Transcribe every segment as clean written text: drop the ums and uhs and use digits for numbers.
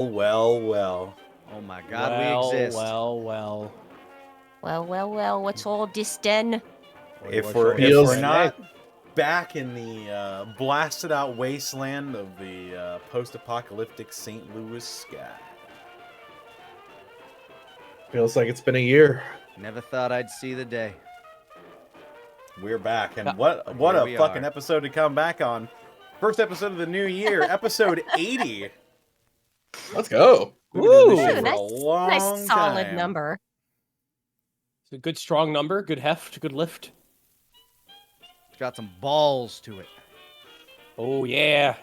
Well, well. Oh my God, we exist. Well. Well, what's all this then? If Feels we're like- not back in the blasted out wasteland of the post-apocalyptic St. Louis sky. Feels like it's been a year. Never thought I'd see the day. We're back, and Yeah. what Here a we fucking are. episode to come back on. First episode of the new year, episode 80. Let's go. We've been doing Woo! this shit Ooh, for a long nice solid time. number. It's a good strong number, good heft, good lift. It's got some balls to it. Oh yeah.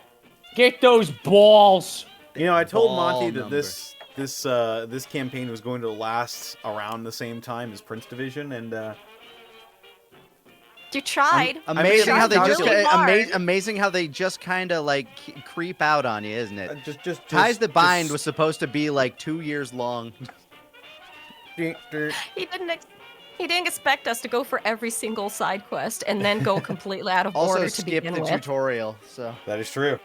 Get those balls. You know, I told Ball Monty that number. this campaign was going to last around the same time as Prince Division, and You tried. Amazing how they just really hard. amazing how they just kind of like creep out on you, isn't it? just Ties That Bind was supposed to be like 2 years long. He didn't expect us to go for every single side quest and then go completely out of Also order to skip begin the with. tutorial, so That is true.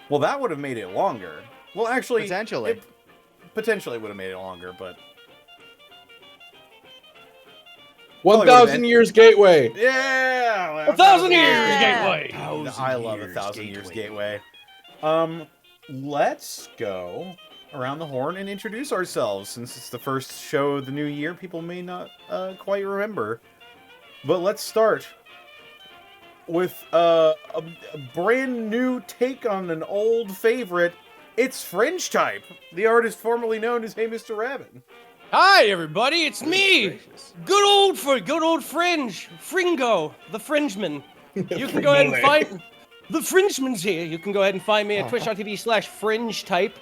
Well, that would have made it longer. Well, actually, potentially. it potentially would have made it longer, but 1,000 years gateway. yeah, 1,000 years Yeah. gateway. I love 1,000 years gateway. Let's go around the horn and introduce ourselves. Since it's the first show of the new year, people may not quite remember. But let's start with a brand new take on an old favorite. It's Fringe Type, the artist formerly known as Hey Mr. Rabbit. Hi everybody, it's me. Gracious. Good old Fringe. Fringo, the Fringeman. You can go ahead and find the Fringeman's here. You can go ahead and find me at twitch.tv/Fringe Type.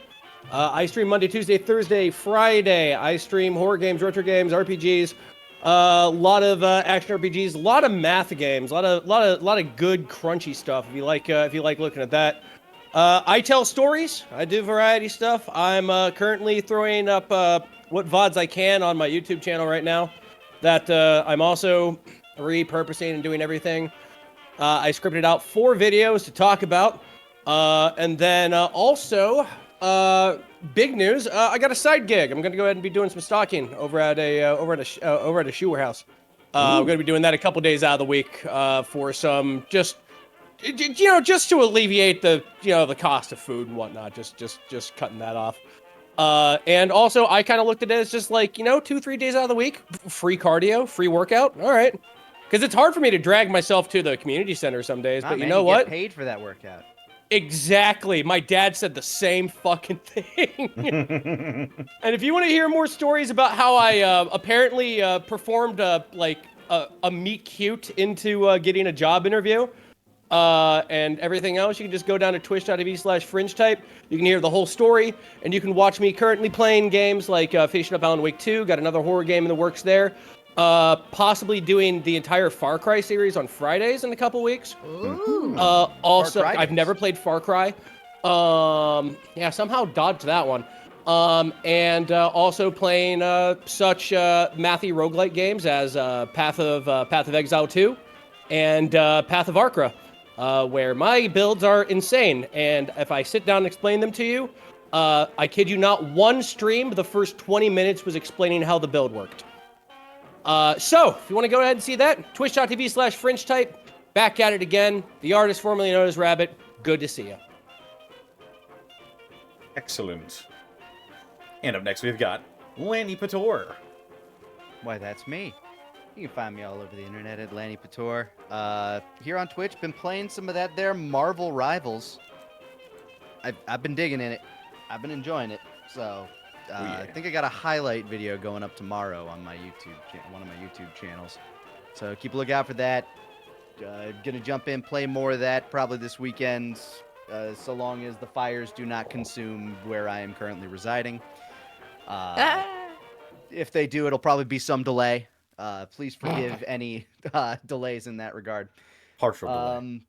I stream Monday, Tuesday, Thursday, Friday. I stream horror games, retro games, RPGs, a lot of action RPGs, a lot of math games, a lot of good crunchy stuff. If you like looking at that, I tell stories. I do variety stuff. I'm currently throwing up what VODs I can on my YouTube channel right now. That I'm also repurposing and doing everything. I scripted out 4 videos to talk about, and then also. Big news! I got a side gig. I'm gonna go ahead and be doing some stalking over at a shoe warehouse. I'm gonna be doing that a couple days out of the week for some just to alleviate the cost of food and whatnot. Just cutting that off. And also I kind of looked at it as just like 2-3 days out of the week, free cardio, free workout. All right, because it's hard for me to drag myself to the community center some days. But you know what? Get paid for that workout. Exactly. My dad said the same fucking thing. And if you want to hear more stories about how I apparently performed a meet cute into getting a job interview and everything else, you can just go down to twitch.tv/Fringe Type. You can hear the whole story, and you can watch me currently playing games like finishing up Alan Wake 2. Got another horror game in the works there. Possibly doing the entire Far Cry series on Fridays in a couple weeks. Ooh. Also, Far Cry I've games. never played Far Cry. Yeah, somehow dodged that one. And also playing such mathy roguelike games as Path of Exile 2 and Path of Arkra, where my builds are insane. And if I sit down and explain them to you, I kid you not, one stream, the first 20 minutes was explaining how the build worked. So, if you want to go ahead and see that, twitch.tv/Fringe Type. Back at it again. The artist formerly known as Rabbit. Good to see you. Excellent. And up next, we've got Lanny Pator. Why, that's me. You can find me all over the internet at Lanny Pator. Here on Twitch, been playing some of that there Marvel Rivals. I've been digging in it. I've been enjoying it. So, I think I got a highlight video going up tomorrow on my one of my YouTube channels. So keep a lookout for that. Gonna jump in, play more of that probably this weekend, so long as the fires do not consume where I am currently residing. If they do, it'll probably be some delay. Please forgive any delays in that regard. Partial delay.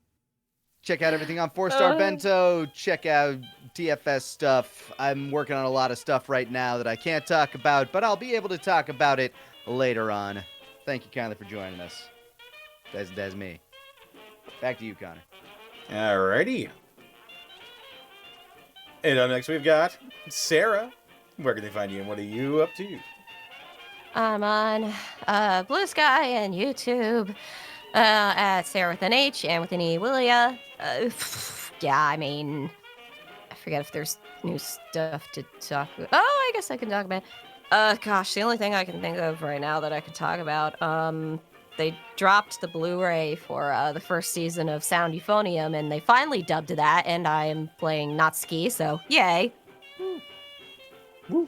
Check out everything on 4-Star Bento. Check out TFS stuff. I'm working on a lot of stuff right now that I can't talk about, but I'll be able to talk about it later on. Thank you kindly for joining us. That's me. Back to you, Connor. Alrighty. And up next we've got Sarah. Where can they find you and what are you up to? I'm on Blue Sky and YouTube at Sarah with an H and with an E, Willia. Yeah, I mean, I forget if there's new stuff to talk about. Oh, I guess I can talk about. Gosh, the only thing I can think of right now that I could talk about, they dropped the Blu-ray for the first season of Sound Euphonium, and they finally dubbed that, and I am playing Natsuki, so yay. Woo.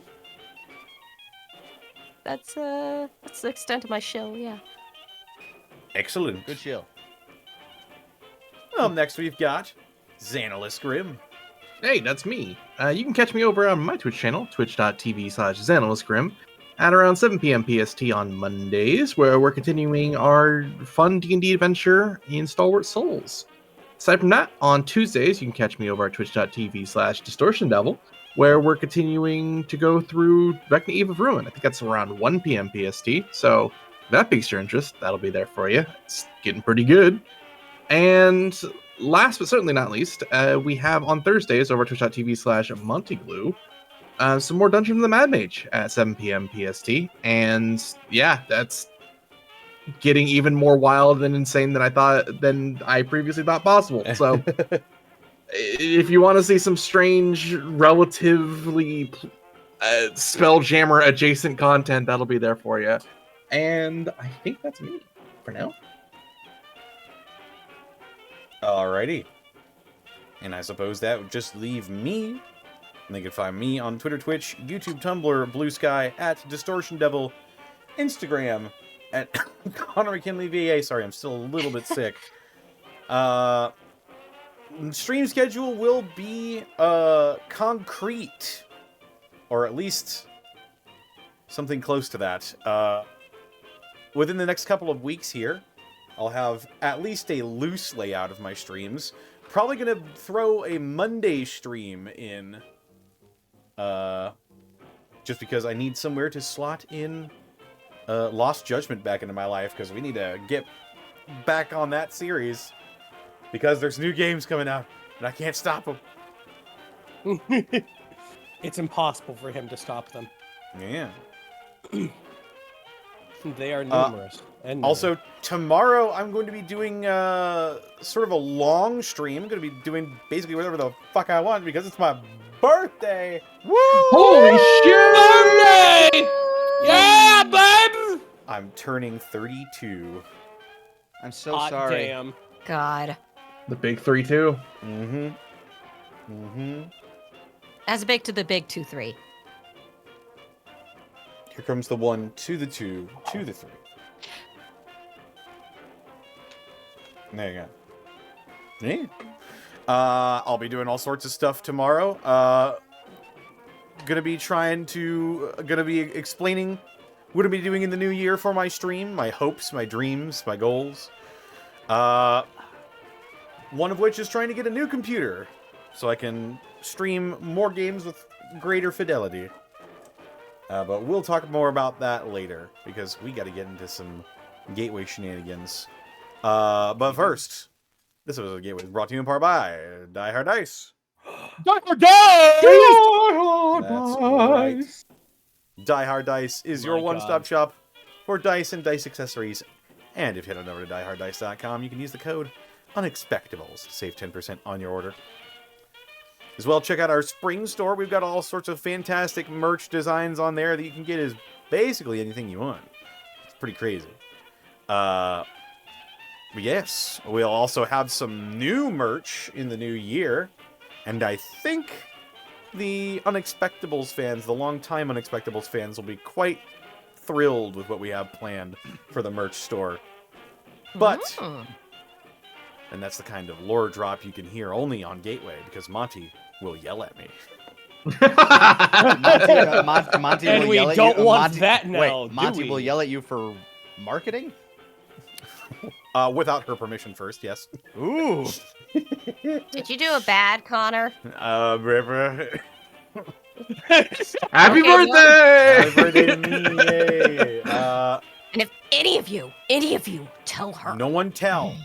That's the extent of my show, yeah. Excellent. Good chill. Next we've got Xanalis Grim. Hey, that's me. You can catch me over on my Twitch channel, twitch.tv/XanalisGrim, at around 7 p.m. PST on Mondays, where we're continuing our fun D&D adventure in Stalwart Souls. Aside from that, on Tuesdays, you can catch me over at twitch.tv/DistortionDevil, where we're continuing to go through Reckoning Eve of Ruin. I think that's around 1 p.m. PST, so if that piques your interest, that'll be there for you. It's getting pretty good. And last but certainly not least, we have on Thursdays over twitch.tv/MontyGlue some more Dungeon of the Mad Mage at 7 p.m. PST. And yeah, that's getting even more wild and insane than I previously thought possible. So if you want to see some strange, relatively Spelljammer adjacent content, that'll be there for you. And I think that's me for now. Alrighty. And I suppose that would just leave me. And they can find me on Twitter, Twitch, YouTube, Tumblr, Blue Sky, at Distortion Devil, Instagram, at Connor McKinley VA. Sorry, I'm still a little bit sick. Stream schedule will be concrete. Or at least something close to that. Within the next couple of weeks here, I'll have at least a loose layout of my streams. Probably going to throw a Monday stream in. Just because I need somewhere to slot in Lost Judgment back into my life. Because we need to get back on that series. Because there's new games coming out. And I can't stop them. It's impossible for him to stop them. Yeah. They are numerous. And also, tomorrow I'm going to be doing sort of a long stream. I'm going to be doing basically whatever the fuck I want because it's my birthday. Woo! Holy shit! Birthday! Yeah, babe! I'm turning 32. I'm so Hot sorry. damn. God. The big 3-2. Mm-hmm. Mm-hmm. As big to the big 2-3. Here comes the 1 to the 2 to the 3. There you go. Yeah. I'll be doing all sorts of stuff tomorrow. Gonna be explaining what I'll be doing in the new year for my stream, my hopes, my dreams, my goals. One of which is trying to get a new computer so I can stream more games with greater fidelity. But we'll talk more about that later because we got to get into some Gateway shenanigans. But first, this was a Gateway brought to you in part by Die Hard Dice. Die Hard Dice! That's right. Die Hard Dice is your My one-stop God. shop for dice and dice accessories. And if you head on over to dieharddice.com, you can use the code Unexpectables to save 10% on your order. As well, check out our spring store. We've got all sorts of fantastic merch designs on there that you can get as basically anything you want. It's pretty crazy. But yes, we'll also have some new merch in the new year. And I think the Unexpectables fans, the long-time Unexpectables fans, will be quite thrilled with what we have planned for the merch store. But, and that's the kind of lore drop you can hear only on Gateway, because Monty will yell at me. Monty And will we yell at don't you. want Monty, that now, Wait, do Monty we? will yell at you for marketing? Without her permission first, yes. Ooh. Did you do a bad, Connor? River. Happy Okay, birthday! Happy birthday to me, yay. And if any of you tell her. No one tell.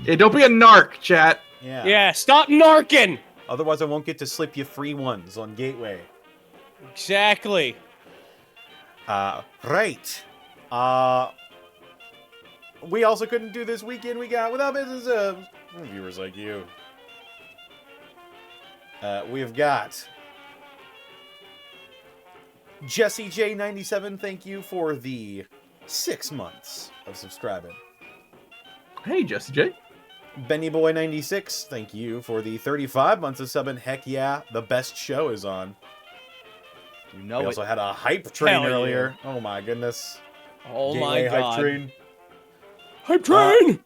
Hey, don't be a narc, chat. Yeah. Yeah, stop narking! Otherwise, I won't get to slip you free ones on Gateway. Exactly. Right. We also couldn't do this weekend. We got without business viewers like you. We've got Jesse J97. Thank you for the 6 months of subscribing. Hey, Jesse J. Benny Boy 96. Thank you for the 35 months of subbing. Heck yeah, the best show is on. You know We it. also had a hype train Hell yeah. earlier. Oh my goodness. Oh Gateway my god. hype train. Hype train!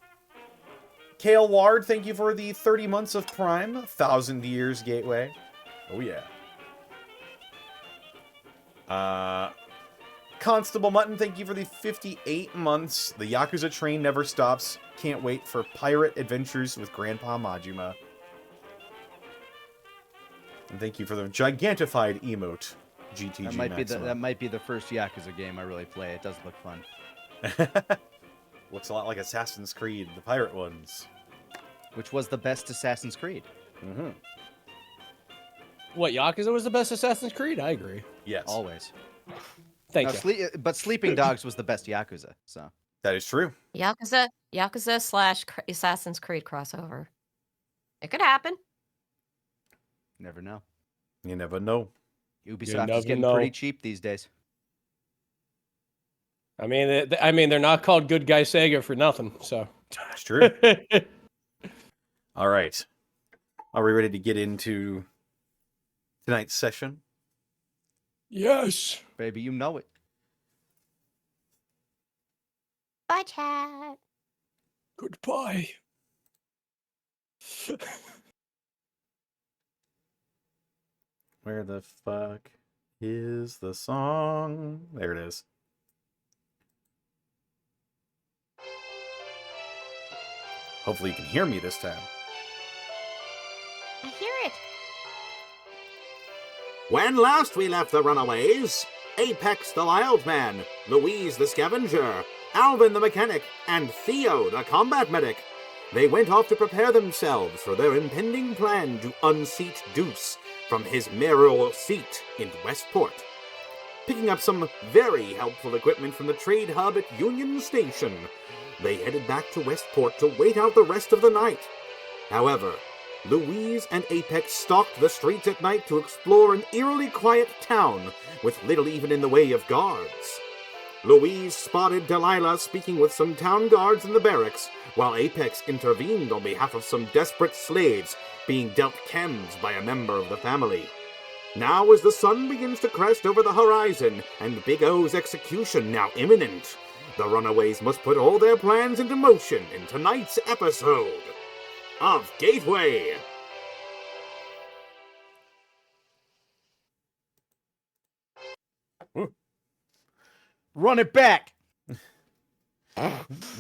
Kale Ward, thank you for the 30 months of Prime. 1,000 years Gateway. Oh yeah. Constable Mutton, thank you for the 58 months. The Yakuza train never stops. Can't wait for pirate adventures with Grandpa Majima. And thank you for the gigantified emote, GTG That might be the first Yakuza game I really play. It does look fun. Looks a lot like Assassin's Creed, the pirate ones. Which was the best Assassin's Creed. Mm-hmm. What, Yakuza was the best Assassin's Creed? I agree. Yes. Always. Thank No, you. but Sleeping Dogs was the best Yakuza. So That is true. Yakuza / Assassin's Creed crossover. It could happen. never know. You never know. Ubisoft never is getting know. pretty cheap these days. I mean, they're not called Good Guy Sega for nothing. So. That's true. All right. Are we ready to get into tonight's session? Yes. Baby, you know it. Bye, chat. Goodbye. Where the fuck is the song? There it is. Hopefully you can hear me this time. I hear it. When last we left the runaways, Apex the Wildman, Louise the Scavenger, Alvin the Mechanic, and Theo the Combat Medic, they went off to prepare themselves for their impending plan to unseat Deuce from his mayoral seat in Westport. Picking up some very helpful equipment from the trade hub at Union Station, they headed back to Westport to wait out the rest of the night. However, Louise and Apex stalked the streets at night to explore an eerily quiet town with little even in the way of guards. Louise spotted Delilah speaking with some town guards in the barracks, while Apex intervened on behalf of some desperate slaves being dealt chems by a member of the family. Now as the sun begins to crest over the horizon and Big O's execution now imminent, the runaways must put all their plans into motion in tonight's episode of Gateway. Run it back. The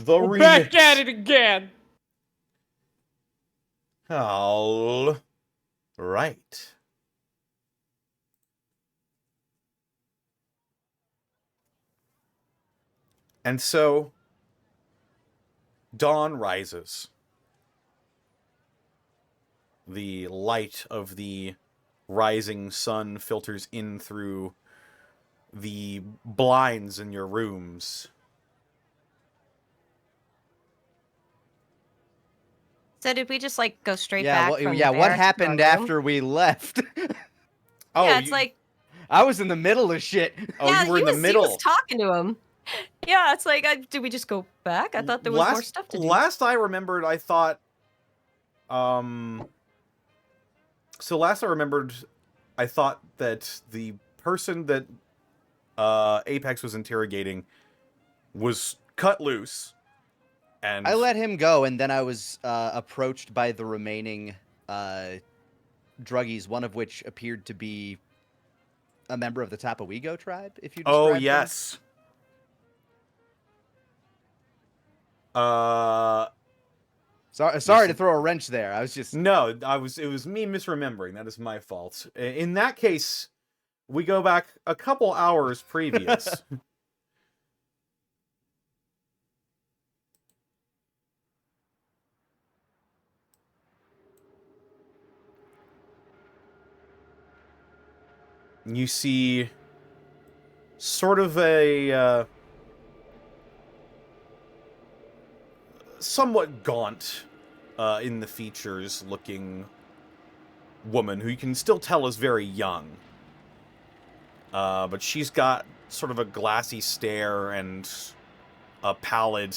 We're remix. back at it again. All right. And so, dawn rises. The light of the rising sun filters in through the blinds in your rooms. So did we just like go straight Yeah, back? From yeah. there What to our happened room? after we left? Oh, Yeah, it's like I was in the middle of shit. oh, yeah, you were in the He middle. was talking to him. Yeah, it's like, did we just go back? I thought there was more stuff to do. Last I remembered, I thought, so last I remembered, I thought that the person that Apex was interrogating was cut loose, and I let him go, and then I was approached by the remaining druggies, one of which appeared to be a member of the Tapawigo tribe. If you oh described them. yes, Sorry to throw a wrench there. I was just no, it was me misremembering. That is my fault. In that case, we go back a couple hours previous. You see sort of a somewhat gaunt in the features looking woman who you can still tell is very young. But she's got sort of a glassy stare and a pallid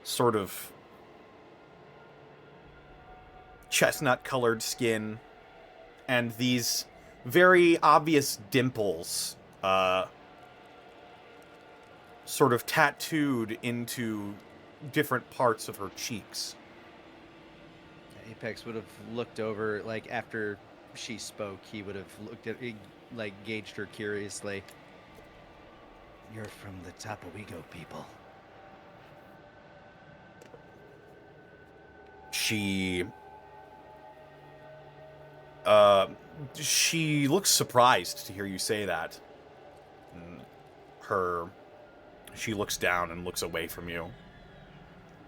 sort of chestnut-colored skin and these very obvious dimples sort of tattooed into different parts of her cheeks. Apex would have looked over, like, after she spoke, he would have looked at, like, gauged her curiously. You're from the Tapawigo people. She looks surprised to hear you say that. She looks down and looks away from you.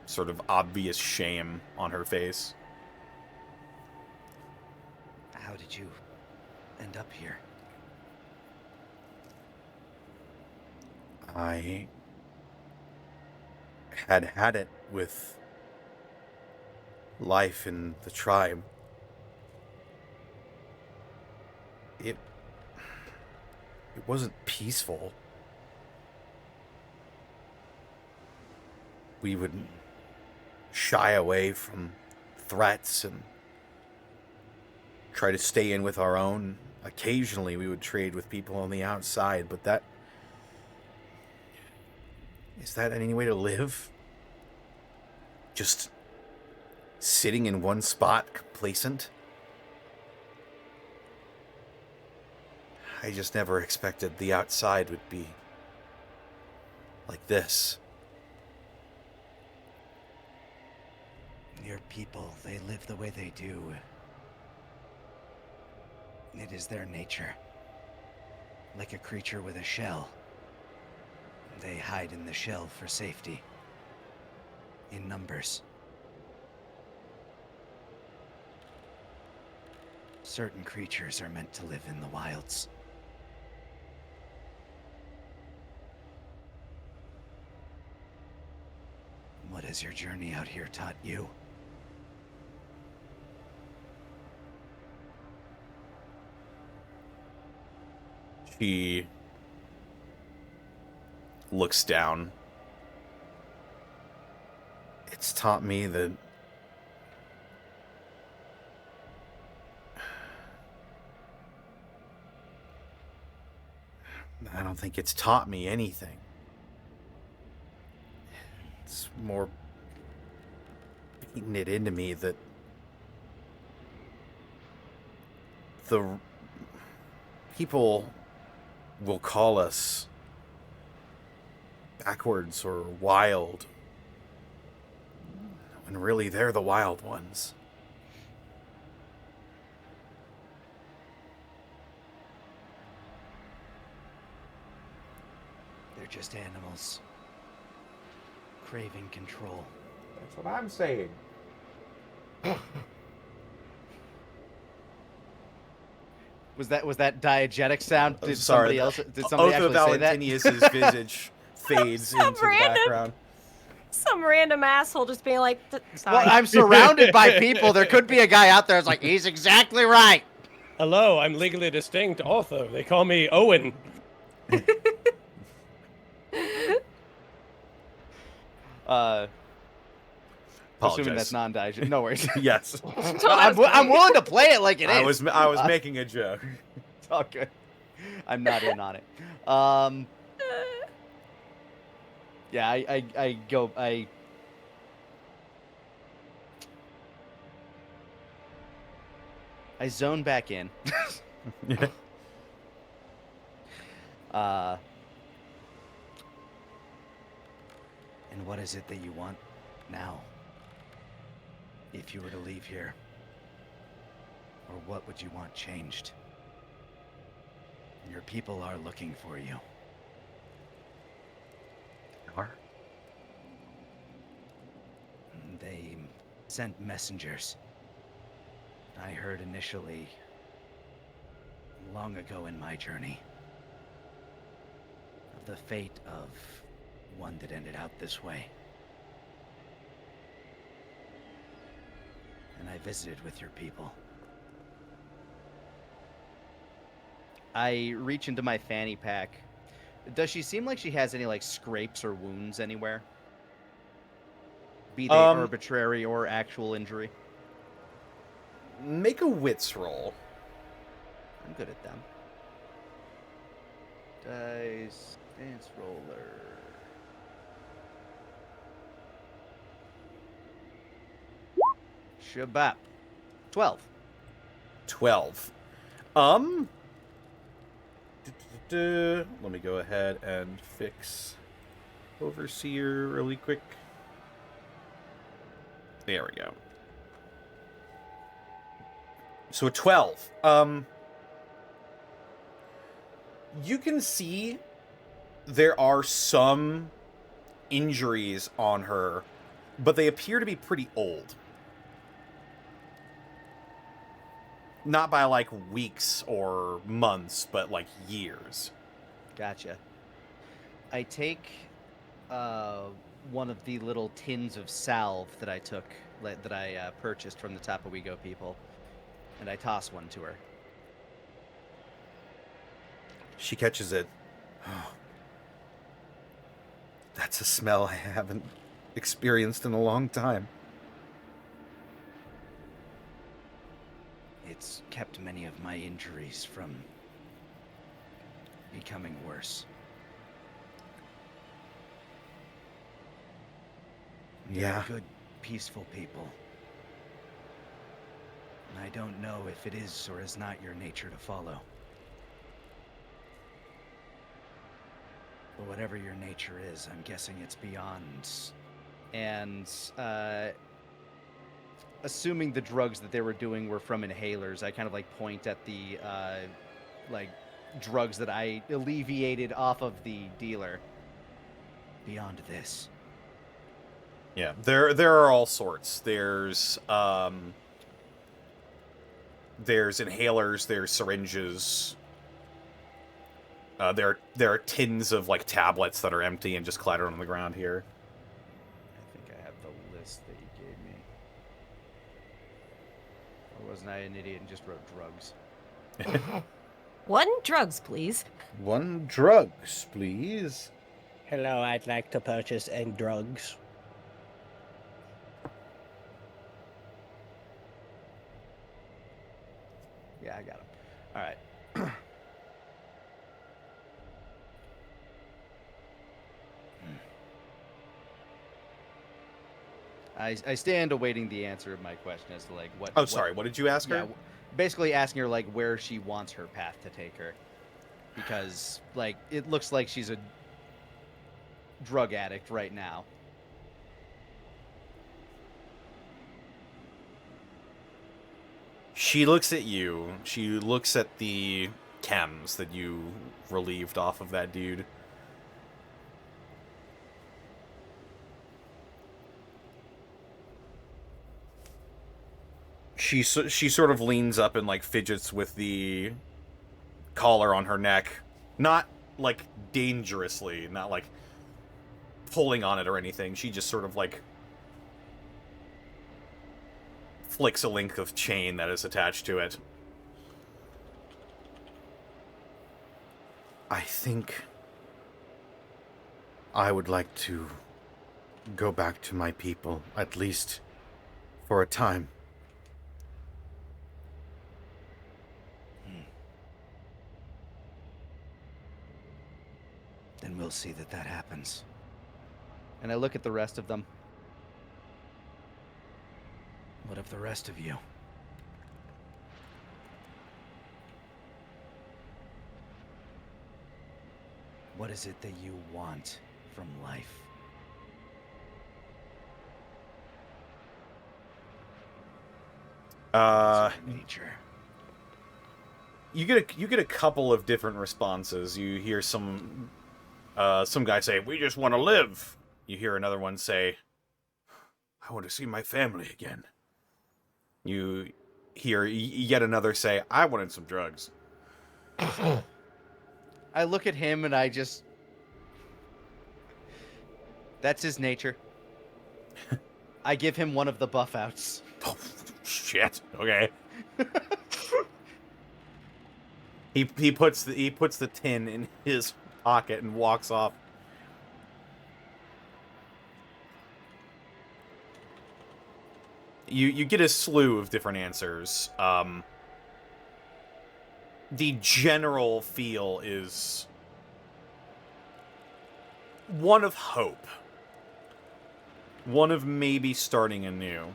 Sort of obvious shame on her face. How did you end up here? I had it with life in the tribe. It wasn't peaceful. We would shy away from threats and try to stay in with our own. Occasionally we would trade with people on the outside, but that... Is that any way to live? Just sitting in one spot, complacent? I just never expected the outside would be like this. Your people, they live the way they do. It is their nature. Like a creature with a shell. They hide in the shell for safety. In numbers. Certain creatures are meant to live in the wilds. What has your journey out here taught you? She looks down. It's taught me that I don't think it's taught me anything. It's more beaten it into me that the people will call us backwards or wild, when really they're the wild ones. They're just animals. Craving control. That's what I'm saying. Was that diegetic sound? Did Sorry, somebody else? Did somebody Oath of actually say that? Valentinius's visage fades Some into the random- background. Some random asshole just being like, sorry. Well, I'm surrounded by people. There could be a guy out there who's like, he's exactly right. Hello, I'm legally distinct author. They call me Owen. Assuming that's non-diegetic. No worries. Yes. I'm willing to play it like it is. I was making a joke. It's all good. I'm not in on it. Yeah, I zone back in. And what is it that you want now? If you were to leave here? Or what would you want changed? Your people are looking for you. They sent messengers. I heard initially long ago in my journey of the fate of one that ended out this way. And I visited with your people. I reach into my fanny pack. Does she seem like she has any, like, scrapes or wounds anywhere? Be they arbitrary or actual injury? Make a wits roll. I'm good at them. Dice, dance roller. Shabbat. 12. 12. Let me go ahead and fix Overseer really quick. There we go. So a 12. You can see there are some injuries on her, but they appear to be pretty old. Not by, like, weeks or months, but, like, years. Gotcha. I take one of the little tins of salve that I took, that I purchased from the Tapawego people, and I toss one to her. She catches it. That's a smell I haven't experienced in a long time. It's kept many of my injuries from becoming worse. Yeah. You're good, peaceful people. And I don't know if it is or is not your nature to follow. But whatever your nature is, I'm guessing it's beyond. And, assuming the drugs that they were doing were from inhalers, I kind of, like, point at the, like, drugs that I alleviated off of the dealer. Beyond this. Yeah, there are all sorts. There's inhalers, there's syringes. There are tins of, like, tablets that are empty and just clattered on the ground here. I think I have the list that you gave me. Or wasn't I an idiot and just wrote drugs? One drugs, please. One drugs, please. Hello, I'd like to purchase drugs. Yeah, I got him. All right. I stand awaiting the answer of my question as to, like, what... Oh, sorry, what did you ask her? Yeah, basically asking her, like, where she wants her path to take her. Because, like, it looks like she's a drug addict right now. She looks at you. She looks at the chems that you relieved off of that dude. She sort of leans up and, like, fidgets with the collar on her neck. Not, like, dangerously. Not, like, pulling on it or anything. She just sort of, like, flicks a link of chain that is attached to it. I think I would like to go back to my people, at least for a time. Then we'll see that happens. And I look at the rest of them. What of the rest of you? What is it that you want from life? Nature. You get a couple of different responses. You hear some guy say, "We just want to live." You hear another one say, "I want to see my family again." You hear yet another say, "I wanted some drugs." I look at him and I just... That's his nature. I give him one of the buff outs. Oh, shit. Okay. He puts the tin in his pocket and walks off. You get a slew of different answers. The general feel is one of hope. One of maybe starting anew.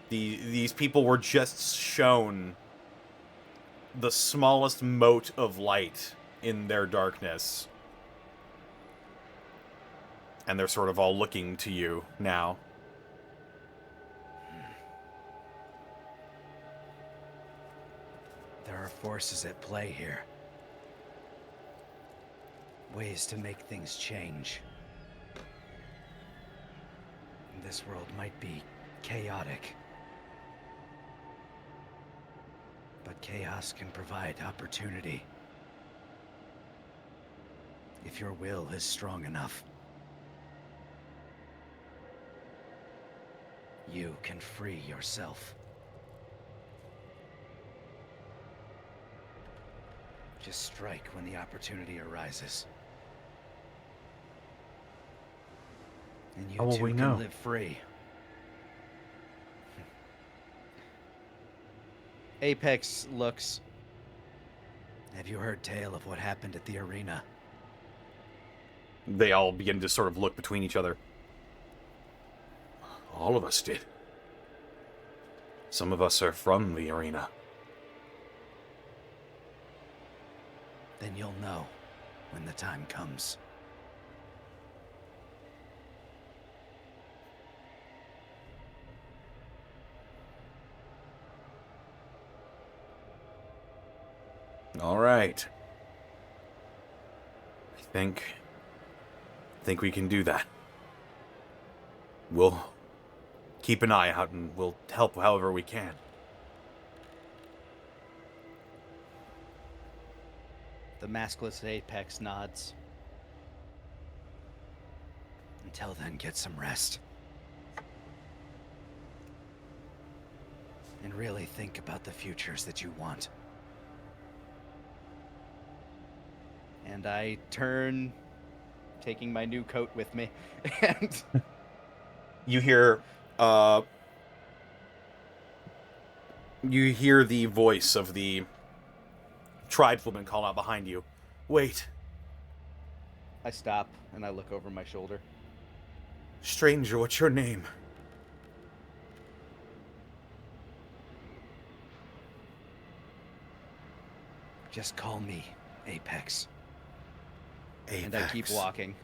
These people were just shown the smallest mote of light in their darkness. And they're sort of all looking to you now. There are forces at play here. Ways to make things change. This world might be chaotic. But chaos can provide opportunity. If your will is strong enough. You can free yourself. Just strike when the opportunity arises. And you How will too we can know? live free. Apex looks. Have you heard tale of what happened at the arena? They all begin to sort of look between each other. All of us did. Some of us are from the arena. Then you'll know when the time comes. All right. I think we can do that. We'll keep an eye out and we'll help however we can. The maskless Apex nods. Until then, get some rest. And really think about the futures that you want. And I turn, taking my new coat with me, and You hear the voice of the tribeswoman call out behind you. Wait, I stop and I look over my shoulder. stranger, what's your name? Just call me Apex. And I keep Apex. walking.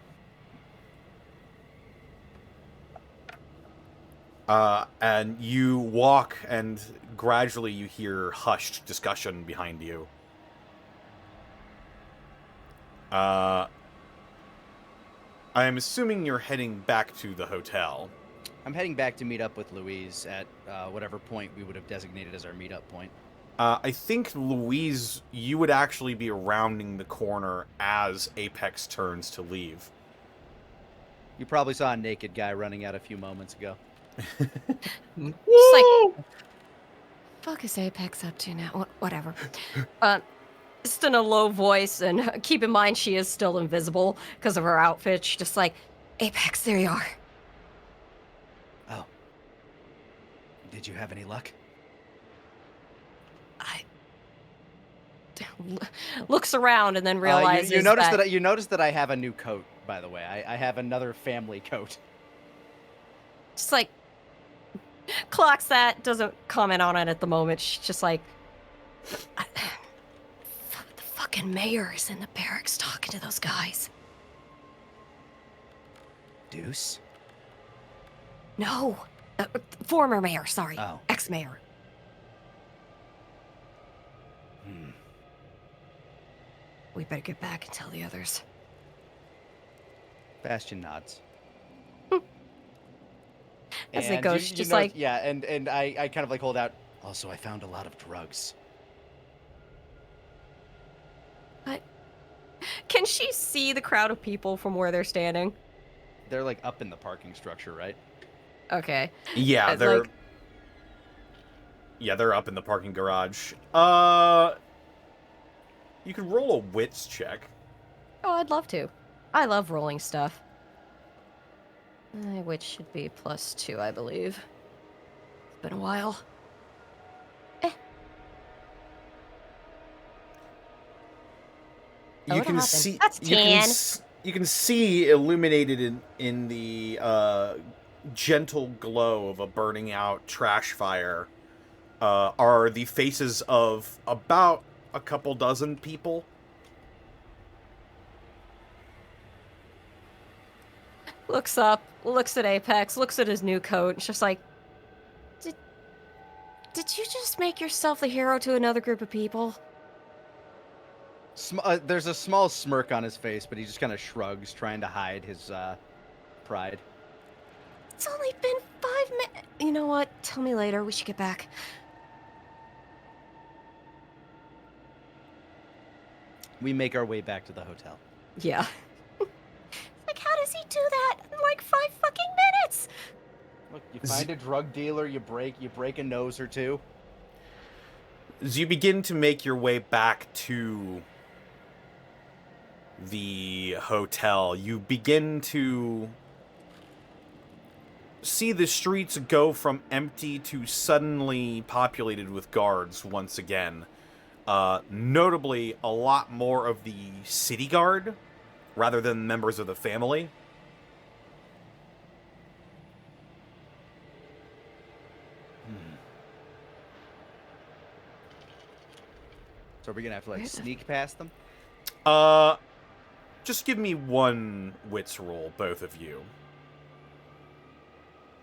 And you walk, and gradually you hear hushed discussion behind you. I am assuming you're heading back to the hotel. I'm heading back to meet up with Louise at whatever point we would have designated as our meetup point. I think, Louise, you would actually be rounding the corner as Apex turns to leave. You probably saw a naked guy running out a few moments ago. Just like, fuck is Apex up to now? Whatever. Just in a low voice, and keep in mind she is still invisible because of her outfit. She's just like, Apex, there you are. Oh. Did you have any luck? I looks around and then realizes you noticed that you noticed that I have a new coat, by the way. I have another family coat. just like clocks that, doesn't comment on it at the moment. She's just like, the fucking mayor is in the barracks talking to those guys. Deuce? No, former mayor, sorry, Oh. ex-mayor. We better get back and tell the others. Bastion nods. As they And go, you- she's you just know- like, yeah, and I kind of like hold out. Also, I found a lot of drugs. Can she see the crowd of people from where they're standing? They're like up in the parking structure, right? Okay. Yeah, It's they're like- yeah, they're up in the parking garage. You can roll a wits check. Oh, I'd love to. I love rolling stuff. Which should be +2, I believe. It's been a while. You what'll can happen? see That's 10. you can see illuminated in the gentle glow of a burning out trash fire are the faces of about a couple dozen people. Looks up, looks at Apex, looks at his new coat, and just like, did you just make yourself the hero to another group of people? There's a small smirk on his face, but he just kind of shrugs, trying to hide his pride. It's only been 5 minutes. You know what? Tell me later. We should get back. We make our way back to the hotel. Yeah. Like, how does he do that in like 5 fucking minutes? Look, you find a drug dealer, you break a nose or two. As you begin to make your way back to the hotel, you begin to see the streets go from empty to suddenly populated with guards once again. Notably, a lot more of the city guard rather than members of the family. So are we gonna have to like sneak past them? Just give me one wits roll, both of you.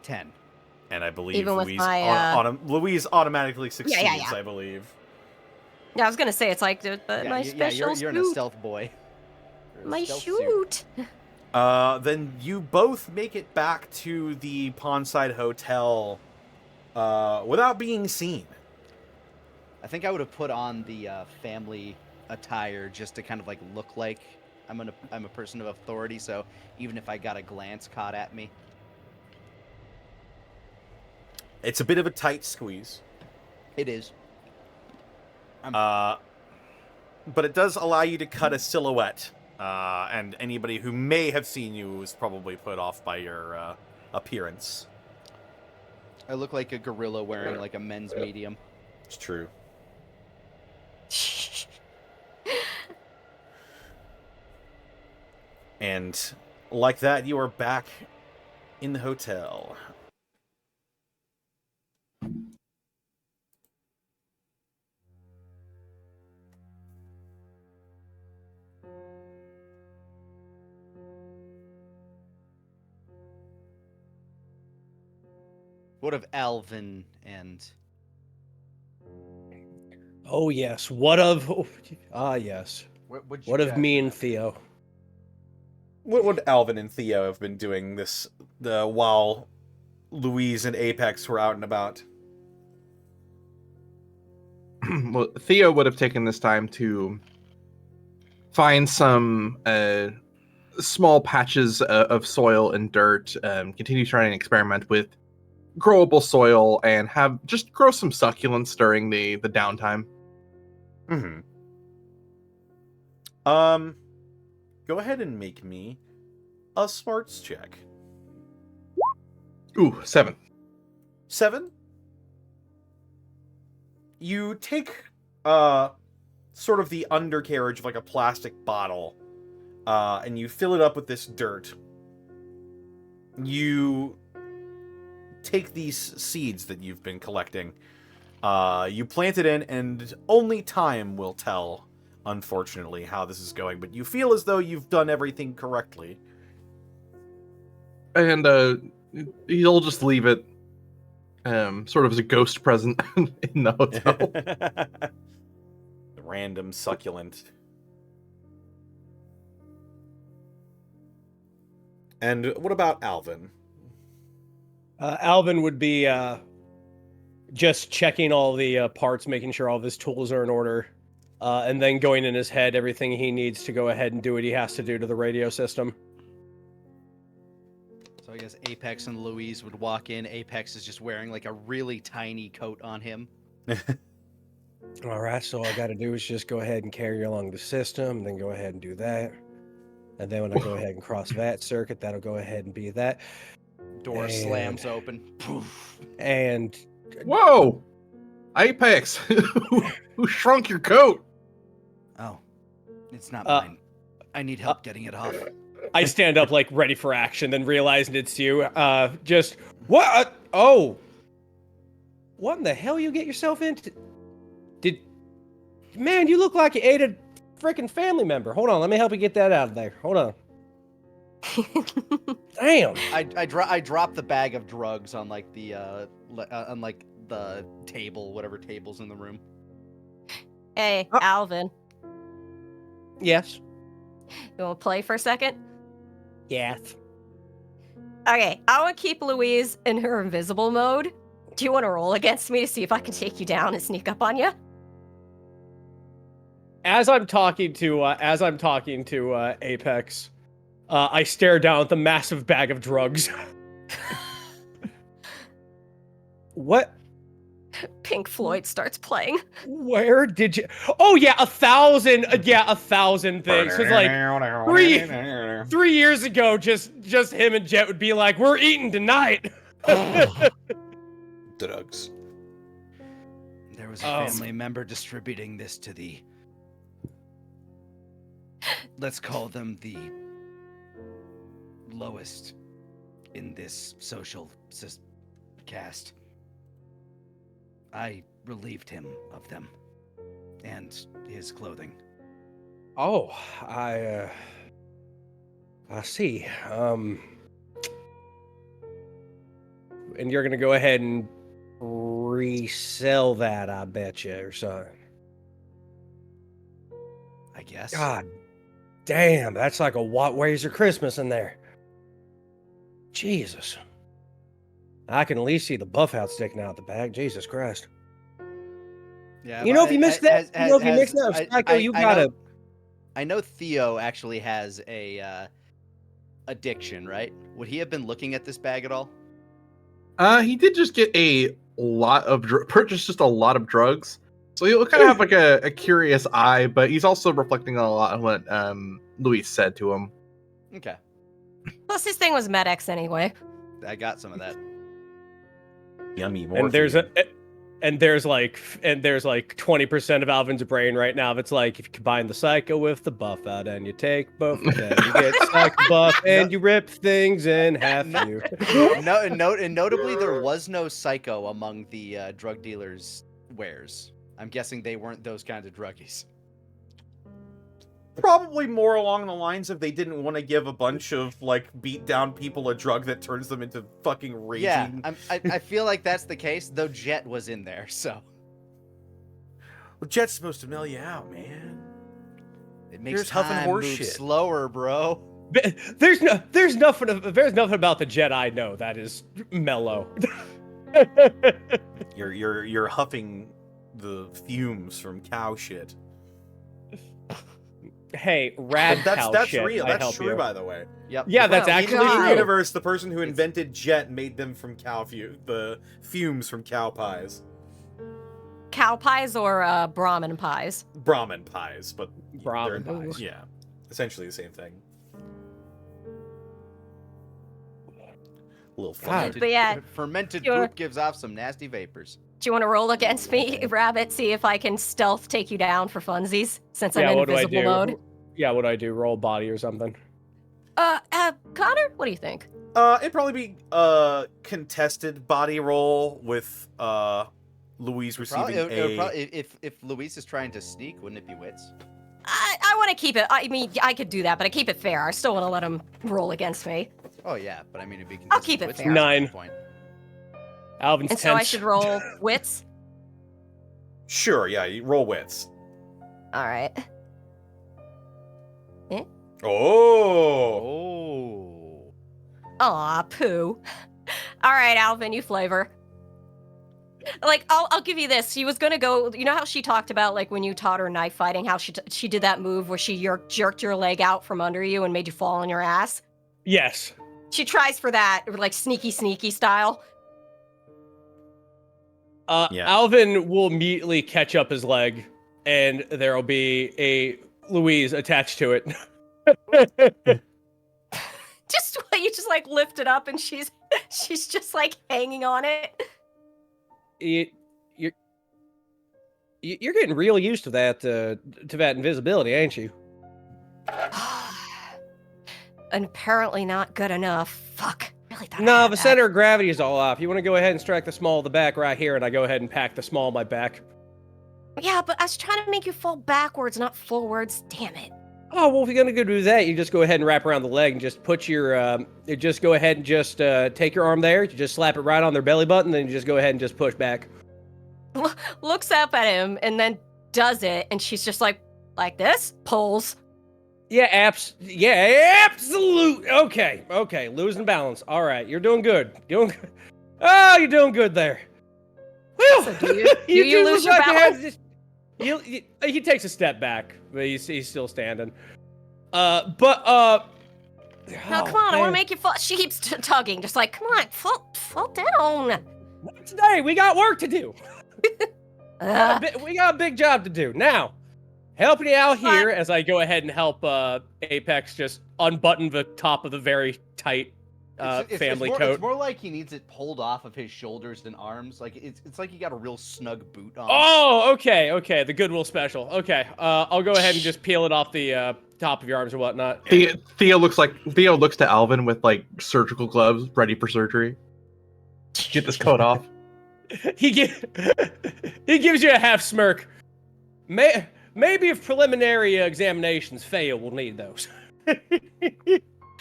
10. And I believe Even with Louise, my, Louise automatically succeeds, yeah. I believe. Yeah, I was gonna say it's like my special you're in a stealth boy. You're in a My stealth shoot. Then you both make it back to the Pondside Hotel without being seen. I think I would have put on the family attire just to kind of like look like I'm a person of authority. So even if I got a glance caught at me, It's a bit of a tight squeeze. it is. But it does allow you to cut a silhouette. And anybody who may have seen you was probably put off by your appearance. I look like a gorilla wearing like a men's medium. It's true. And like that, you are back in the hotel. What of Alvin and Oh yes. What of? Yes. What of me and Theo? What would Alvin and Theo have been doing while Louise and Apex were out and about? Well, Theo would have taken this time to find some small patches of soil and dirt, continue trying to experiment with growable soil, and have just grow some succulents during the downtime. Mm-hmm. Go ahead and make me a smarts check. Ooh, 7. 7? You take sort of the undercarriage of like a plastic bottle, and you fill it up with this dirt. You take these seeds that you've been collecting. You plant it in, and only time will tell, unfortunately, how this is going. But you feel as though you've done everything correctly. And he'll just leave it sort of as a ghost present in the hotel. The random succulent. And what about Alvin? Alvin would be just checking all the parts, making sure all of his tools are in order. and then going in his head everything he needs to go ahead and do what he has to do to the radio system. So I guess Apex and Louise would walk in. Apex is just wearing like a really tiny coat on him. All right, so all I got to do is just go ahead and carry along the system, and then go ahead and do that. And then when I go ahead and cross that circuit, that'll go ahead and be that. Door And- slams open. Poof. And Whoa! Apex! Who shrunk your coat? Oh, it's not Uh, mine. I need help getting it off. I stand up like ready for action, then realizing it's you. Just what? Oh, what in the hell you get yourself into? Man, you look like you ate a freaking family member. Hold on, let me help you get that out of there. Hold on. Damn. I drop the bag of drugs on like the table, whatever table's in the room. Hey, Oh. Alvin, Yes. you want to play for a second? Yes. Okay, I want to keep Louise in her invisible mode. Do you want to roll against me to see if I can take you down and sneak up on you? As I'm talking to Apex, I stare down at the massive bag of drugs. What? Pink Floyd starts playing. Where did you? Oh yeah, 1,000. Yeah, 1,000 things. It's like 3 years ago, just him and Jet would be like, "We're eating tonight." Drugs. There was a Oh. family member distributing this to the. Let's call them the lowest in this social caste. I relieved him of them and his clothing. Oh, I see. And you're gonna go ahead and resell that, I bet you, or something. I guess. God damn, that's like a what? Where's your Christmas in there? Jesus. I can at least see the buff out sticking out the back. Jesus Christ. Yeah. You know, if you mix that, if you mix that with Psycho, you gotta. I know Theo actually has a addiction, right? Would he have been looking at this bag at all? He did just get a lot of purchased just a lot of drugs, so he'll kind of have like a curious eye. But he's also reflecting on a lot of what Louise said to him. Okay, Plus, his thing was Med-X anyway. I got some of that. Yummy. And there's like 20% of Alvin's brain right now. That's like if you combine the Psycho with the buff out and you take both of them, you get Psycho buff and you rip things in half. You. And notably, there was no Psycho among the drug dealers' wares. I'm guessing they weren't those kinds of druggies. Probably more along the lines of they didn't want to give a bunch of like beat down people a drug that turns them into fucking raging. Yeah, I feel like that's the case, though Jet was in there, so. Well, Jet's supposed to mill you out, man. It makes Here's huffing time horse move shit. slower, bro. There's nothing about the Jet I know that is mellow. You're huffing the fumes from cow shit. Hey, rad cow That's shit. real. I That's help true, you. by the way. Yep. Yeah, that's Well, actually In the God. true. universe, the person who invented Jet made them from the fumes from cow pies. Cow pies or Brahmin pies? Brahmin pies, but Brahmin they're- pies. Yeah, essentially the same thing. A little fun. God. But yeah, Fermented Sure. poop gives off some nasty vapors. do you want to roll against me, Rabbit? See if I can stealth take you down for funsies, since I'm Yeah, in what do I invisible do? mode. Yeah, what do I do? Roll body or something? Connor, what do you think? It'd probably be contested body roll with Louise receiving If Louise is trying to sneak, wouldn't it be wits? I want to keep it. I mean, I could do that, but I keep it fair. I still want to let him roll against me. Oh yeah, but I mean it'd be I'll contested keep it wits fair. at that 9. point. Alvin's And so I tense. should roll wits. Sure, yeah, you roll wits. All right. Oh, Oh. Aw, poo. All right, Alvin, you flavor. Like, I'll give you this. She was gonna go. You know how she talked about like when you taught her knife fighting, how she did that move where she jerked your leg out from under you and made you fall on your ass. Yes. She tries for that, like sneaky style. Yeah. Alvin will immediately catch up his leg, and there'll be a Louise attached to it. Just you just like lift it up, and she's just like hanging on it. You're getting real used to that invisibility, ain't you? And apparently not good enough. Fuck. Really thought I No, had the that. center of gravity is all off. You want to go ahead and strike the small of the back right here, and I go ahead and pack the small of my back. Yeah, but I was trying to make you fall backwards, not forwards. Damn it. Oh, well, if you're going to go do that, you just go ahead and wrap around the leg and just put your, just go ahead and just take your arm there, you just slap it right on their belly button, then you just go ahead and just push back. Looks up at him and then does it, and she's just like this, pulls. Yeah, absolute. Okay, losing balance. All right, you're doing good. Oh, you're doing good there. Whew. So do you lose your balance? He takes a step back, but he's still standing. No, come on, I want to man. make you fall. She keeps tugging, just like, come on, fall down. Not today, we got work to do. We got a big job to do. Now, helping you out here as I go ahead and help Apex just unbutton the top of the very tight family coat. It's more like he needs it pulled off of his shoulders and arms. Like it's like he got a real snug boot on. Oh, okay. The Goodwill special. Okay, I'll go ahead and just peel it off the top of your arms or whatnot. Theo looks to Alvin with like surgical gloves ready for surgery. Get this coat off. He gives you a half smirk. Maybe if preliminary examinations fail, we'll need those.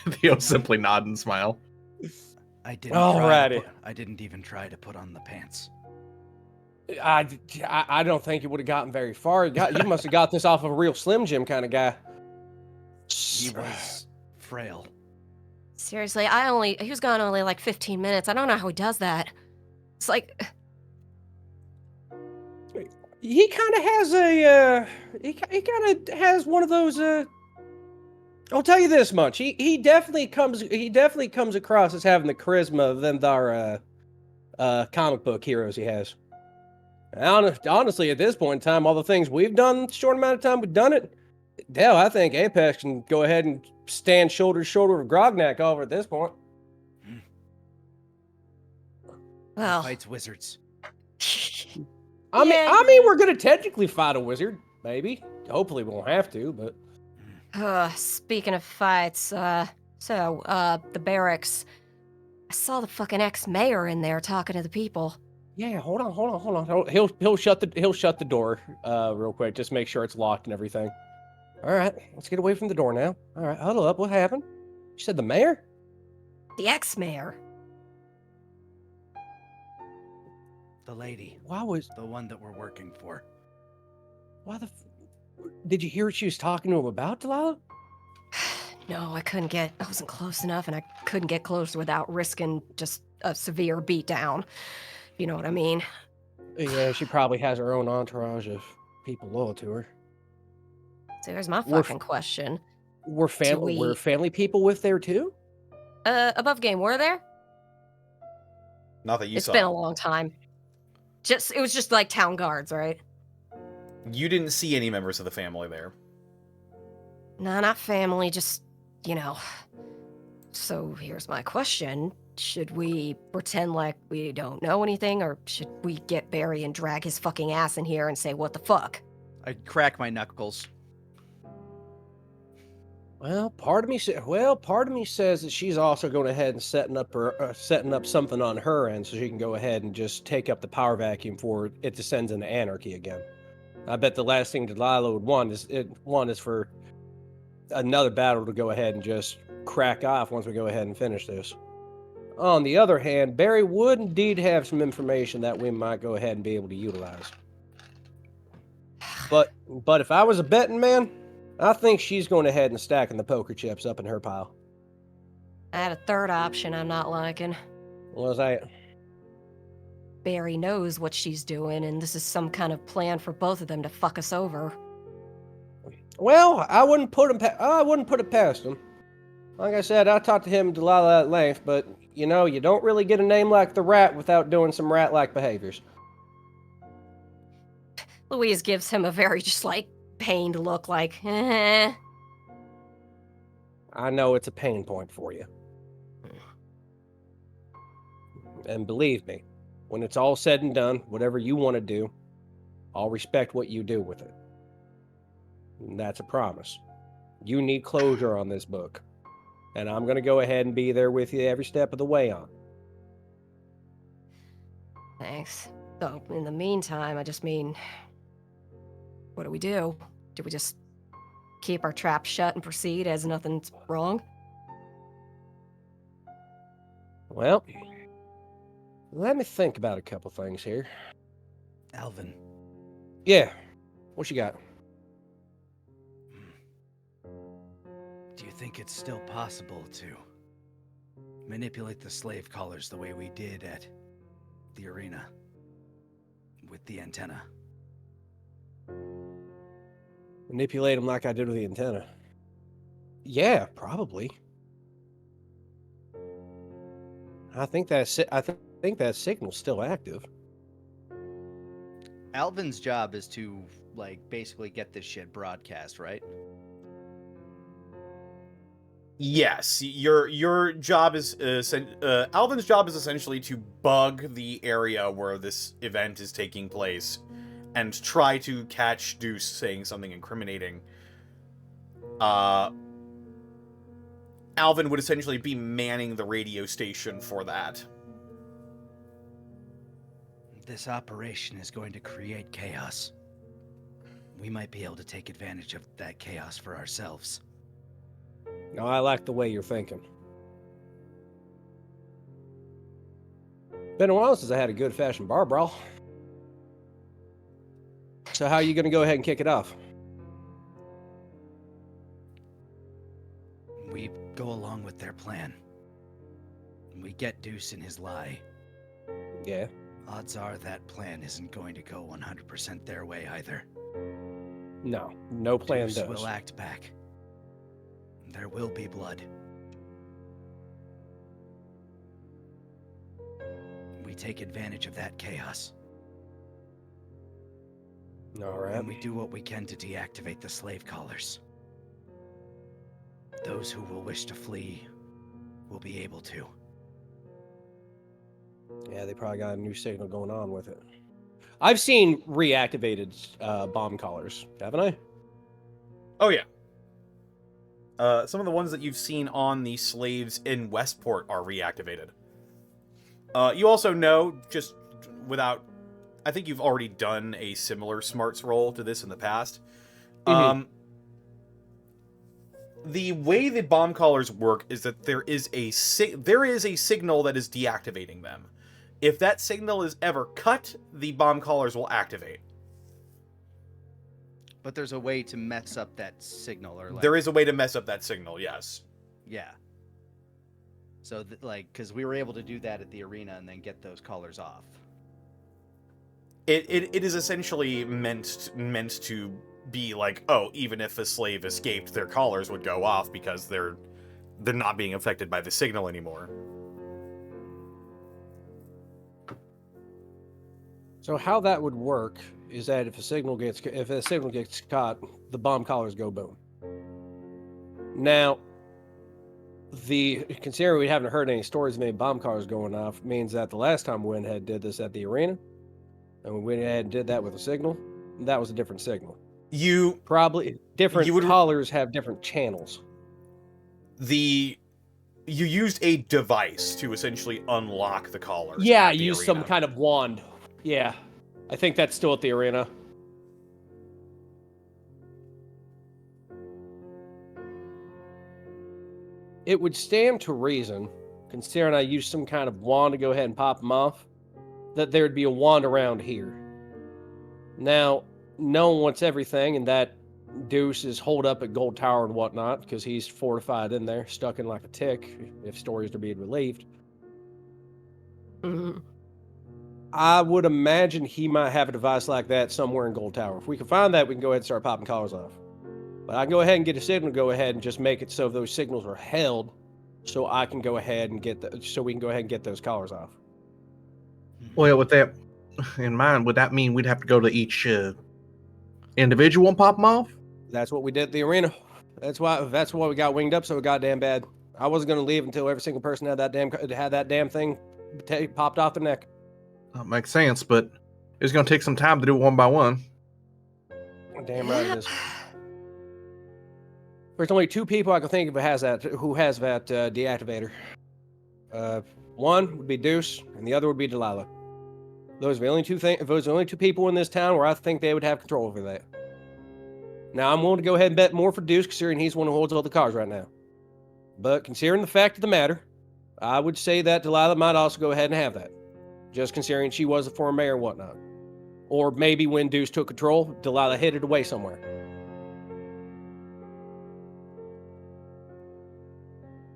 Theo simply nod and smile. I didn't. Alrighty. I didn't even try to put on the pants. I don't think it would have gotten very far. You must have got this off of a real Slim Jim kind of guy. He was frail. Seriously, he was gone only like 15 minutes. I don't know how he does that. It's like, He kind of has he kind of has one of those. I'll tell you this much: he definitely comes across as having the charisma of them our comic book heroes he has. Honestly, at this point in time, all the things we've done, short amount of time we've done it. Hell, I think Apex can go ahead and stand shoulder to shoulder with Grognak over at this point. well, Fights wizards. I Yeah. mean, we're gonna technically fight a wizard, maybe. Hopefully, we won't have to, but speaking of fights, the barracks. I saw the fucking ex-mayor in there talking to the people. yeah. Hold on. He'll shut the door real quick. Just make sure it's locked and everything. All right, let's get away from the door now. All right, huddle up. What happened? You said the mayor? The ex-mayor. The lady. Why was? The one that we're working for. Why the? Did you hear what she was talking to him about, Delilah? No, I wasn't close enough, and I couldn't get close without risking just a severe beatdown. You know what I mean? Yeah, she probably has her own entourage of people loyal to her. So here's my We're- fucking question. We're family people with there too? Above game, were there? Not that you It's saw. been a long time. It was just like town guards, right? You didn't see any members of the family there. No, not family, just, you know. So here's my question. Should we pretend like we don't know anything, or should we get Barry and drag his fucking ass in here and say, what the fuck? I crack my knuckles. Well, part of me says that she's also going ahead and setting up something on her end so she can go ahead and just take up the power vacuum before it descends into anarchy again. I bet the last thing Delilah would want is for another battle to go ahead and just crack off once we go ahead and finish this. On the other hand, Barry would indeed have some information that we might go ahead and be able to utilize. But if I was a betting man, I think she's going ahead and stacking the poker chips up in her pile. I had a third option I'm not liking. What was that? Barry knows what she's doing, and this is some kind of plan for both of them to fuck us over. Well, I wouldn't put it past him. Like I said, I talked to him and Delilah at length, but, you know, you don't really get a name like the Rat without doing some rat-like behaviors. Louise gives him a very just like pained look, like, eh. I know it's a pain point for you. And believe me, when it's all said and done, whatever you want to do, I'll respect what you do with it. And that's a promise. You need closure on this book. And I'm going to go ahead and be there with you every step of the way on. Thanks. So, in the meantime, I just mean, what do we do? Do we just keep our trap shut and proceed as nothing's wrong? Well, let me think about a couple things here. Alvin, Yeah, what you got? do you think it's still possible to manipulate the slave collars the way we did at the arena with the antenna? Manipulate them like I did with the antenna. Yeah, probably. I think that signal's still active. Alvin's job is to, like, basically get this shit broadcast, right? Yes, your job is Alvin's job is essentially to bug the area where this event is taking place and try to catch Deuce saying something incriminating. Alvin would essentially be manning the radio station for that. This operation is going to create chaos. We might be able to take advantage of that chaos for ourselves. No, I like the way you're thinking. Been a while since I had a good fashioned bar brawl. So how are you going to go ahead and kick it off? We go along with their plan. We get Deuce in his lie. Yeah. Odds are that plan isn't going to go 100% their way either. No plan Deuce does. will act back. There will be blood. We take advantage of that chaos. All right. And we do what we can to deactivate the slave collars. Those who will wish to flee will be able to. Yeah, they probably got a new signal going on with it. I've seen reactivated bomb collars, haven't I? Oh yeah. Some of the ones that you've seen on the slaves in Westport are reactivated. You also know, just without... I think you've already done a similar smarts roll to this in the past. Mhm. The way the bomb collars work is that there is a signal that is deactivating them. If that signal is ever cut, the bomb collars will activate. But there's a way to mess up that signal, or like, There is a way to mess up that signal, yes. yeah. So, because we were able to do that at the arena and then get those collars off. It is essentially meant to be like, oh, even if a slave escaped, their collars would go off because they're not being affected by the signal anymore. So how that would work is that if a signal gets caught, the bomb collars go boom. Now, considering we haven't heard any stories of any bomb collars going off, means that the last time we went ahead and did this at the arena, and we went ahead and did that with a signal, that was a different signal. Probably different collars have different channels. You used a device to essentially unlock the collars. Yeah, I at the used arena. some kind of wand. Yeah, I think that's still at the arena. It would stand to reason, considering I used some kind of wand to go ahead and pop them off, that there'd be a wand around here. Now, no one wants everything, and that Deuce is holed up at Gold Tower and whatnot, because he's fortified in there, stuck in like a tick, if stories are being relieved. Mm-hmm. I would imagine he might have a device like that somewhere in Gold Tower. If we can find that, we can go ahead and start popping collars off. But I can go ahead and get a signal to go ahead and just make it so those signals are held, so I can go ahead and so we can go ahead and get those collars off. Well, with that in mind, would that mean we'd have to go to each individual and pop them off? That's what we did at the arena. That's why we got winged up so goddamn bad. I wasn't gonna leave until every single person had that damn thing popped off their neck. That makes sense, but it's going to take some time to do it one by one. Damn right it is. There's only 2 people I can think of who has that deactivator. One would be Deuce, and the other would be Delilah. Those are the only 2 people in this town where I think they would have control over that. Now I'm willing to go ahead and bet more for Deuce, considering he's the one who holds all the cards right now. But considering the fact of the matter, I would say that Delilah might also go ahead and have that. Just considering she was a former mayor and whatnot. Or maybe when Deuce took control, Delilah hid it away somewhere.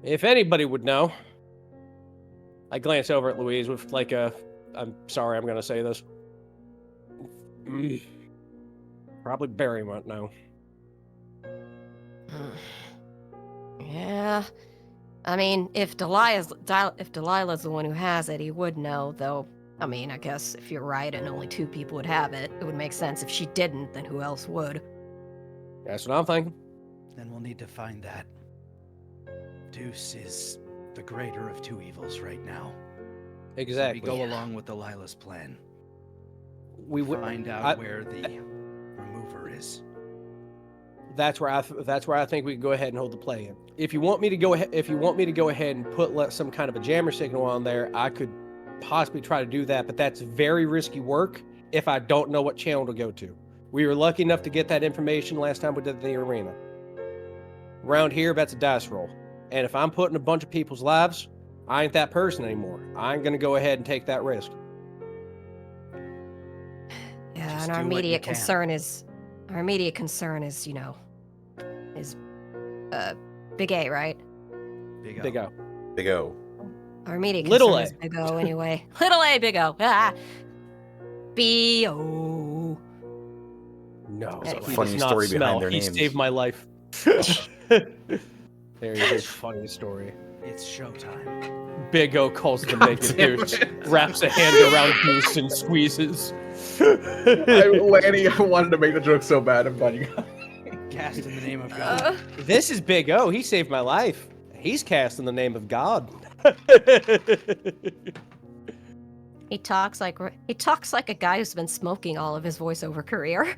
If anybody would know, I glance over at Louise with like I'm sorry I'm going to say this. Probably Barry might know. Yeah. I mean, if Delilah's the one who has it, he would know, though. I mean, I guess if you're right and only 2 people would have it, it would make sense. If she didn't, then who else would? That's what I'm thinking. Then we'll need to find that. Deuce is the greater of 2 evils right now. Exactly. So we go along with Delilah's plan. We would find out where the remover is. That's where I think we can go ahead and hold the play in. If you want me to go ahead and put some kind of a jammer signal on there, I could possibly try to do that, but that's very risky work if I don't know what channel to go to. We were lucky enough to get that information last time we did the arena. Around here, that's a dice roll. And if I'm putting a bunch of people's lives, I ain't that person anymore. I ain't gonna go ahead and take that risk. Yeah, Just and our do what you immediate can. concern is, Big A, right? Big O. Big O. Our immediate Little concern A. is Big O anyway. Little A, Big O. Ah. B-O. No. There's a he funny does not story behind smell. their He names. saved my life. There is a funny story. It's showtime. Big O calls the naked Deuce, wraps a hand around Deuce and squeezes. Lanny, I wanted to make the joke so bad. I'm glad you got it. Cast in the name of God. This is Big O. He saved my life. He's cast in the name of God. He talks like a guy who's been smoking all of his voiceover career.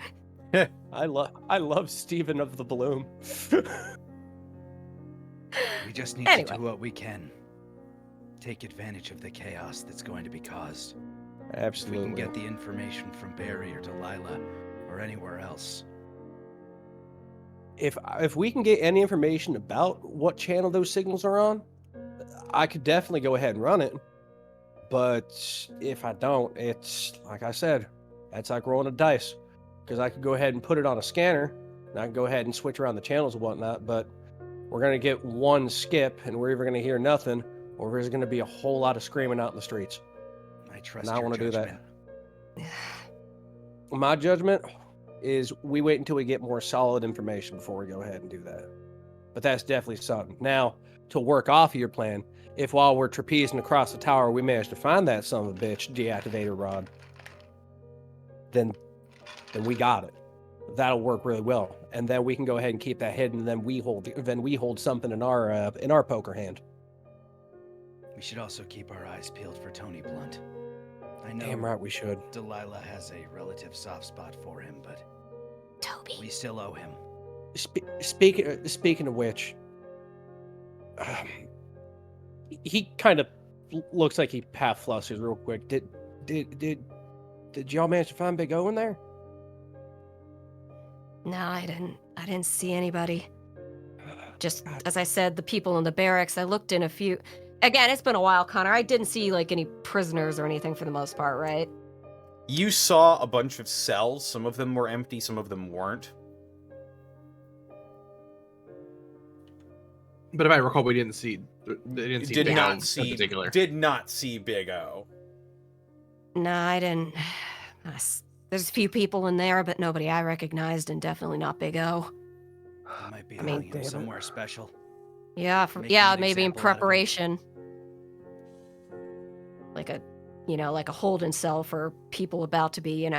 I love Stephen of the Bloom. We just need Anyway. to do what we can. Take advantage of the chaos that's going to be caused. If we Absolutely. can get the information from Barry or Delilah or anywhere else. If we can get any information about what channel those signals are on, I could definitely go ahead and run it. But if I don't, it's like I said, that's like rolling a dice. Because I could go ahead and put it on a scanner, and I can go ahead and switch around the channels and whatnot, but we're going to get one skip, and we're either going to hear nothing, or there's going to be a whole lot of screaming out in the streets. I trust And I your wanna do that. judgment. My judgment is we wait until we get more solid information before we go ahead and do that. But that's definitely something. Now, to work off of your plan, if while we're trapezing across the tower, we manage to find that son of a bitch deactivator rod, then we got it. That'll work really well. And then we can go ahead and keep that hidden, and then we hold something in our poker hand. We should also keep our eyes peeled for Tony Blunt. I know Damn right we should. Delilah has a relative soft spot for him, but Toby. we still owe him. Speaking of which, he kind of looks like he half flushes real quick. Did y'all manage to find Big O in there? No, I didn't see anybody. Just as I said, the people in the barracks. I looked in a few. Again, it's been a while, Connor. I didn't see like any prisoners or anything for the most part, right? You saw a bunch of cells. Some of them were empty, some of them weren't. But if I recall, we didn't see. They didn't see Did Big O not in see particular. Did not see Big O. Nah, I didn't. There's a few people in there, but nobody I recognized, and definitely not Big O. They might be I mean, holding damn him it. somewhere special. Yeah, Making an maybe in example out of him. preparation. Like a holding cell for people about to be,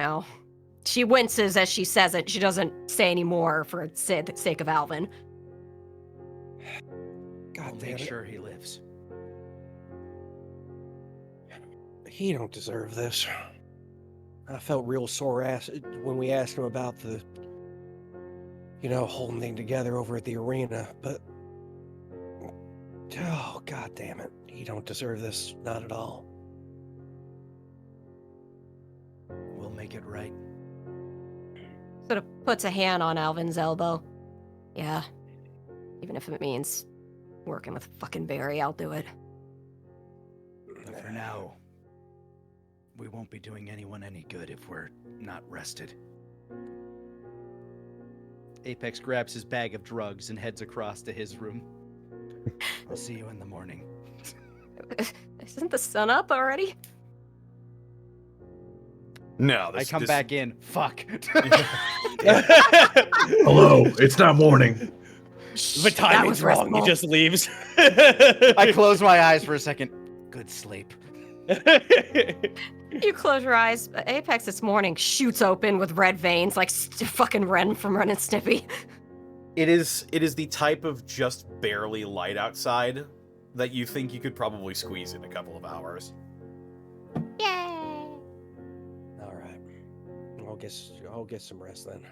She winces as she says it. She doesn't say any more for the sake of Alvin. God We'll damn make it. sure he lives. He don't deserve this. I felt real sore ass when we asked him about the, holding thing together over at the arena, but oh, God damn it. He don't deserve this, not at all. We'll make it right. Sort of puts a hand on Alvin's elbow. Yeah. Even if it means working with fucking Barry, I'll do it. But for now, we won't be doing anyone any good if we're not rested. Apex grabs his bag of drugs and heads across to his room. I'll see you in the morning. Isn't the sun up already? No, I come back in. Fuck. Hello, it's not morning. The timing's was wrong. He restful. just leaves. I close my eyes for a second. Good sleep. You close your eyes. Apex this morning shoots open with red veins like fucking Ren from Ren and Stimpy. It is the type of just barely light outside that you think you could probably squeeze in a couple of hours. Yay! All right. I'll get some rest then.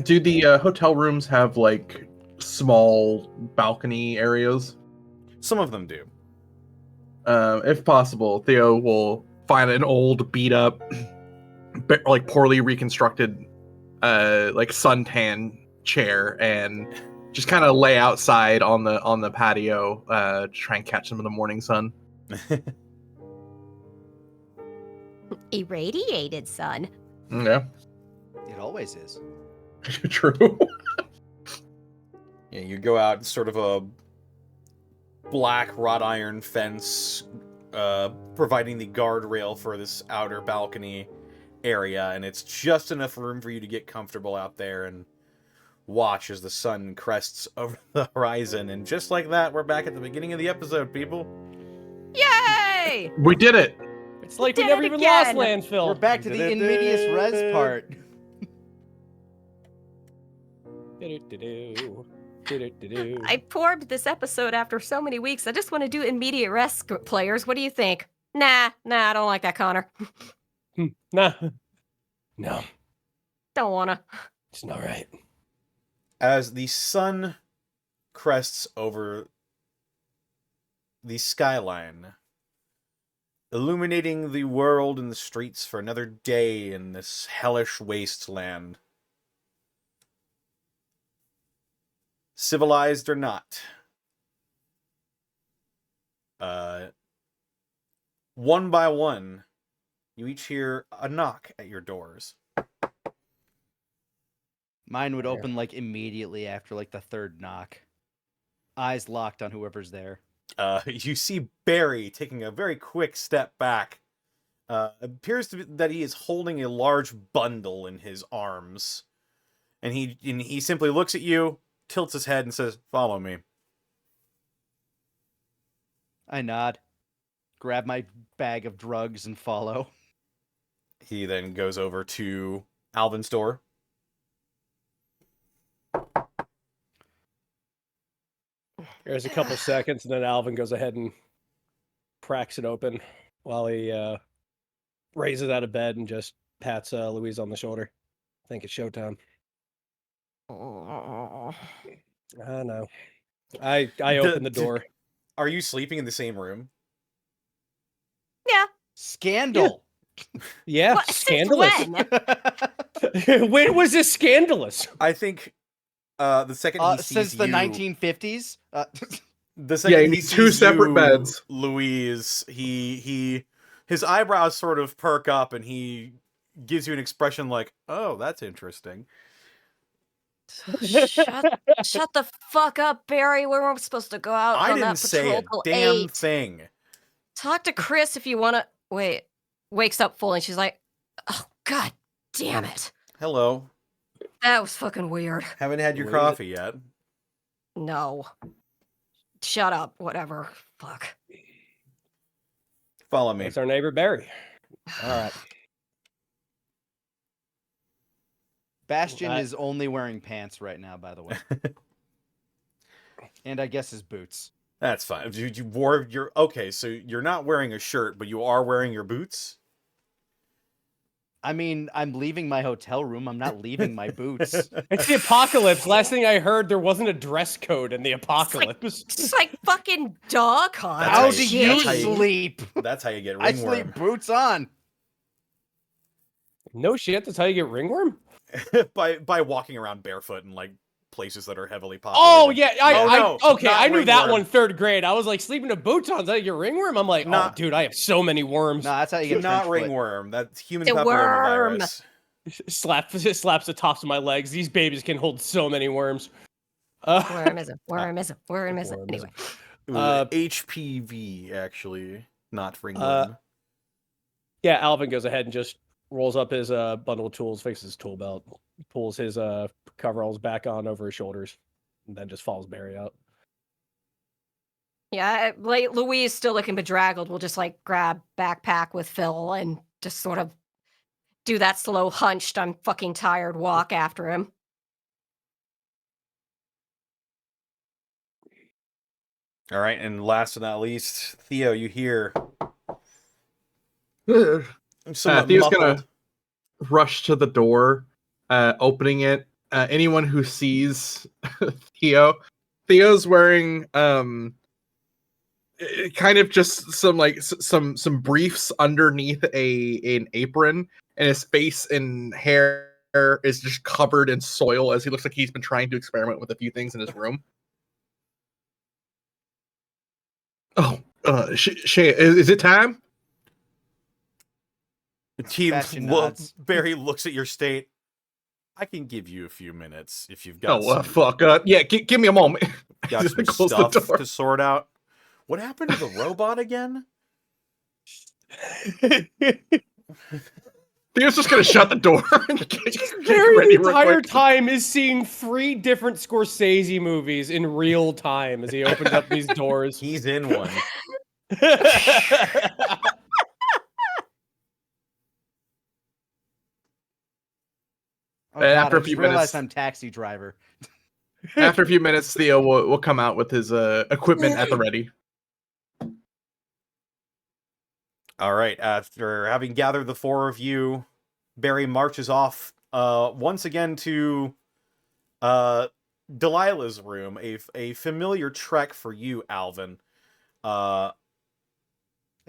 Do the hotel rooms have like small balcony areas? Some of them do. If possible, Theo will find an old, beat up, like poorly reconstructed, like suntan chair and just kind of lay outside on the patio, to try and catch some of the morning sun. Irradiated sun. Yeah, It always is. true. Yeah, you go out sort of a black wrought iron fence, providing the guardrail for this outer balcony area, and it's just enough room for you to get comfortable out there and watch as the sun crests over the horizon. And just like that, we're back at the beginning of the episode, people. Yay! We did it. It's like we did never it even lost again. landfill. We're back to the invidious res part. I poured this episode after so many weeks. I just want to do immediate rest, players. What do you think? Nah, I don't like that, Connor. Nah. No, Don't wanna. it's not right. As the sun crests over the skyline, illuminating the world and the streets for another day in this hellish wasteland. Civilized or not. One by one, you each hear a knock at your doors. Mine would open like immediately after like the third knock. Eyes locked on whoever's there. You see Barry taking a very quick step back. Appears to be that he is holding a large bundle in his arms. And he simply looks at you, tilts his head, and says, "Follow me." I nod, grab my bag of drugs, and follow. He then goes over to Alvin's door. There's a couple seconds, and then Alvin goes ahead and cracks it open while he raises out of bed and just pats Louise on the shoulder. I think it's showtime. I know. I open the door. Are you sleeping in the same room? Yeah. Scandal. Yeah, What? Since scandalous. when? When was this scandalous? I think the second he sees Since the you, 1950s. the second you he need two sees separate you, beds. Louise, his eyebrows sort of perk up, and he gives you an expression like, "Oh, that's interesting." Shut the fuck up, Barry. We weren't supposed to go out I on didn't that say patrol a till damn 8. thing. Talk to Chris if you want to. Wait. Wakes up full and she's like, oh, god damn it. Hello. That was fucking weird. Haven't had your Louise- coffee yet. No. Shut up. Whatever. Fuck. Follow me. That's our neighbor Barry. All right. Bastion Uh, is only wearing pants right now, by the way. And I guess his boots. That's fine. You wore your... Okay, so you're not wearing a shirt, but you are wearing your boots? I mean, I'm leaving my hotel room. I'm not leaving my boots. It's the apocalypse. Last thing I heard, there wasn't a dress code in the apocalypse. It's like fucking dog hunt. That's How how do you- you that's how you- sleep? That's how you get I sleep ringworm. boots on. No shit, that's how you get ringworm? by walking around barefoot in like places that are heavily populated. Oh, yeah. not I knew that ringworm. one 3rd grade. I was like, sleeping in boots on, is that how you get ringworm? I'm like, Not- oh, dude, I have so many worms. No, that's how you get Not trench foot. ringworm. That's human The worm. papillomavirus. Slaps the tops of my legs. These babies can hold so many worms. Worm isn't. Worm isn't. Worm isn't. Worm Anyway. HPV, actually, not ringworm. Yeah, Alvin goes ahead and just rolls up his bundle of tools, fixes his tool belt, pulls his coveralls back on over his shoulders, and then just follows Barry out. Yeah, like Louise, still looking bedraggled, will just like grab backpack with Phil and just sort of do that slow hunched, I'm fucking tired walk after him. All right, and last but not least, Theo, you hear some Theo's muffled... gonna rush to the door, opening it. Anyone who sees Theo's wearing kind of just some briefs underneath an apron, and his face and hair is just covered in soil as he looks like he's been trying to experiment with a few things in his room. Oh, is it time? Bastion nods. Barry looks at your state. I can give you a few minutes if you've got some, Fuck. Yeah, give me a moment. got Just some close the stuff door. to sort out. What happened to the robot again? Theo's just gonna shut the door and get Barry ready the real entire quick. time is seeing 3 different Scorsese movies in real time as he opens up these doors. He's in one. Oh, And God, after I a few just realized minutes- I'm taxi driver. After a few minutes, Theo will come out with his equipment at the ready. All right, after having gathered the 4 of you, Barry marches off once again to Delilah's room, a familiar trek for you, Alvin. Has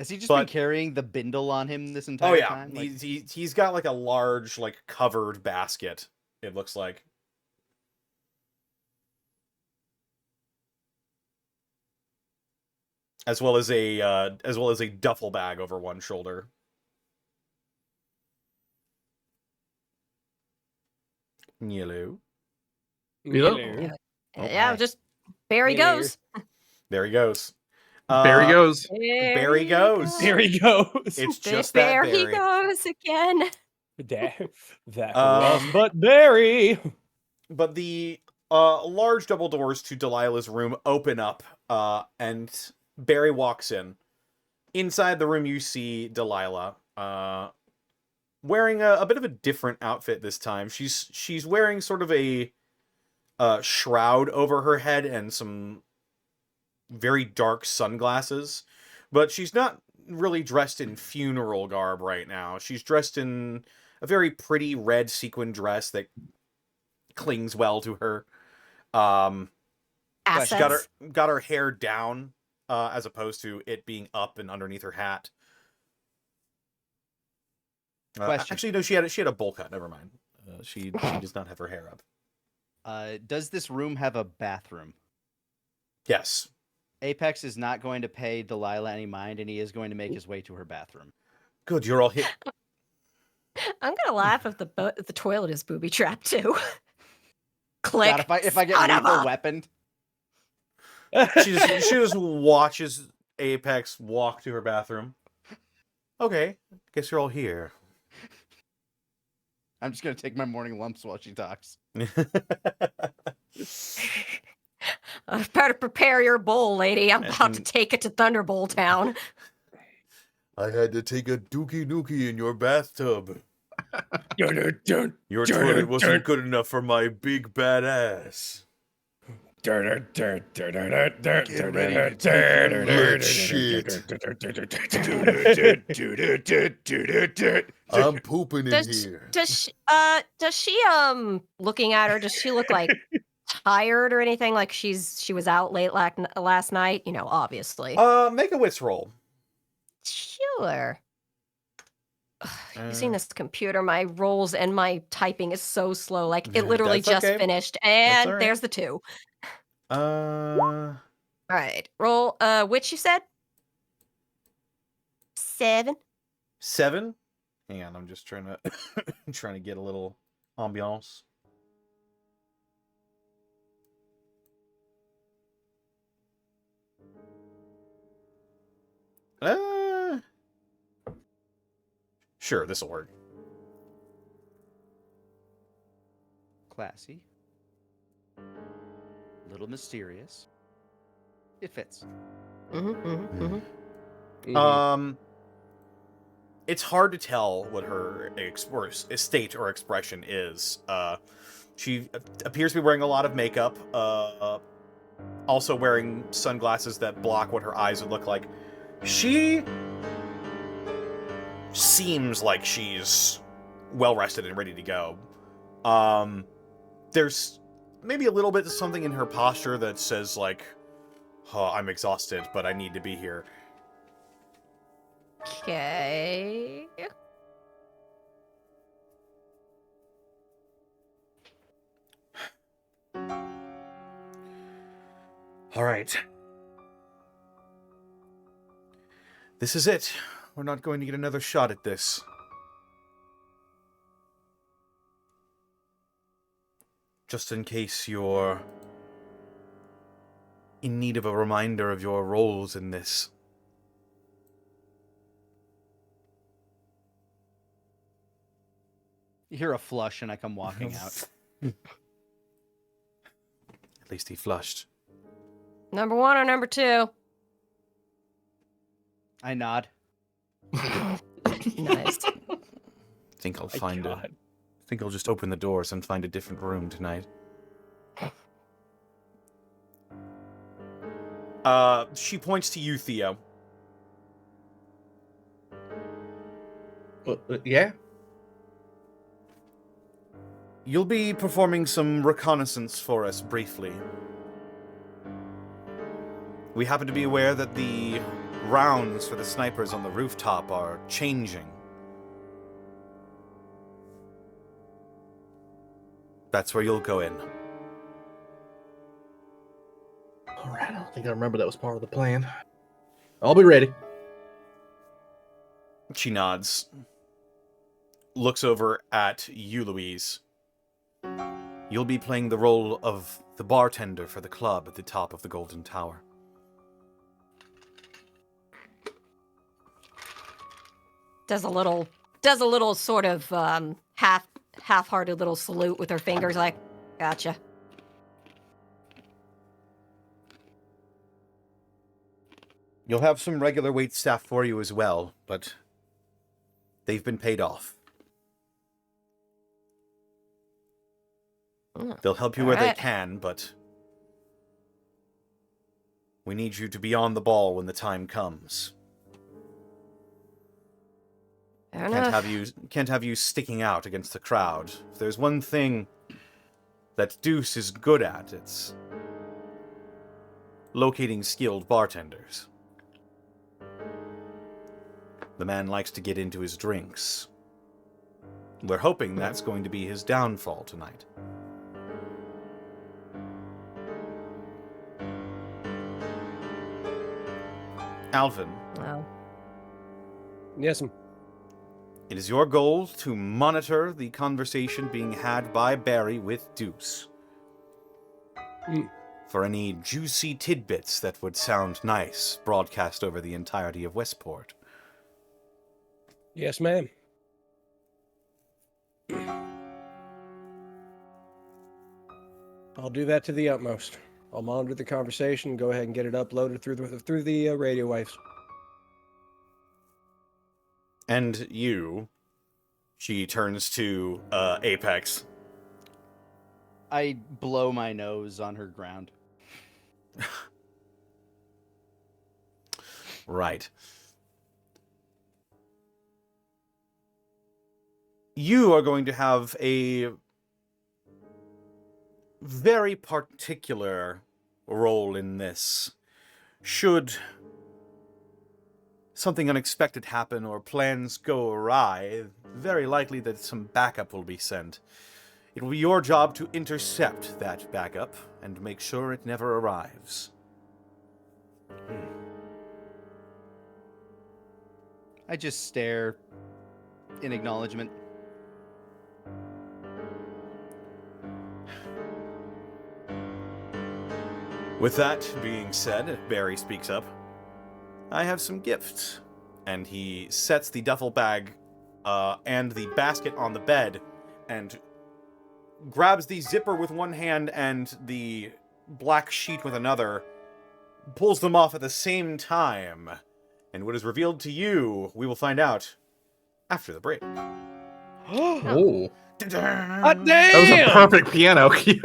he just been But- carrying the bindle on him this entire Oh yeah, time? Like, he's got like a large covered basket. It looks like. As well as a duffel bag over one shoulder. Yellow. Hello. Hello. Yeah, hi. just Barry Yeah. goes. There he goes. There he goes. Barry goes. There he goes. It's just that There he Barry. goes again. That Um, was but Barry. But the large double doors to Delilah's room open up, and Barry walks in. Inside the room, you see Delilah, wearing a bit of a different outfit this time. She's wearing sort of a shroud over her head and some very dark sunglasses, but she's not really dressed in funeral garb right now. She's dressed in a very pretty red sequin dress that clings well to her. She's Assets. got her hair down, as opposed to it being up and underneath her hat. Question. Actually, no, she had a bowl cut. Never mind. She does not have her hair up. does this room have a bathroom? Yes. Apex is not going to pay Delilah any mind, and he is going to make his way to her bathroom. Good, you're all hit. I'm gonna laugh if the toilet is booby trapped too. Click. God, if I get Son of lethal a- weaponed. She just watches Apex walk to her bathroom. Okay, guess you're all here. I'm just gonna take my morning lumps while she talks. Better prepare your bowl, lady. I'm about to And- take it to Thunderbolt Town. I had to take a dookie nookie in your bathtub. Your toilet wasn't good enough for my big bad ass. Get ready to take shit. I'm pooping in here. Does she looking at her, does she look like tired or anything? Like she was out late last night? You know, obviously. Make a wits roll. Sure. Using this computer, my rolls and my typing is so slow. Like it literally That's just okay. finished, That's and all right. there's the 2. Uh, All right, roll. Which you said? 7. 7. Hang on, I'm just trying to trying to get a little ambiance. Sure, this'll work. Classy. Little mysterious. It fits. It's hard to tell what her state or expression is. She appears to be wearing a lot of makeup, also wearing sunglasses that block what her eyes would look like. She seems like she's well rested and ready to go. There's maybe a little bit of something in her posture that says like, oh, I'm exhausted, but I need to be here. Okay. All right. This is it. We're not going to get another shot at this. Just in case you're in need of a reminder of your roles in this. You hear a flush and I come walking out. At least he flushed. Number 1 or number 2? I nod. Nice. Think I'll find it. Think I'll just open the doors and find a different room tonight. She points to you, Theo. Yeah? You'll be performing some reconnaissance for us briefly. We happen to be aware that the rounds for the snipers on the rooftop are changing. That's where you'll go in. Alright, I don't think I remember that was part of the plan. I'll be ready. She nods. Looks over at you, Louise. You'll be playing the role of the bartender for the club at the top of the Golden Tower. Does a little sort of half-hearted little salute with her fingers, like, gotcha. You'll have some regular wait staff for you as well, but they've been paid off. They'll help you where they can, but we need you to be on the ball when the time comes. Fair Can't have you sticking out against the crowd. If there's one thing that Deuce is good at, it's locating skilled bartenders. The man likes to get into his drinks. We're hoping that's going to be his downfall tonight. Alvin. Wow. Yes. It is your goal to monitor the conversation being had by Barry with Deuce. for any juicy tidbits that would sound nice broadcast over the entirety of Westport. Yes, ma'am. I'll do that to the utmost. I'll monitor the conversation, go ahead and get it uploaded through the radio waves. And you, she turns to Apex. I blow my nose on her ground. Right. You are going to have a very particular role in this. Should something unexpected happen or plans go awry, very likely that some backup will be sent. It will be your job to intercept that backup and make sure it never arrives. I just stare in acknowledgement. With that being said, Barry speaks up. I have some gifts. And he sets the duffel bag and the basket on the bed and grabs the zipper with one hand and the black sheet with another, pulls them off at the same time. And what is revealed to you, we will find out after the break. Oh, Damn! that was a perfect piano cue.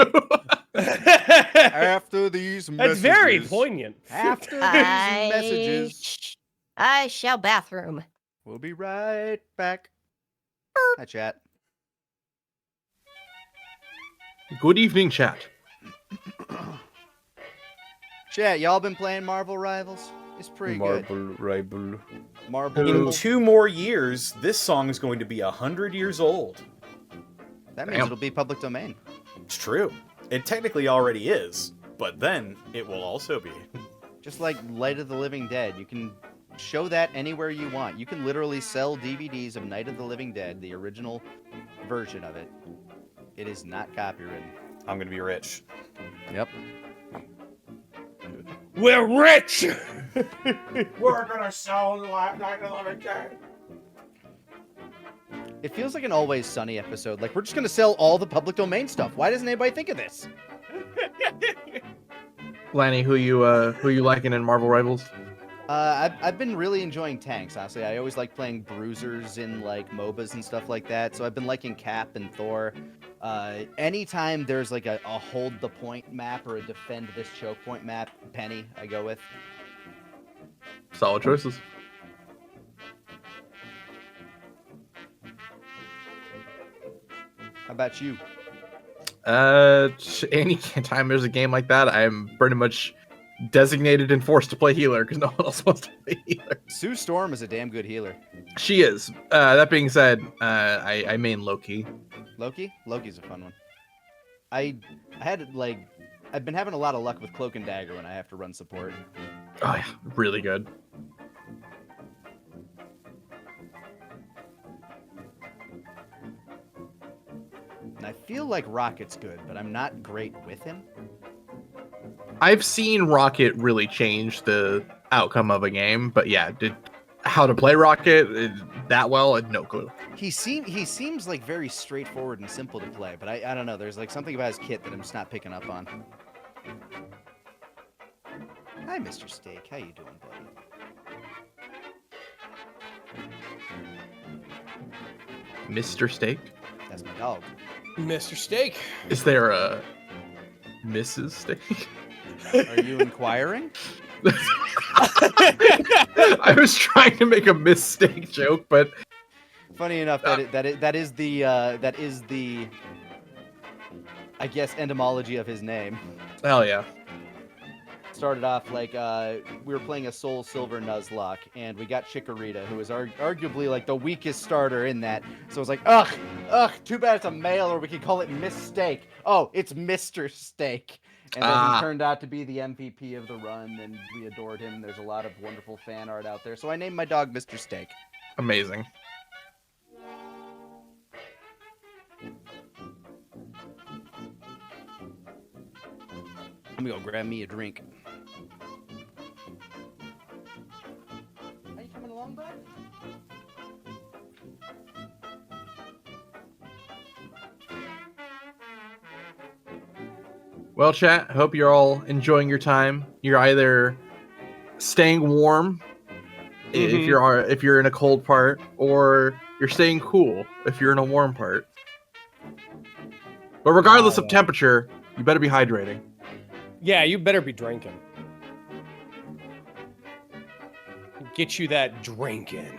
After these messages. That's very poignant. After these messages. I shall bathroom. We'll be right back. Hi, chat. Good evening, chat. Chat, y'all been playing Marvel Rivals? It's pretty good. Rival. Marvel. In 2 more years, this song is going to be 100 years old. That means Damn. it'll be public domain. It's true. It technically already is, but then it will also be. Just like Light of the Living Dead. You can show that anywhere you want. You can literally sell DVDs of Night of the Living Dead, the original version of it. It is not copywritten. I'm gonna be rich. Yep. We're rich! We're gonna sell Night of the Living Dead. It feels like an Always Sunny episode. Like, we're just gonna sell all the public domain stuff. Why doesn't anybody think of this? Lanny, who you liking in Marvel Rivals? I've been really enjoying tanks, honestly. I always like playing bruisers in, like, MOBAs and stuff like that. So I've been liking Cap and Thor. Anytime there's, like, a hold the point map or a defend this choke point map, Penny, I go with. Solid choices. How about you? Any time there's a game like that, I'm pretty much designated and forced to play healer because no one else wants to play healer. Sue Storm is a damn good healer. She is. That being said, I main Loki. Loki? Loki's a fun one. I've been having a lot of luck with Cloak and Dagger when I have to run support. Oh yeah, really good. And I feel like Rocket's good, but I'm not great with him. I've seen Rocket really change the outcome of a game, but yeah, how to play Rocket that well, no clue. He seems like very straightforward and simple to play, but I don't know. There's like something about his kit that I'm just not picking up on. Hi, Mr. Steak. How you doing, buddy? Mr. Steak? That's my dog. Mr. Steak. Is there a Mrs. Steak? Are you inquiring? I was trying to make a mistake joke, but Funny enough, that is the I guess etymology of his name. hell yeah. Started off like we were playing a Soul Silver Nuzlocke, and we got Chikorita, who is arguably like the weakest starter in that. So it's like, ugh, too bad it's a male, or we could call it Miss Steak. Oh, it's Mr. Steak. And then he turned out to be the MVP of the run, and we adored him. There's a lot of wonderful fan art out there. So I named my dog Mr. Steak. Amazing. Let me go grab me a drink. Are you coming along, bud? Well, chat, hope you're all enjoying your time. You're either staying warm if you're in a cold part, or you're staying cool if you're in a warm part. But regardless of temperature, you better be hydrating. Yeah, you better be drinking. Get you that drinking.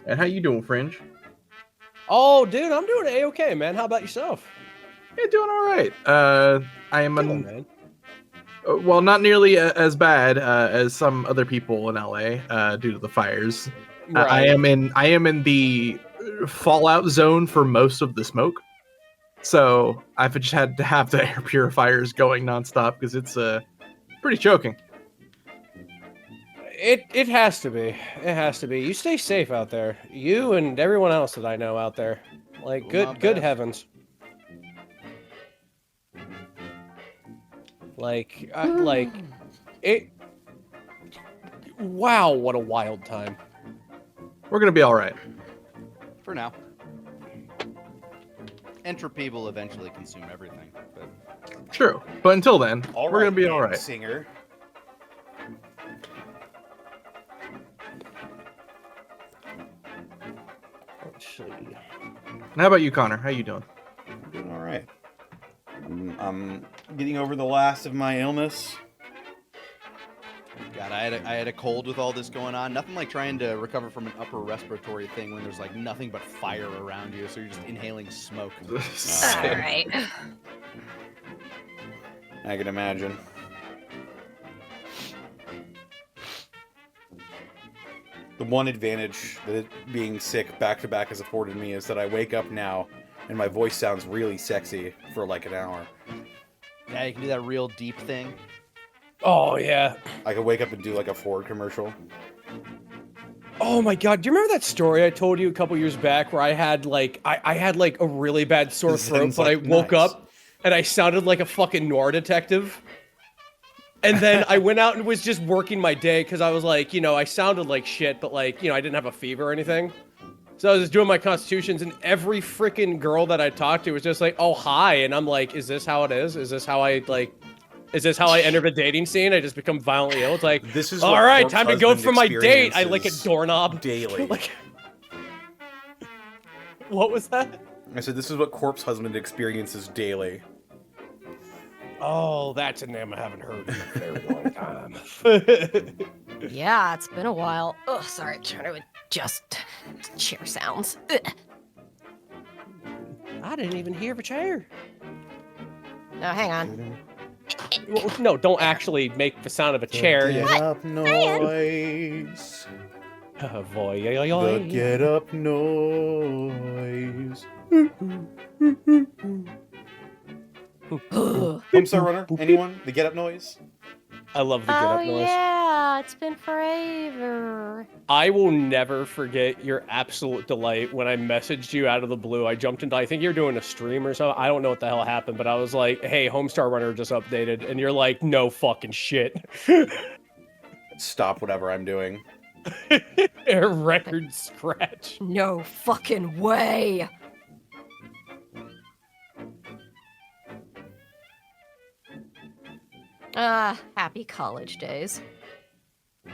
And how you doing, Fringe? Oh, dude, I'm doing A-okay, man. How about yourself? Yeah, doing all right. I am Man. well, not nearly as bad as some other people in LA due to the fires. Right. I am in the fallout zone for most of the smoke, so I've just had to have the air purifiers going nonstop because it's pretty choking. It has to be. It has to be. You stay safe out there. You and everyone else that I know out there. Like, good heavens. Like, it. Wow, what a wild time. We're gonna be all right. For now. Entropy will eventually consume everything. But... True, but until then, we're gonna be all right. Singer. Let's see. And how about you, Connor? How you doing? I'm doing all right. I'm getting over the last of my illness. God, I had a cold with all this going on. Nothing like trying to recover from an upper respiratory thing when there's like nothing but fire around you, so you're just inhaling smoke. All right. I can imagine. The one advantage that being sick back-to-back has afforded me is that I wake up now and my voice sounds really sexy for like an hour. Yeah, you can do that real deep thing. Oh, yeah. I could wake up and do like a Ford commercial. Oh my god, do you remember that story I told you a couple years back where I had like I had like a really bad sore throat, but I woke up and I sounded like a fucking noir detective? And then I went out and was just working my day because I was like, you know, I sounded like shit, but like, you know, I didn't have a fever or anything. So I was just doing my constitutions, and every freaking girl that I talked to was just like, oh, hi. And I'm like, is this how it is? Is this how I enter the dating scene? I just become violently ill. It's like, this is all what right, Corpse time to go Husband for my date. I lick a experiences doorknob. daily. Like, what was that? I said, this is what Corpse Husband experiences daily. Oh, that's a name I haven't heard in a very long time. Yeah, it's been a while. Oh, sorry, trying to adjust chair sounds. Ugh. I didn't even hear of a chair. No, hang on. Well, no, don't actually make the sound of a chair. Get Yeah. up noise. The get up noise. Homestar Runner? Anyone? The get up noise? I love the get Oh up noise. yeah, it's been forever. I will never forget your absolute delight when I messaged you out of the blue. I jumped into, I think you're doing a stream or something. I don't know what the hell happened, but I was like, hey, Homestar Runner just updated. And you're like, no fucking shit. Stop whatever I'm doing. A record scratch. No fucking way. Happy college days. I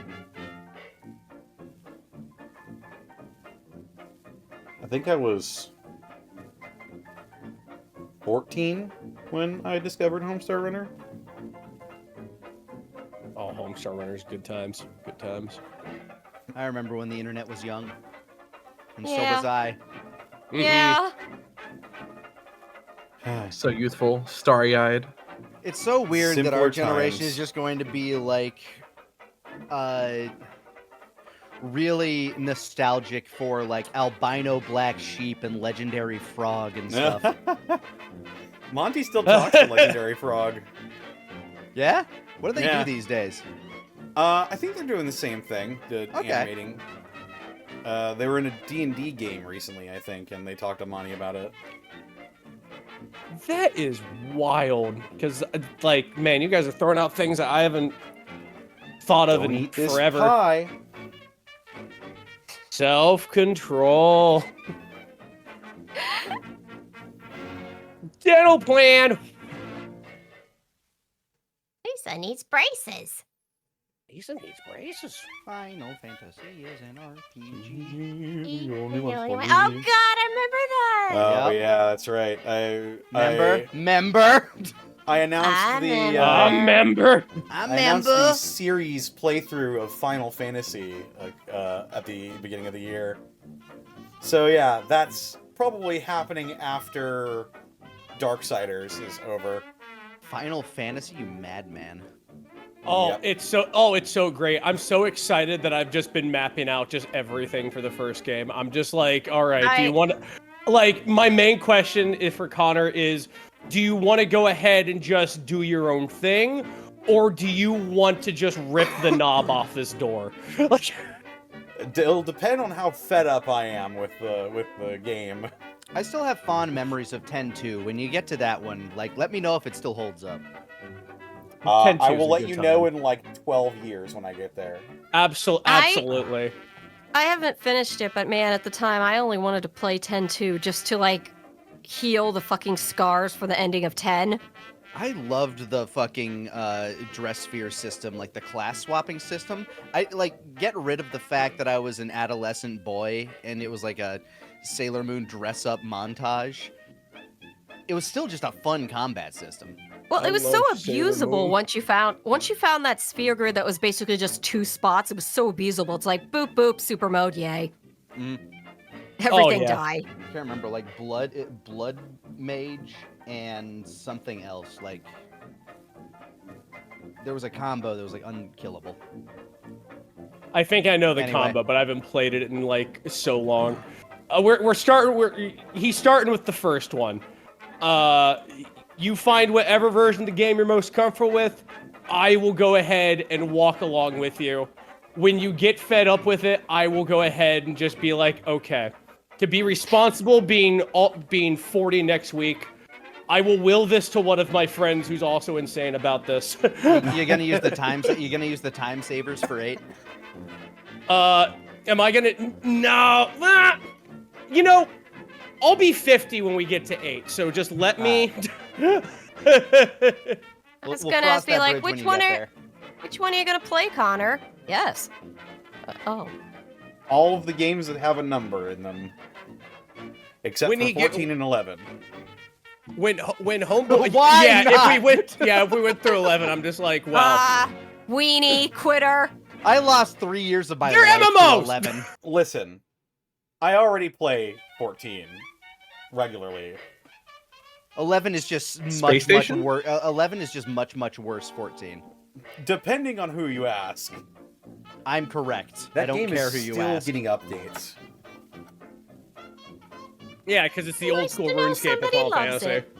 think I was 14 when I discovered Homestar Runner. Oh, Homestar Runner's good times. Good times. I remember when the internet was young. And so Yeah. was I. Yeah. So youthful, starry-eyed. It's so weird that our Simpler generation times. is just going to be like really nostalgic for like albino black sheep and legendary frog and stuff. Monty still talks to Legendary Frog. Yeah? What do they Yeah. do these days? I think they're doing the same thing, the Okay. animating. They were in a D&D game recently, I think, and they talked to Monty about it. That is wild. Because, like, man, you guys are throwing out things that I haven't thought of Don't in eat this forever. pie. Self-control. Dental plan. Lisa needs braces. Lisa needs braces. Final Fantasy is an RPG. Oh God, I remember that. Oh Yep. yeah, that's right. Member? I announced I the Member. I announced the series playthrough of Final Fantasy at the beginning of the year. So yeah, that's probably happening after Darksiders is over. Final Fantasy, you madman. Oh, Yep. it's so great. I'm so excited that I've just been mapping out just everything for the first game. I'm just like, all right, do you want to, like, my main question for Connor is, do you want to go ahead and just do your own thing, or do you want to just rip the knob off this door? Like, It'll depend on how fed up I am with the game. I still have fond memories of 10-2. When you get to that one, like, let me know if it still holds up. 10-2 I is will a let good you time. know in like 12 years when I get there. Absolutely. I haven't finished it, but man, at the time, I only wanted to play 10-2 just to, like, heal the fucking scars for the ending of 10. I loved the fucking dress sphere system, like the class swapping system. I like get rid of the fact that I was an adolescent boy and it was like a Sailor Moon dress up montage. It was still just a fun combat system. Well, I it was so love Sailor abusable Moon. once you found that sphere grid that was basically just 2 spots. It was so abusable. It's like boop boop super mode, yay. Mm. Everything yeah. die. I can't remember, like blood mage and something else. Like there was a combo that was like unkillable. I think I know the Anyway. combo, but I haven't played it in like so long. He's starting with the first one. You find whatever version of the game you're most comfortable with. I will go ahead and walk along with you. When you get fed up with it, I will go ahead and just be like, okay, to be responsible, being 40 next week, I will will this to one of my friends who's also insane about this. You're gonna use the time. You're gonna use the time savers for 8. Am I gonna? No. Ah! You know, I'll be 50 when we get to 8. So just let me. I was We'll gonna cross be that like, bridge when which you one get are there. which one are you gonna play, Connor? Yes. Oh. All of the games that have a number in them, except When for he get- 14 and 11. When homeboy. Why yeah, not? if we went through 11, I'm just like, well. Weenie, quitter. I lost 3 years of my They're life to MMOs! 11. Listen, I already play 14 regularly. 11 is just Space much Station? worse. 11 is just much worse. 14. Depending on who you ask. I'm correct. That I don't game care is who you still ask. getting updates. Yeah, because it's the Nice old school to know RuneScape of somebody Final loves Fantasy. it.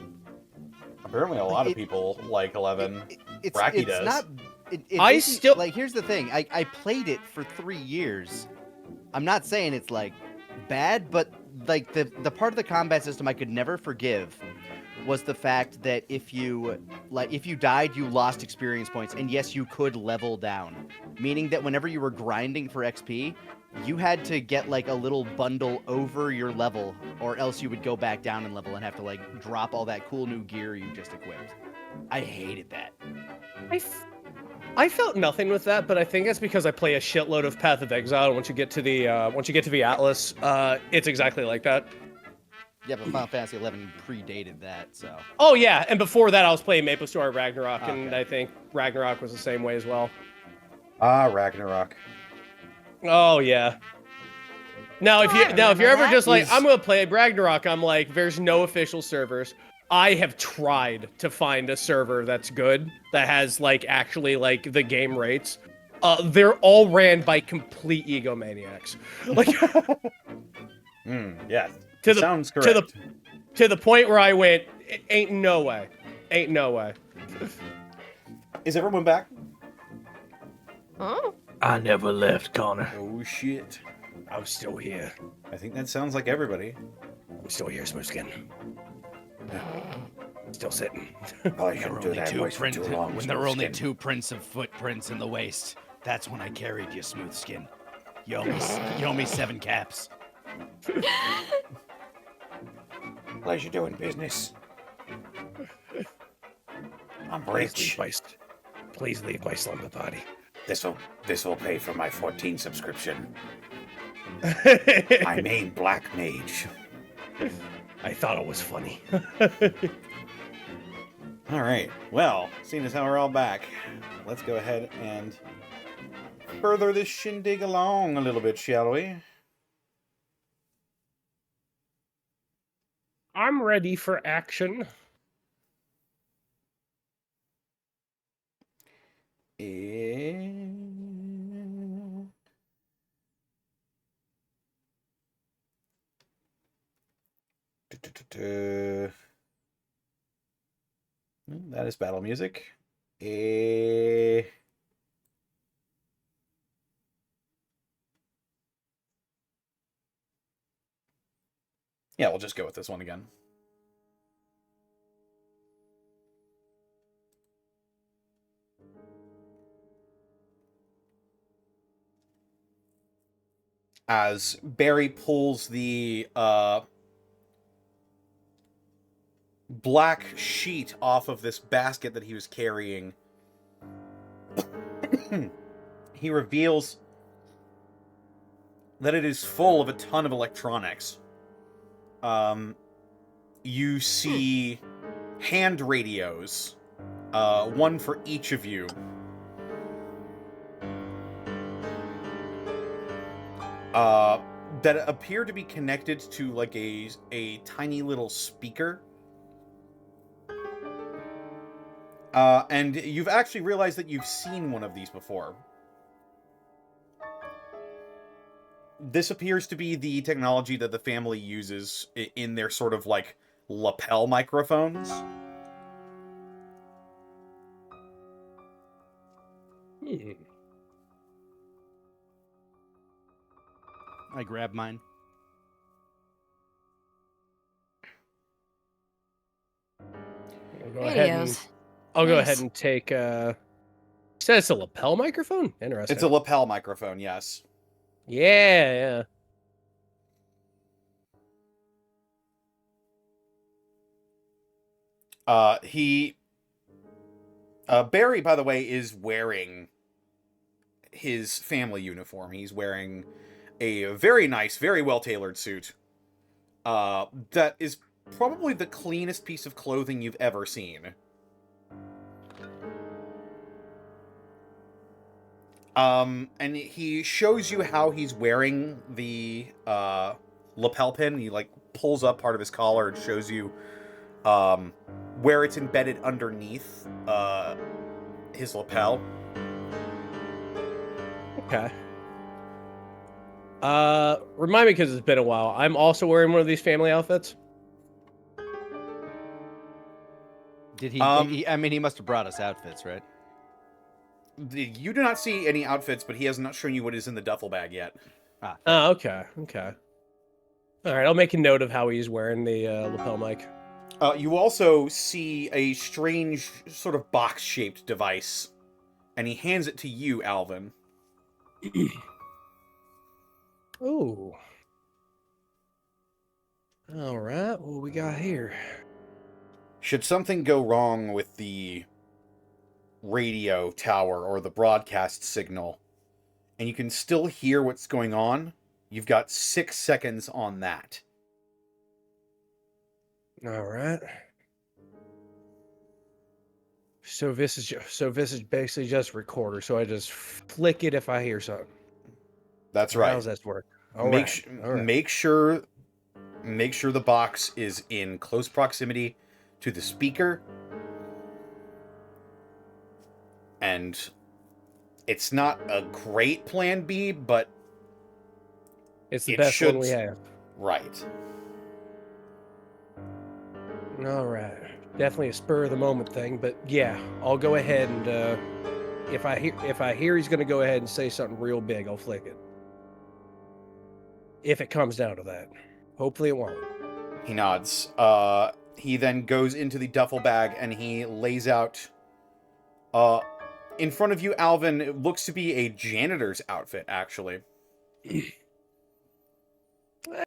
Apparently a lot of It- people like 11. It's Bracky it's does. not. It I isn't- still- like. Here's the thing. I played it for 3 years. I'm not saying it's like bad, but like the part of the combat system I could never forgive was the fact that if you died, you lost experience points, and yes, you could level down, meaning that whenever you were grinding for XP, you had to get like a little bundle over your level, or else you would go back down in level and have to like drop all that cool new gear you just equipped. I hated that. I felt nothing with that, but I think it's because I play a shitload of Path of Exile. Once you get to the Atlas, it's exactly like that. Yeah, but Final Fantasy 11 predated that, so. Oh yeah, and before that I was playing Maple Story Ragnarok, and Okay. I think Ragnarok was the same way as well. Ragnarok. Oh yeah. Now if Oh, I you're remember ever that. just like, Is- I'm gonna play Ragnarok, I'm like, there's no official servers. I have tried to find a server that's good, that has like actually like the game rates. They're all ran by complete egomaniacs. Like Yes. To the- Sounds to correct. to the point where I went, ain't no way. Ain't no way. Is everyone back? Hmm? I never left, Connor. Oh shit. I'm still here. I think that sounds like everybody. I'm still here, Smoothskin. Still sitting. I There can were do only that two voice for too long. when there were only Smoothskin. 2 prints of footprints in the waste. That's when I carried you, Smoothskin. You owe me 7 caps. Pleasure doing business. I'm Please rich. leave my slumber party. This will pay for my 14 subscription. I main Black Mage. I thought it was funny. All right. Well, seeing as how we're all back, let's go ahead and further this shindig along a little bit, shall we? I'm ready for action. That is battle music. Yeah, we'll just go with this one again. As Barry pulls the black sheet off of this basket that he was carrying, he reveals that it is full of a ton of electronics. You see hand radios, one for each of you. That appear to be connected to like a tiny little speaker. And you've actually realized that you've seen one of these before. This appears to be the technology that the family uses in their sort of like lapel microphones. I grab mine. Radios. I'll go Nice. ahead and take. Says it's a lapel microphone. Interesting. It's a lapel microphone, yes. Yeah. Barry, by the way, is wearing his family uniform. He's wearing a very nice, very well-tailored suit. That is probably the cleanest piece of clothing you've ever seen. And he shows you how he's wearing the lapel pin. He like pulls up part of his collar and shows you where it's embedded underneath his lapel. Okay. Remind me, because it's been a while. I'm also wearing one of these family outfits. Did he? I mean, he must have brought us outfits, right? You do not see any outfits, but he has not shown you what is in the duffel bag yet. Oh, okay. All right, I'll make a note of how he's wearing the lapel mic. You also see a strange sort of box-shaped device, and he hands it to you, Alvin. Ooh. All right, what we got here? Should something go wrong with the radio tower or the broadcast signal, and you can still hear what's going on, you've got 6 seconds on that. All right. So this is basically just recorder. So I just flick it if I hear something. That's right. How does that work? Make sure the box is in close proximity to the speaker, and it's not a great plan B, but it's the best one we have. Right. All right. Definitely a spur of the moment thing, but yeah, I'll go ahead and if I hear he's going to go ahead and say something real big, I'll flick it. If it comes down to that. Hopefully it won't. He nods. He then goes into the duffel bag and he lays out. In front of you, Alvin, it looks to be a janitor's outfit, actually.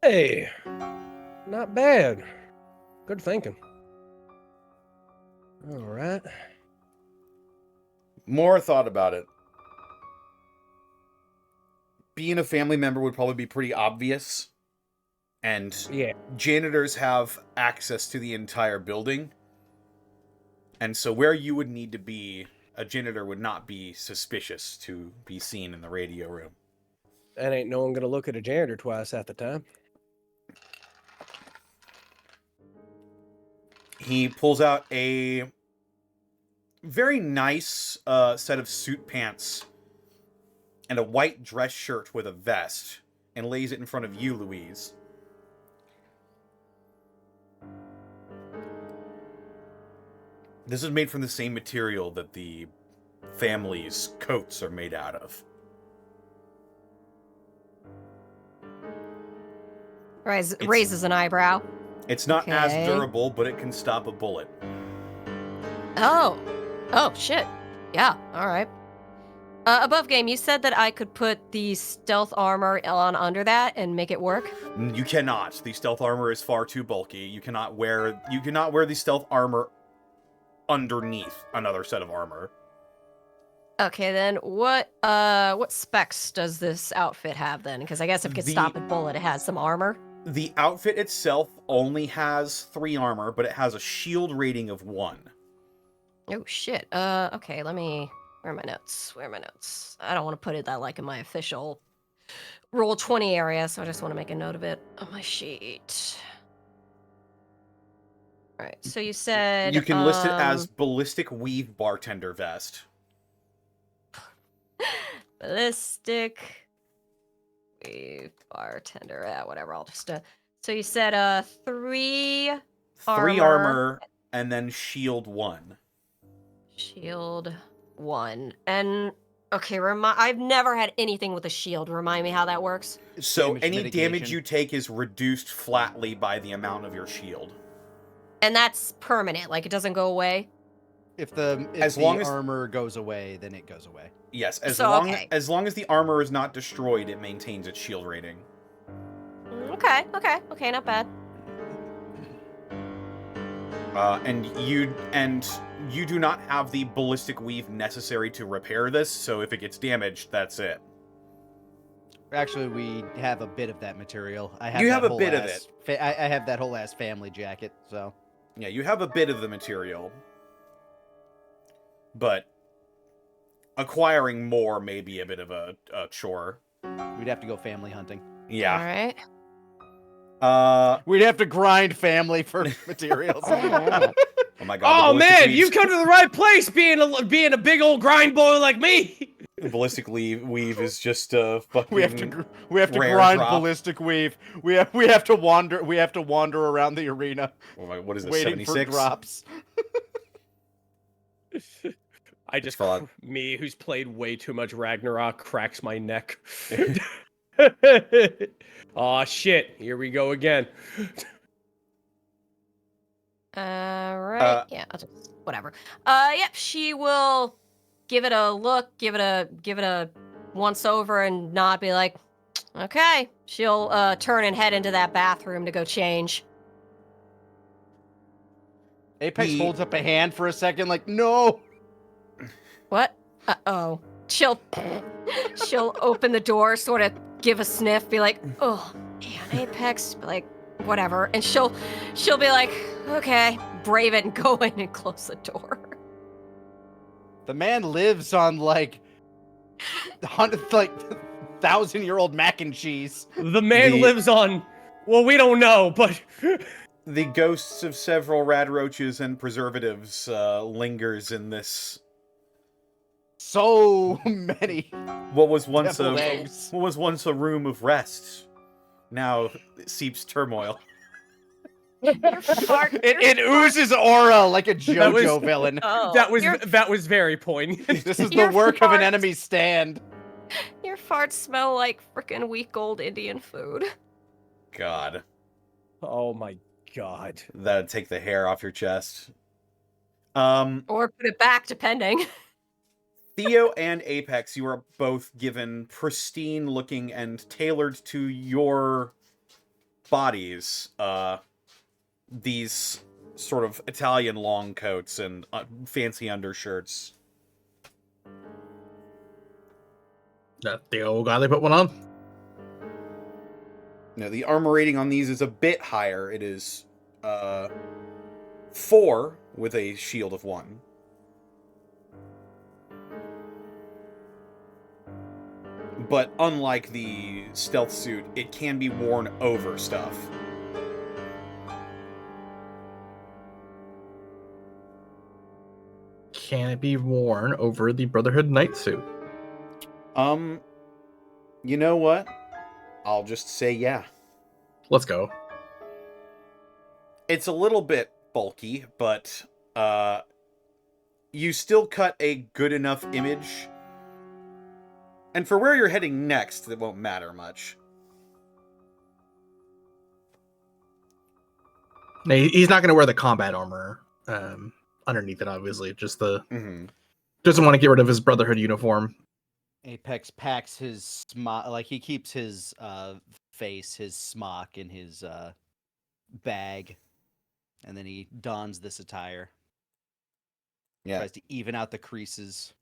Hey, not bad. Good thinking. All right. More thought about it. Being a family member would probably be pretty obvious. And Yeah. janitors have access to the entire building. And so where you would need to be, a janitor would not be suspicious to be seen in the radio room. And ain't no one gonna look at a janitor twice at the time. He pulls out a very nice set of suit pants and a white dress shirt with a vest and lays it in front of you, Louise. This is made from the same material that the family's coats are made out of. Raises an eyebrow. It's not as Okay. durable, but it can stop a bullet. Oh. Oh, shit. Yeah, alright. Above game, you said that I could put the stealth armor on under that and make it work? You cannot. The stealth armor is far too bulky. You cannot wear the stealth armor underneath another set of armor. Okay, then what specs does this outfit have then? Because I guess if it can stop a bullet, it has some armor. The outfit itself only has 3 armor, but it has a shield rating of 1. Oh shit. Okay, let me. Where are my notes? I don't want to put it that like in my official roll 20 area, so I just want to make a note of it on my sheet. All right. So you said You can list it as ballistic weave bartender vest. ballistic weave bartender. Yeah, whatever. I'll just. So you said 3 3 armor and then shield 1. Shield 1. And okay, I've never had anything with a shield. Remind me how that works. So Damage any mitigation. damage you take is reduced flatly by the amount of your shield. And that's permanent. Like it doesn't go away. If the armor goes away, then it goes away. Yes, as So, long okay. as long as the armor is not destroyed, it maintains its shield rating. Okay, not bad. And you do not have the ballistic weave necessary to repair this, so if it gets damaged, that's it. Actually, we have a bit of that material. I have You that have a whole bit of ass- I have that whole ass family jacket, so. Yeah, you have a bit of the material. But acquiring more may be a bit of a chore. We'd have to go family hunting. Yeah. All right. We'd have to grind family for materials. Oh my god. Oh the ballistic man, weave's- you've come to the right place, being a big old grind boy like me. The ballistic weave is just a fucking. we have to rare grind drop. ballistic weave. We have to wander around the arena What is it? waiting 76. for drops. I just fun. me who's played way too much Ragnarok cracks my neck. Aw shit, here we go again. Right. Yeah. I'll just, whatever. Yep. She will give it a look, give it a once over, and not be like, okay. She'll turn and head into that bathroom to go change. Apex holds up a hand for a second, like, no. What? Uh-oh. She'll open the door, sort of give a sniff, be like, oh, man, Apex, like, whatever. And she'll be like, okay, brave it and go in and close the door. The man lives on like 1,000-year-old mac and cheese. The man lives on, well, we don't know, but The ghosts of several rad roaches and preservatives lingers in this. So many. What was once deviled eggs. a room of rest, now seeps turmoil. It oozes aura like a JoJo villain. Oh, that was very poignant. This is the Your work of an farts. enemy stand. Your farts smell like frickin' week old Indian food. God. Oh my god. That'd take the hair off your chest. Or put it back, depending. Theo and Apex, you are both given pristine looking and tailored to your bodies, these sort of Italian long coats and fancy undershirts. The old guy, they put one on. Now, the armor rating on these is a bit higher. It is 4 with a shield of 1. But unlike the stealth suit, it can be worn over stuff. Can it be worn over the Brotherhood night suit? You know what? I'll just say yeah. Let's go. It's a little bit bulky, but you still cut a good enough image. And for where you're heading next, it won't matter much. No, he's not going to wear the combat armor underneath it, obviously. Just the doesn't want to get rid of his Brotherhood uniform. Apex packs his smock, like he keeps his face, his smock in his bag, and then he dons this attire. Yeah. Tries to even out the creases.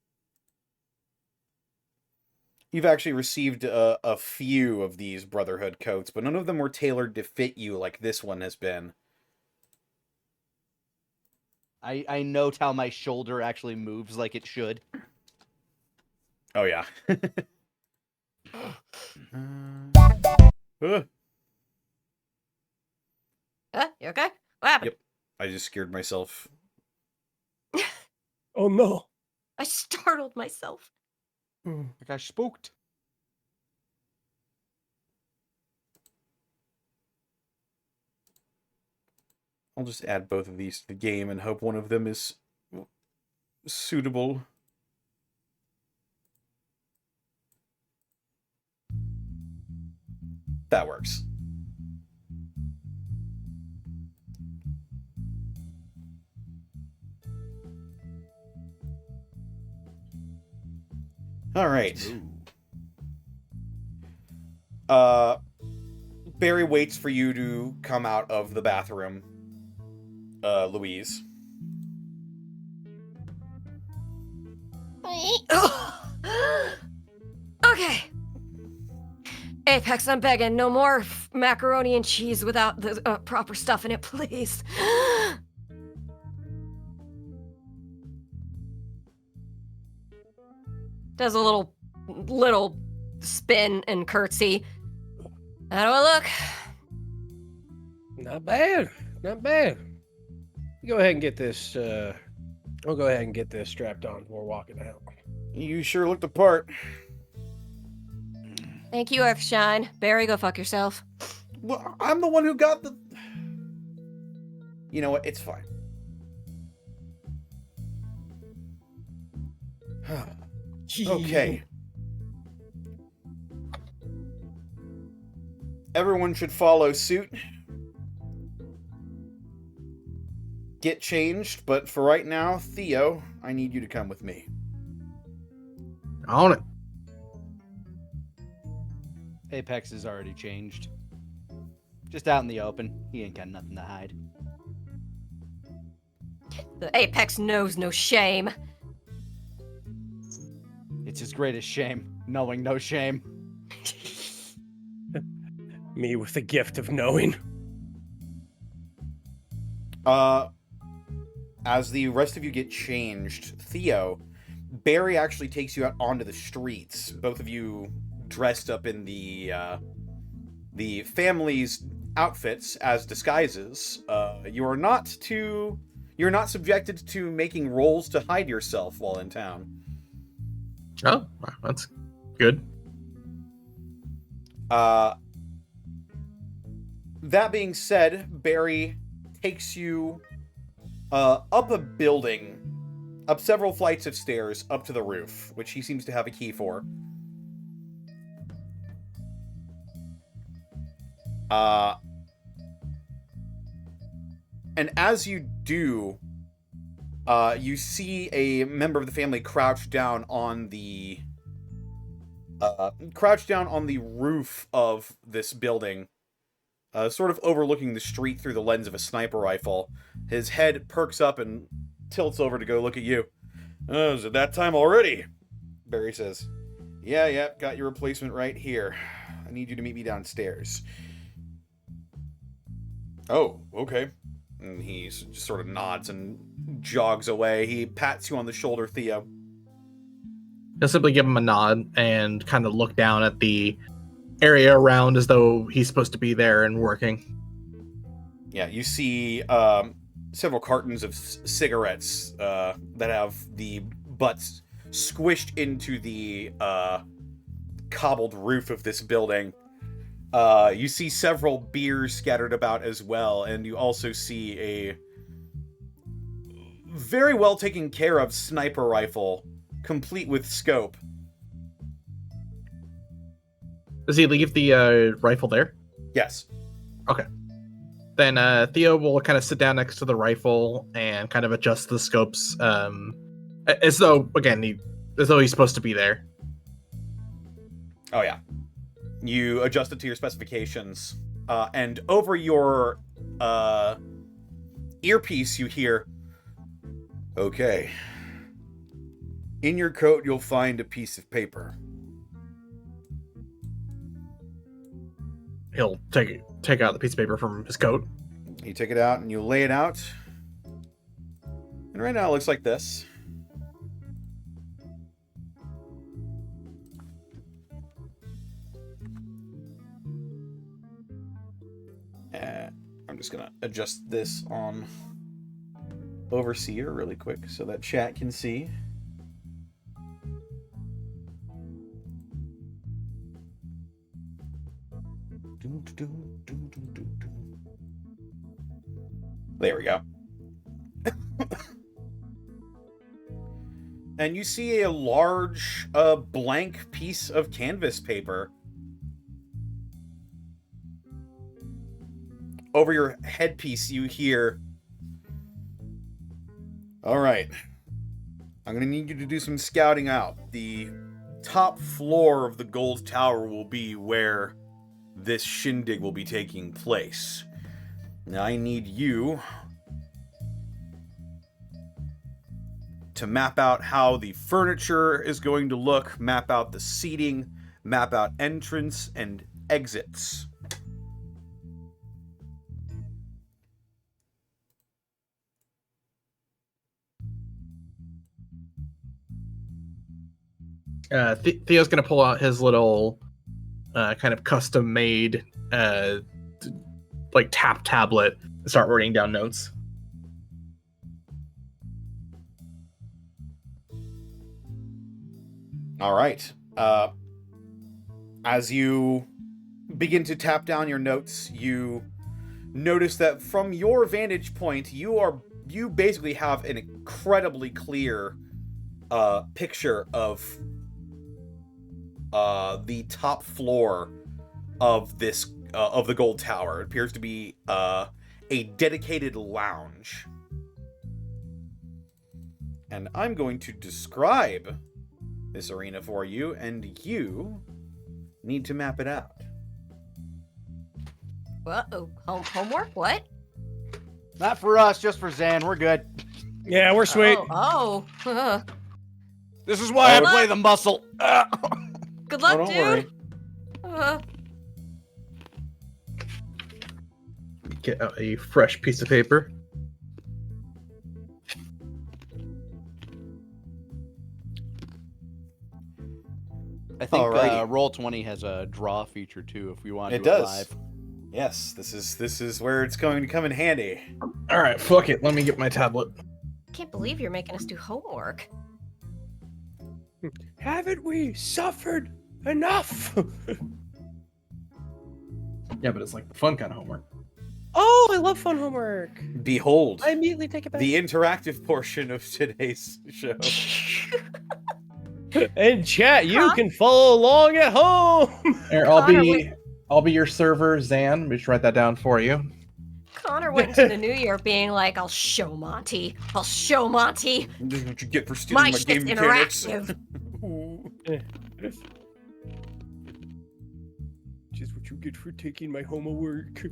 You've actually received a few of these Brotherhood coats, but none of them were tailored to fit you like this one has been. I note how my shoulder actually moves like it should. Oh, yeah. You okay? What happened? Yep. I just scared myself. Oh no. I startled myself. I got spooked. I'll just add both of these to the game and hope one of them is suitable. That works. All right. Barry waits for you to come out of the bathroom, Louise. Okay. Apex, I'm begging. No more macaroni and cheese without the proper stuff in it, please. Does a little spin and curtsy. How do I look? Not bad. Not bad. Go ahead and get this. I'll go ahead and get this strapped on before walking out. You sure looked the part. Thank you, Earthshine. Barry, go fuck yourself. Well, I'm the one who got the... You know what? It's fine. Okay. Everyone should follow suit. Get changed, but for right now, Theo, I need you to come with me. On it. Apex is already changed. Just out in the open. He ain't got nothing to hide. The Apex knows no shame. It's his greatest shame, knowing no shame. Me with the gift of knowing. As the rest of you get changed, Theo, Barry actually takes you out onto the streets. Both of you dressed up in the family's outfits as disguises. You're not subjected to making rolls to hide yourself while in town. Oh, that's good. That being said, Barry takes you up a building, up several flights of stairs, up to the roof, which he seems to have a key for. And as you do, you see a member of the family crouched down on the roof of this building, sort of overlooking the street through the lens of a sniper rifle. His head perks up and tilts over to go look at you. Oh, is it that time already? Barry says, Yeah, got your replacement right here. I need you to meet me downstairs. Oh, okay. And he just sort of nods and jogs away. He pats you on the shoulder, Theo. He'll simply give him a nod and kind of look down at the area around as though he's supposed to be there and working. Yeah, you see several cartons of cigarettes that have the butts squished into the cobbled roof of this building. You see several beers scattered about as well, and you also see a very well taken care of sniper rifle, complete with scope. Does he leave the rifle there? Yes. Okay. Then Theo will kind of sit down next to the rifle and kind of adjust the scopes, as though he's supposed to be there. Oh yeah. You adjust it to your specifications, and over your earpiece you hear, "Okay. In your coat you'll find a piece of paper." He'll take out the piece of paper from his coat. You take it out and you lay it out. And right now it looks like this. I'm just gonna adjust this on Overseer really quick so that chat can see. There we go. And you see a large blank piece of canvas paper. Over your headpiece you hear, "All right, I'm going to need you to do some scouting out. The top floor of the Gold Tower will be where this shindig will be taking place. Now I need you to map out how the furniture is going to look, map out the seating, map out entrance and exits." Theo's going to pull out his little kind of custom-made tap tablet and start writing down notes. All right. As you begin to tap down your notes, you notice that from your vantage point, you basically have an incredibly clear picture of the top floor of this of the Gold Tower. It appears to be a dedicated lounge. And I'm going to describe this arena for you, and you need to map it out. Uh-oh. Homework? What? Not for us, just for Zan. We're good. Yeah, we're sweet. Oh. This is why I Good play luck. the muscle. Good luck, don't dude. worry. Get out a fresh piece of paper. I think Alrighty. Roll20 has a draw feature too. If we want to It do it does. live. Yes, this is where it's going to come in handy. All right, fuck it. Let me get my tablet. Can't believe you're making us do homework. Haven't we suffered enough? Yeah, but it's like the fun kind of homework. Oh, I love fun homework. Behold, I immediately take it back. the interactive portion of today's show. And chat, you Huh? can follow along at home. Here, I'll Connor, be wait. I'll be your server, Zan. Let me just write that down for you. Connor went into the new year being like, I'll show Monty. I'll show Monty. This is what you get for stealing My my shit's game mechanics. interactive. Just what you get for taking my homework.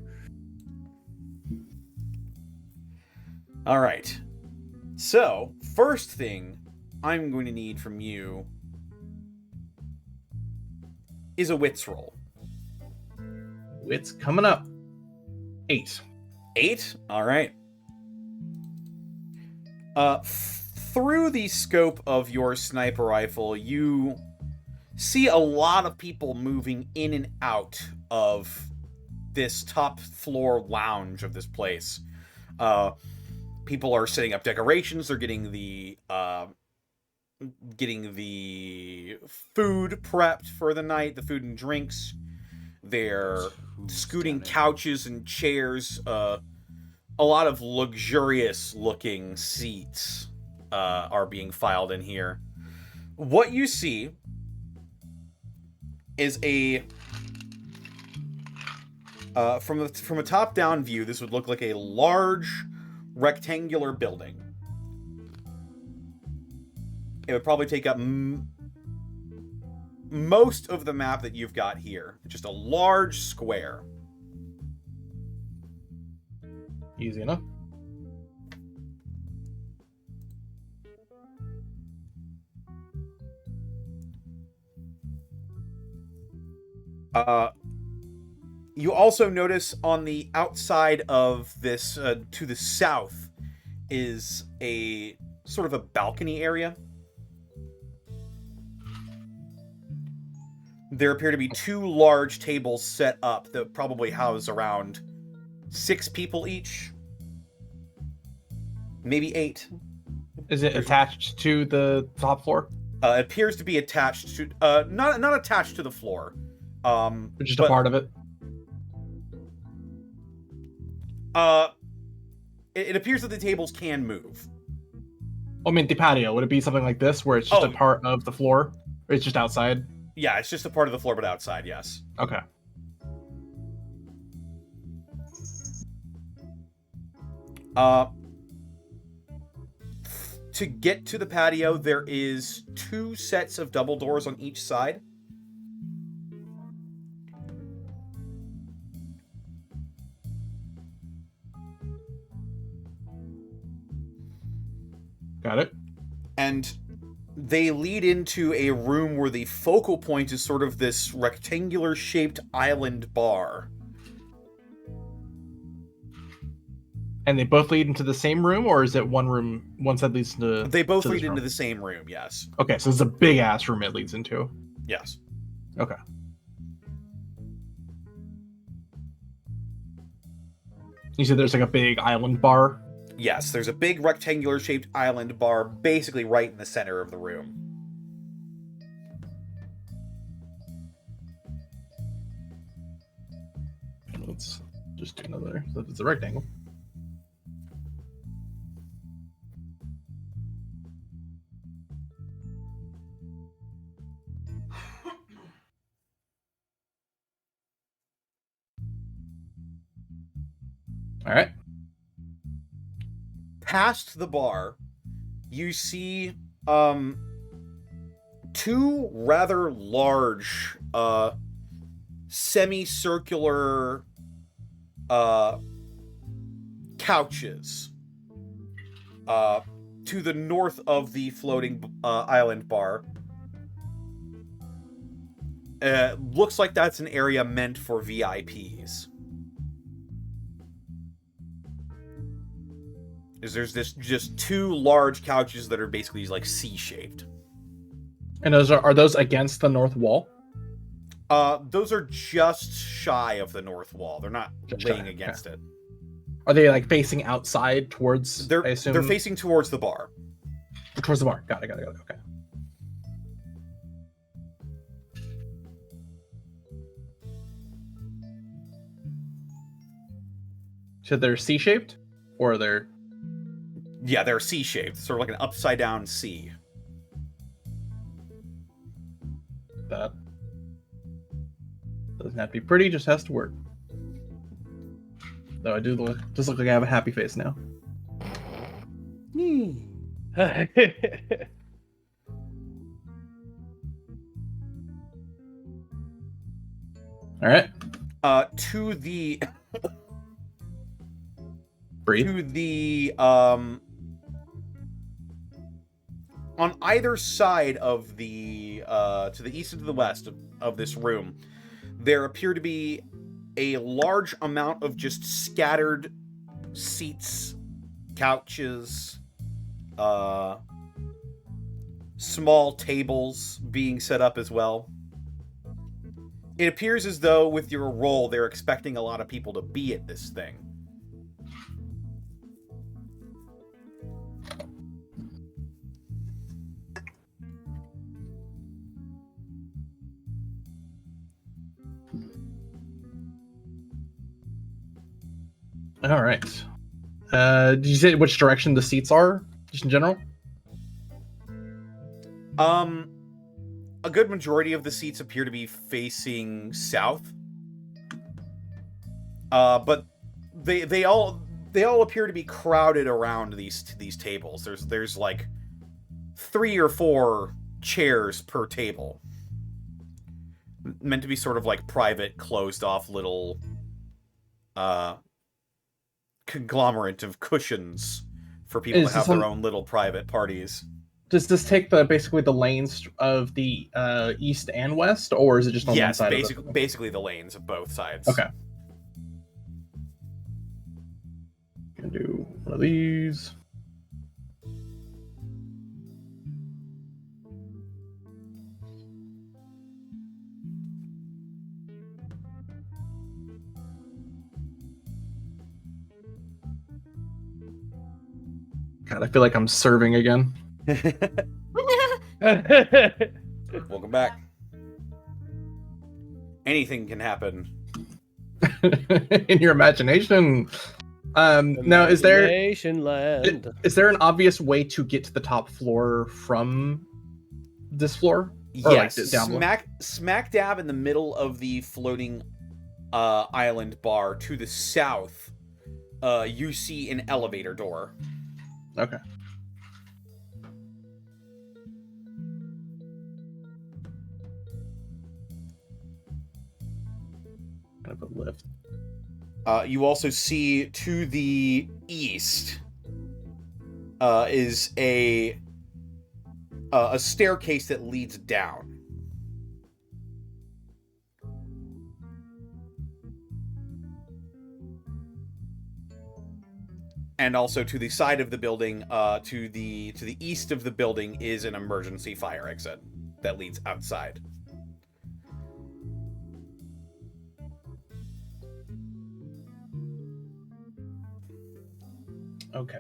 All right. So, first thing I'm going to need from you is a wits roll. It's coming up. 8. 8? All right. Through the scope of your sniper rifle, you see a lot of people moving in and out of this top floor lounge of this place. People are setting up decorations. They're getting the food prepped for the night, the food and drinks. They're scooting couches and chairs. A lot of luxurious-looking seats are being filed in here. What you see is from a top-down view, this would look like a large rectangular building. It would probably take up most of the map that you've got here. Just a large square. Easy enough. You also notice on the outside of this, to the south, is a sort of a balcony area. There appear to be 2 large tables set up that probably house around 6 people each. Maybe 8. Is it attached to the top floor? It appears to be attached to, not attached to the floor. Just a part of it? It appears that the tables can move. I mean, the patio. Would it be something like this, where it's just a part of the floor? Or it's just outside? Yeah, it's just a part of the floor, but outside, yes. Okay. To get to the patio, there is 2 sets of double doors on each side. Got it. And they lead into a room where the focal point is sort of this rectangular-shaped island bar. And they both lead into the same room, or is it one room, one side leads to... They both to lead this into room? the same room, yes. Okay, so it's a big-ass room it leads into. Yes. Okay. You said there's like a big island bar? Yes, there's a big rectangular-shaped island bar basically right in the center of the room. Let's just do another... So it's a rectangle. All right. Past the bar, you see 2 rather large semicircular couches to the north of the floating island bar. Looks like that's an area meant for VIPs. There's just 2 large couches that are basically like C-shaped. And those are those against the north wall? Those are just shy of the north wall. They're not Just laying shy, against it. Are they like facing outside towards? I assume They're facing towards the bar. towards the bar. Got it. Okay. So they're C-shaped, or they're... Yeah, they're C-shaped, sort of like an upside down C. That Doesn't have to be pretty, just has to work. Though I do just look like I have a happy face now. All right. To the Breathe. to the on either side of the to the east and to the west of this room, there appear to be a large amount of just scattered seats, couches, small tables being set up as well. It appears as though with your role, they're expecting a lot of people to be at this thing. All right. Did you say which direction the seats are, just in general? A good majority of the seats appear to be facing south. But they all appear to be crowded around these tables. There's like 3 or 4 chairs per table. Meant to be sort of like private, closed off little conglomerate of cushions for people to have their own little private parties. Does this take basically the lanes of the east and west, or is it just on one side? Yes, basically the lanes of both sides. Okay. Gonna do one of these. God, I feel like I'm serving again. Welcome back. Anything can happen. In your imagination. Now, is there Land. is there an obvious way to get to the top floor from this floor? Or Yes, like down below? smack dab in the middle of the floating island bar to the south, you see an elevator door. Okay. Kind of a lift. You also see to the east is a staircase that leads down. And also to the side of the building, to the east of the building, is an emergency fire exit that leads outside. Okay.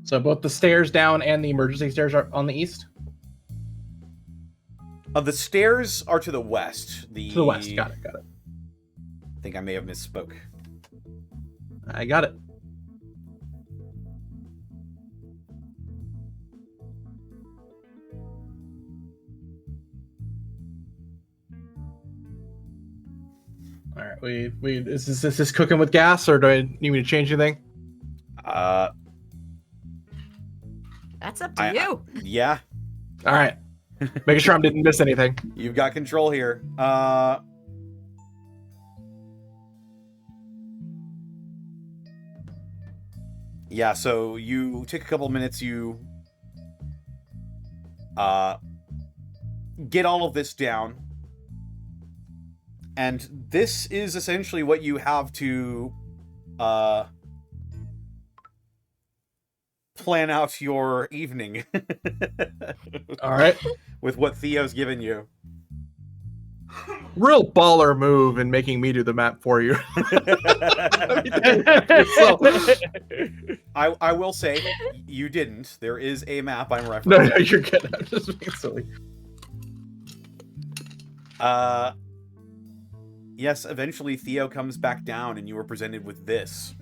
So both the stairs down and the emergency stairs are on the east? The stairs are to the west. To the west. Got it. I think I may have misspoke. I got it. All right. We is this cooking with gas, or do I need me to change anything? That's up to you. Yeah, All right. Making sure I didn't miss anything. you've got control here. Yeah, so you take a couple minutes, you get all of this down, and this is essentially what you have to plan out your evening. All right. With what Theo's given you. Real baller move in making me do the map for you. I will say, you didn't. There is a map I'm referencing. No, you're good. I'm just being silly. Yes, eventually Theo comes back down and you are presented with this.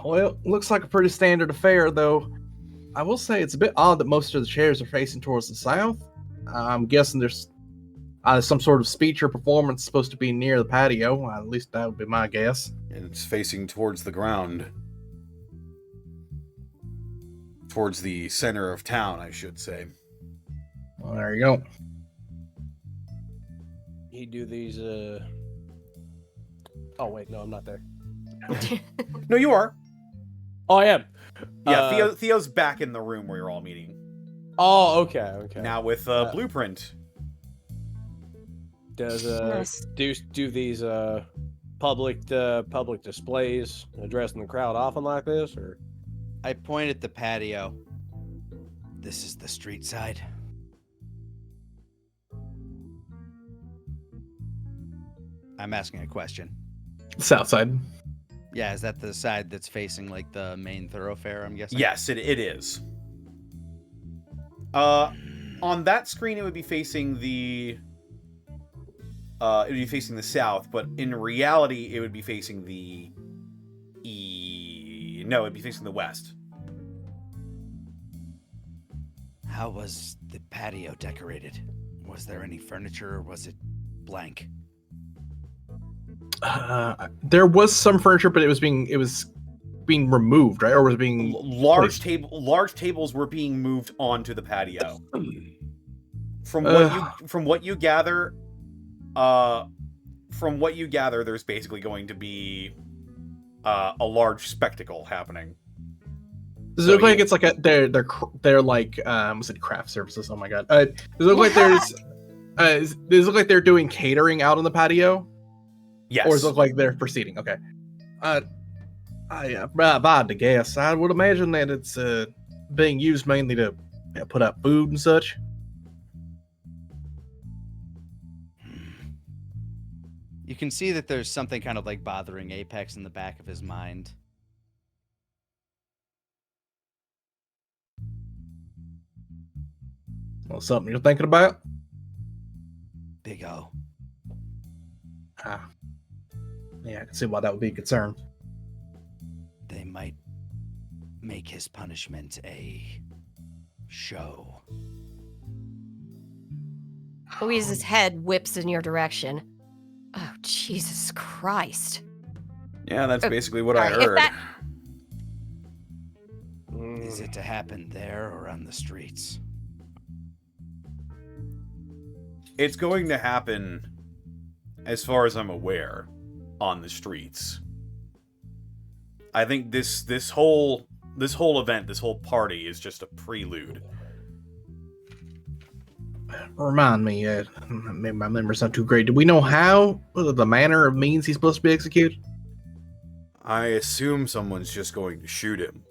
Well, looks like a pretty standard affair, though. I will say it's a bit odd that most of the chairs are facing towards the south. I'm guessing there's some sort of speech or performance supposed to be near the patio. At least that would be my guess. And it's facing towards the ground. Towards the center of town, I should say. Well, there you go. You do these, Oh, wait, no, I'm not there. No, you are. Oh, I am. Yeah, Theo's back in the room where you're all meeting. Oh, okay. Now with Blueprint. Does, Nice. do these, public displays addressing the crowd often like this, or? I point at the patio. This is the street side. I'm asking a question. South side. Yeah, is that the side that's facing like the main thoroughfare, I'm guessing? Yes, it is. On that screen, it would be facing the south, but in reality, it would be facing the No, it'd be facing the west. How was the patio decorated? Was there any furniture or was it blank? There was some furniture, but it was being removed, right? Or was it being Large placed? large tables were being moved onto the patio. From what you gather, there's basically going to be a large spectacle happening. Does it look like it's like they're like was it craft services? Oh my god! Does it look like does it look like they're doing catering out on the patio? Yes. Or does it look like they're proceeding? Okay. If I had to guess, I would imagine that it's being used mainly to put up food and such. You can see that there's something kind of like bothering Apex in the back of his mind. Well, something you're thinking about? Big O. Yeah, I can see why that would be a concern. They might make his punishment a show. Louise's head whips in your direction. Oh, Jesus Christ. Yeah, that's basically what I Alright, if heard. that- Is it to happen there or on the streets? It's going to happen, as far as I'm aware, on the streets. I think this whole event, this whole party, is just a prelude. Remind me, maybe my memory's not too great. Do we know how, the manner of means he's supposed to be executed? I assume someone's just going to shoot him.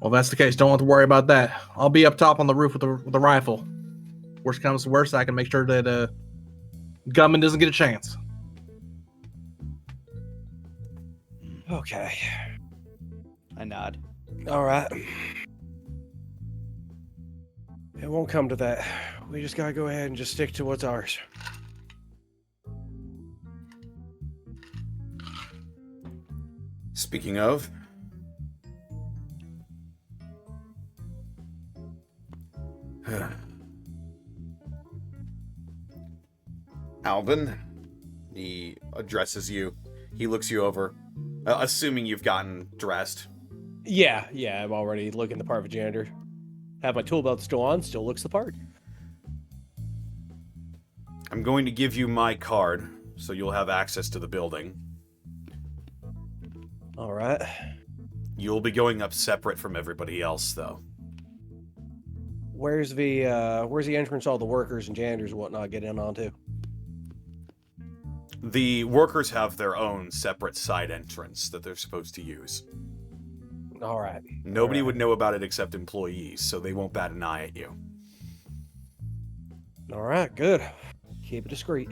Well, if that's the case, don't have to worry about that. I'll be up top on the roof with the rifle. Worst comes to worst, I can make sure that gunman doesn't get a chance. Okay. I nod. All right. It won't come to that. We just gotta go ahead and just stick to what's ours. Speaking of, Alvin, he addresses you. He looks you over, assuming you've gotten dressed. Yeah, I'm already looking the part of a janitor. Have my tool belt still on, still looks the part. I'm going to give you my card, so you'll have access to the building. All right. You'll be going up separate from everybody else, though. Where's the entrance all the workers and janitors and whatnot get in onto? The workers have their own separate side entrance that they're supposed to use. All right. Nobody would know about it except employees, so they won't bat an eye at you. All right, good. Keep it discreet.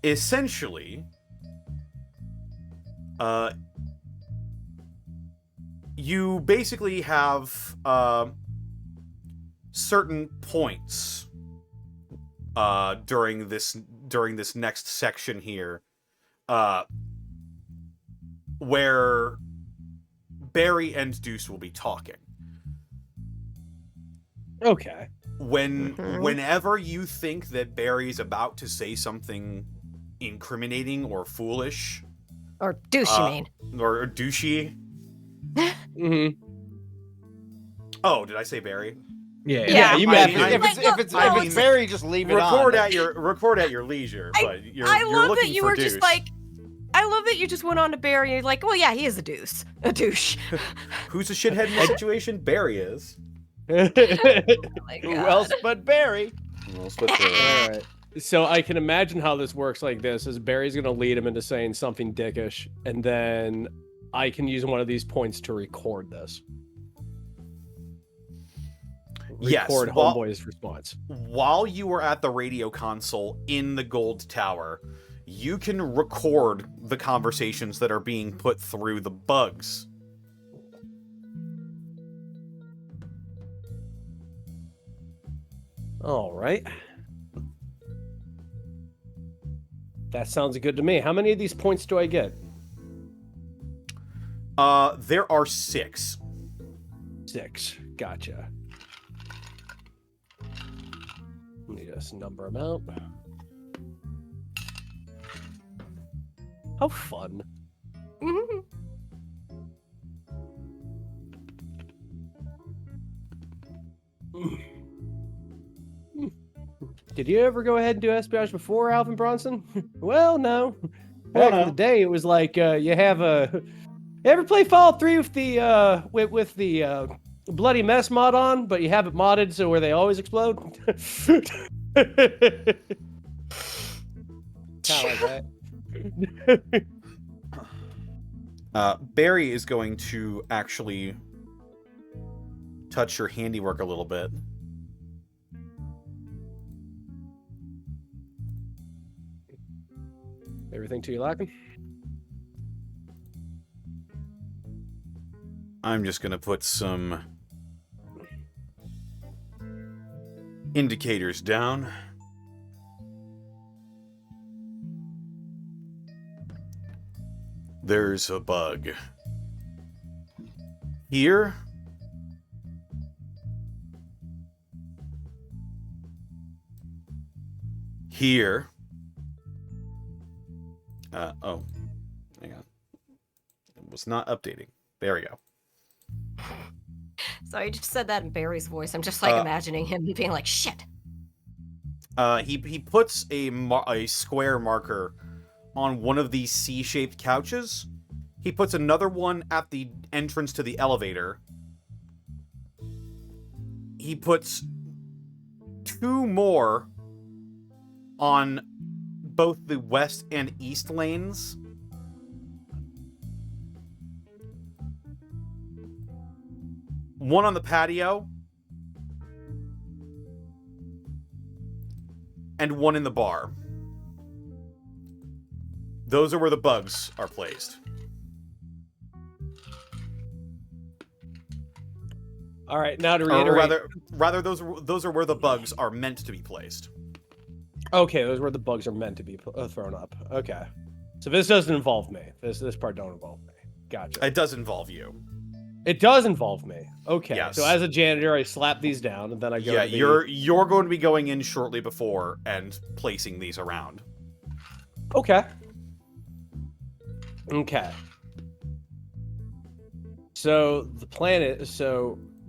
Essentially, you basically have certain points during this next section here, where Barry and Deuce will be talking. Okay. Whenever you think that Barry's about to say something incriminating or foolish, Or douche, you mean? or douchey. Mm-hmm. Oh, did I say Barry? Yeah. Yeah, you I meant mean, If it's Barry, just leave it on. Record at your leisure, but you're I you're love looking that you for were Deuce. just like, I love that you just went on to Barry and you're like, well, yeah, he is a douche. Who's a shithead in the situation? Barry is. Oh my Who God. else but Barry? Well, split the- All right. So I can imagine how this works like this: is Barry's gonna lead him into saying something dickish, and then I can use one of these points to record this. Yes, Record well- Homeboy's response. While you were at the radio console in the Gold Tower, you can record the conversations that are being put through the bugs. All right. That sounds good to me. How many of these points do I get? There are 6. 6. Gotcha. Let me just number them out. How fun. Mhm. Did you ever go ahead and do espionage before, Alvin Bronson? Well, no. Back in the day, it was like you have a. Ever play Fallout 3 with the with the bloody mess mod on, but you have it modded so where they always explode? Kind of like that. Barry is going to actually touch your handiwork a little bit. Everything to your liking? I'm just going to put some indicators down. There's a bug. Here. Here. Oh. Hang on. It was not updating. There we go. So you just said that in Barry's voice. I'm just like imagining him being like, shit. He puts a square marker on one of these C-shaped couches. He puts another one at the entrance to the elevator. He puts 2 more on both the west and east lanes. One on the patio. And one in the bar. Those are where the bugs are placed. All right, now to Or reiterate. rather, those are where the bugs are meant to be placed. Okay, those are where the bugs are meant to be thrown up. Okay, so this doesn't involve me. This part don't involve me. Gotcha. It does involve you. It does involve me. Okay, Yes. so as a janitor, I slap these down, and then I go. Yeah, to the... you're going to be going in shortly before and placing these around. Okay. Okay. So the plan is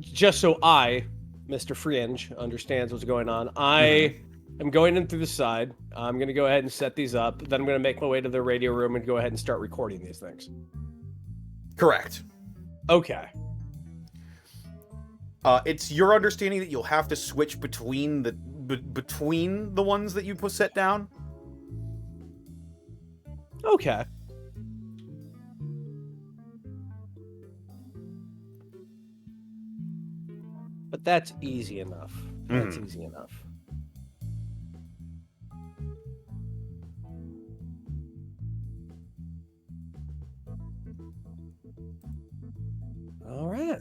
just so I, Mr. Fringe, understands what's going on. I am going in through the side. I'm going to go ahead and set these up. Then I'm going to make my way to the radio room and go ahead and start recording these things. Correct. Okay. It's your understanding that you'll have to switch between the ones that you set down. Okay. But that's easy enough. That's easy enough. All right.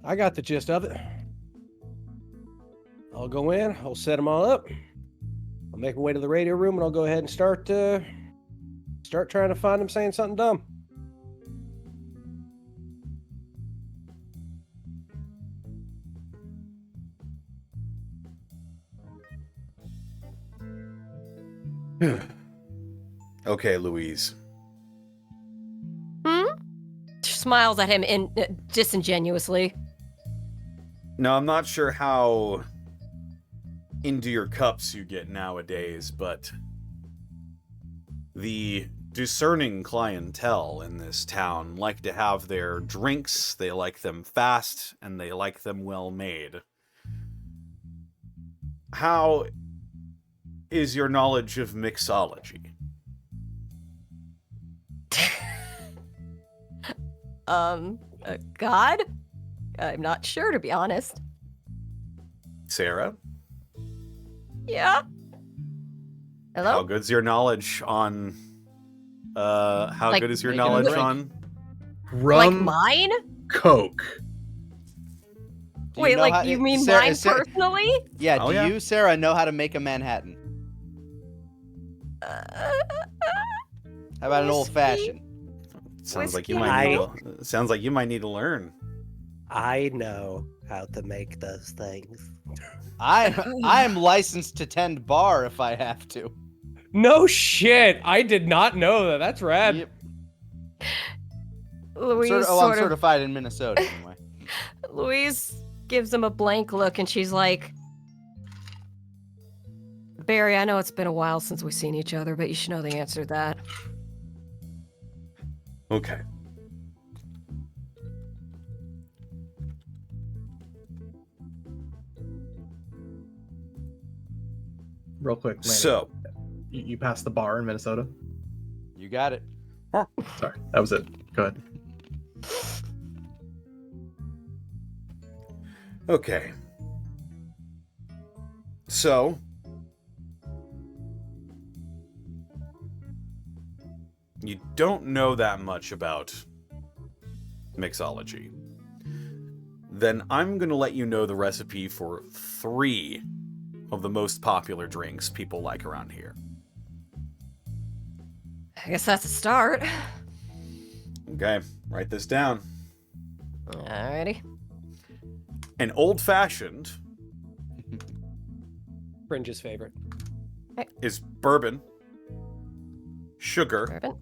I got the gist of it. I'll go in. I'll set them all up. I'll make my way to the radio room, and I'll go ahead and start trying to find them saying something dumb. Okay, Louise. She smiles at him disingenuously. Now, I'm not sure how into your cups you get nowadays, but the discerning clientele in this town like to have their drinks, they like them fast, and they like them well made. How is your knowledge of mixology? God? I'm not sure, to be honest. Sarah? Yeah? Hello? How good's your knowledge on... how Like, good is your making a knowledge drink. on... Like Rum, mine? Coke. Do Wait, know like, how- you mean Sarah- mine Sarah- personally? Yeah, Oh, do yeah. you, Sarah, know how to make a Manhattan? How about an Whiskey? old fashioned? Sounds like you Whiskey? might need to, sounds like you might need to learn. I know how to make those things. I'm licensed to tend bar if I have to. No shit! I did not know that. That's rad. Yep. Louise I'm sort of certified in Minnesota anyway. Louise gives him a blank look and she's like, Barry, I know it's been a while since we've seen each other, but you should know the answer to that. Okay. Real quick, Lanny, So, you passed the bar in Minnesota? You got it. Sorry, that was it. Go ahead. okay. So, you don't know that much about mixology. Then I'm going to let you know the recipe for 3 of the most popular drinks people like around here. I guess that's a start. Okay, write this down. Alrighty. An old-fashioned Fringe's favorite. is bourbon, sugar, Bourbon.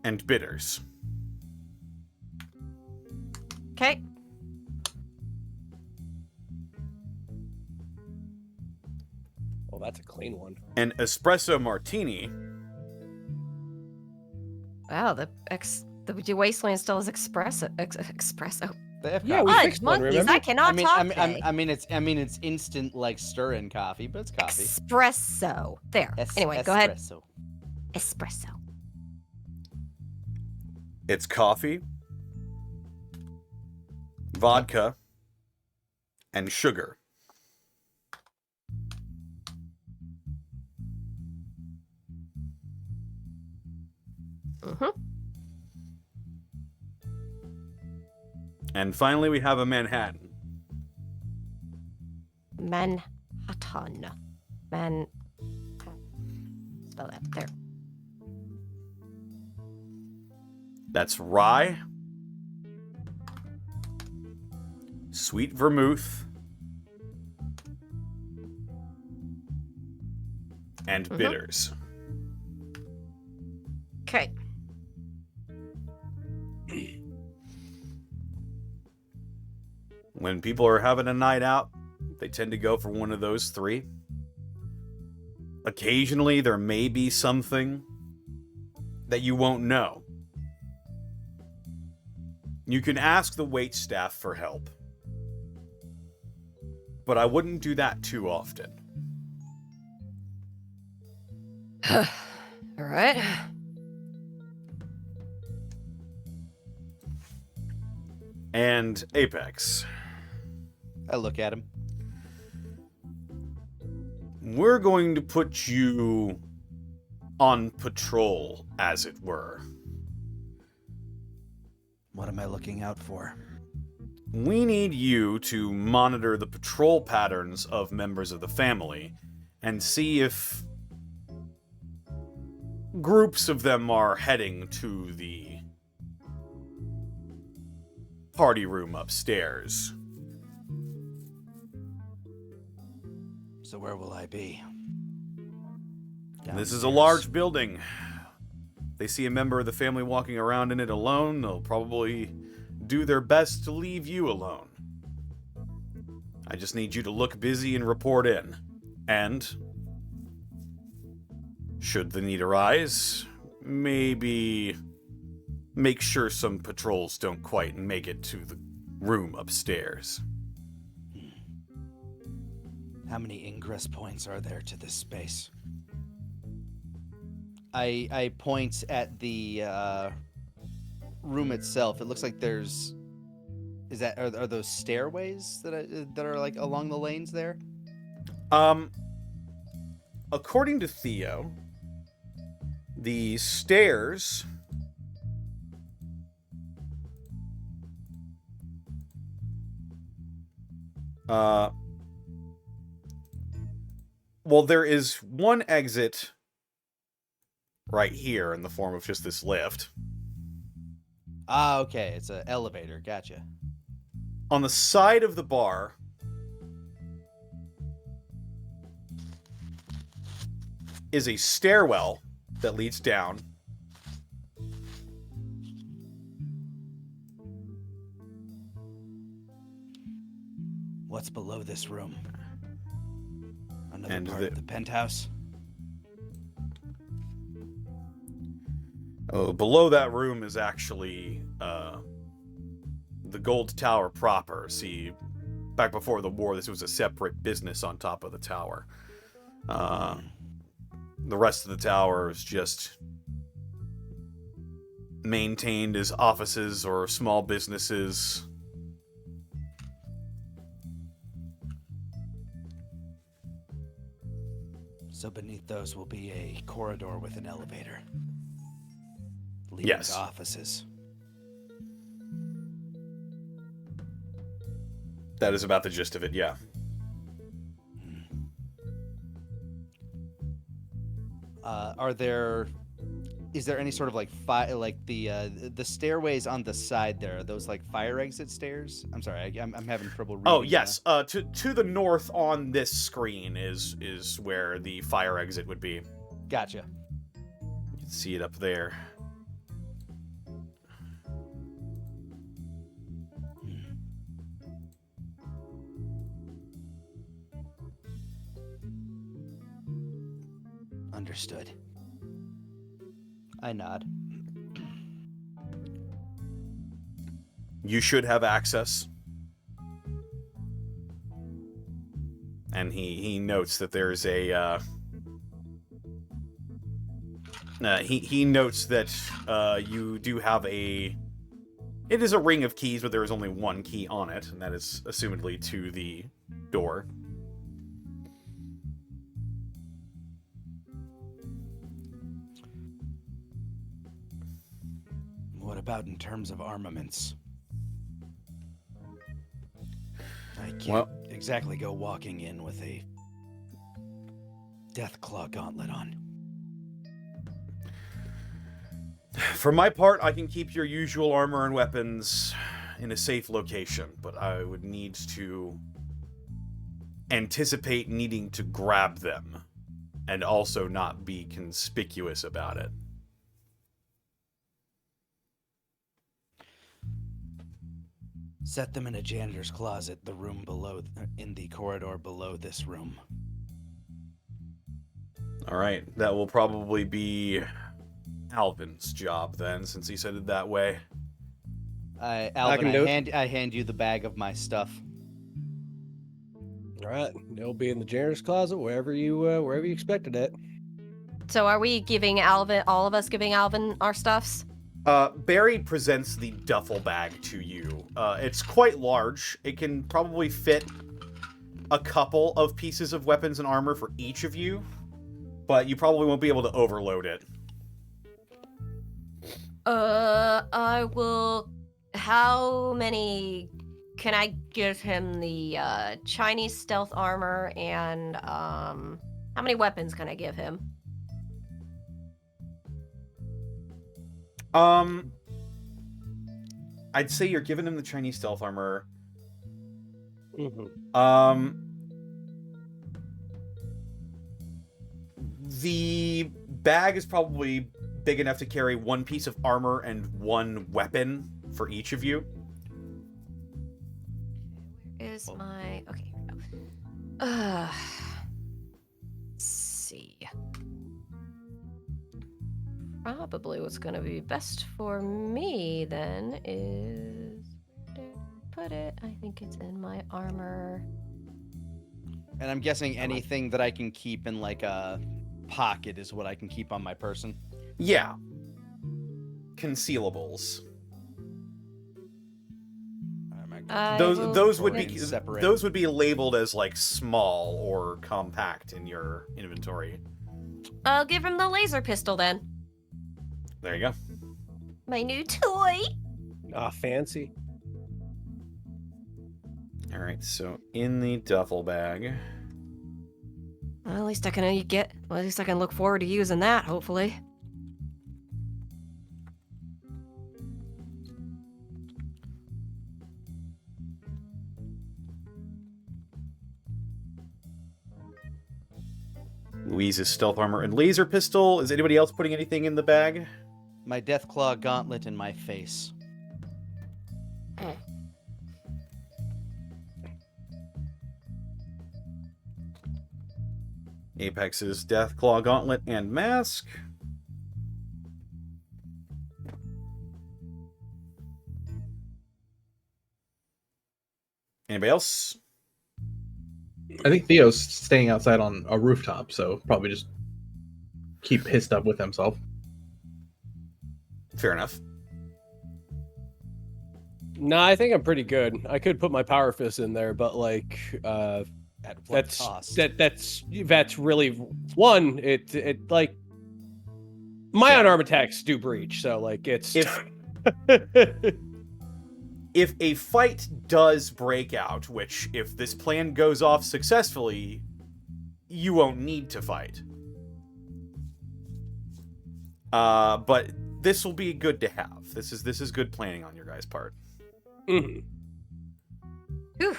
and bitters. Okay. Well, that's a clean one. An espresso martini Wow, the Wasteland still has espresso. They have Yeah, coffee. we Fudge, fixed one, monkeys, remember? I cannot talk today. I mean, it's instant like stir-in coffee, but it's coffee. Espresso. There. Anyway, go ahead. Espresso. Espresso. It's coffee, vodka, and sugar. Mm-hmm. And finally, we have a Manhattan. Manhattan. Spell that. There. That's rye, sweet vermouth, and bitters. Okay. When people are having a night out, they tend to go for one of those 3. Occasionally, there may be something that you won't know. You can ask the waitstaff for help, but I wouldn't do that too often. All right. And Apex, I look at him. we're going to put you on patrol, as it were. What am I looking out for? we need you to monitor the patrol patterns of members of the family and see if groups of them are heading to the party room upstairs. So where will I be? This is a Downstairs. large building. They see a member of the family walking around in it alone, they'll probably do their best to leave you alone. I just need you to look busy and report in. And, should the need arise, maybe make sure some patrols don't quite make it to the room upstairs. How many ingress points are there to this space? I point at the room itself. It looks like there's. Are those stairways that are like along the lanes there? According to Theo, the stairs well, there is one exit right here in the form of just this lift. Ah, okay. It's an elevator. Gotcha. On the side of the bar is a stairwell that leads down. What's below this room? Another And part of the penthouse? Oh, below that room is actually the Gold Tower proper. See, back before the war, this was a separate business on top of the tower. The rest of the tower is just maintained as offices or small businesses. So beneath those will be a corridor with an elevator. Leading Yes. to offices. That is about the gist of it, yeah. Is there any sort of like the stairways on the side there? Are those like fire exit stairs? I'm sorry, I'm having trouble reading. Oh, yes. To the north on this screen is where the fire exit would be. Gotcha. You can see it up there. Understood. I nod. You should have access. And he notes that there's a he notes that you do have a. It is a ring of keys, but there is only one key on it, and that is assumedly to the door. What about in terms of armaments? I can't exactly go walking in with a Deathclaw gauntlet on. For my part, I can keep your usual armor and weapons in a safe location, but I would need to anticipate needing to grab them and also not be conspicuous about it. Set them in a janitor's closet, the room below, in the corridor below this room. All right, that will probably be Alvin's job then, since he said it that way. Alvin, can do I hand you the bag of my stuff. All right, it'll be in the janitor's closet, wherever you expected it. So are we giving Alvin, all of us giving Alvin our stuffs? Barry presents the duffel bag to you. It's quite large. It can probably fit a couple of pieces of weapons and armor for each of you, but you probably won't be able to overload it. I will. How many can I give him the Chinese stealth armor and how many weapons can I give him? I'd say you're giving him the Chinese stealth armor. Mm-hmm. The bag is probably big enough to carry one piece of armor and one weapon for each of you. Is my okay? Here we go. Let's see. Probably what's gonna be best for me then is where did I put it? I think it's in my armor. And I'm guessing anything that I can keep in like a pocket is what I can keep on my person. Yeah. Concealables. Those would be separate. Those would be labeled as like small or compact in your inventory. I'll give him the laser pistol then. There you go. My new toy. Ah, fancy. All right, so in the duffel bag. Well, at least I can at least I can look forward to using that, hopefully. Louise's stealth armor and laser pistol. Is anybody else putting anything in the bag? My Deathclaw gauntlet in my face. Apex's Deathclaw gauntlet and mask. Anybody else? I think Theo's staying outside on a rooftop, so probably just keep his stuff with himself. Fair enough. No, I think I'm pretty good. I could put my power fist in there, but like, At what that's cost? that's really one. It like my unarmed attacks do breach, so like it's. If a fight does break out, which if this plan goes off successfully, you won't need to fight. But this will be good to have. This is good planning on your guys' part. Mhm. Whew.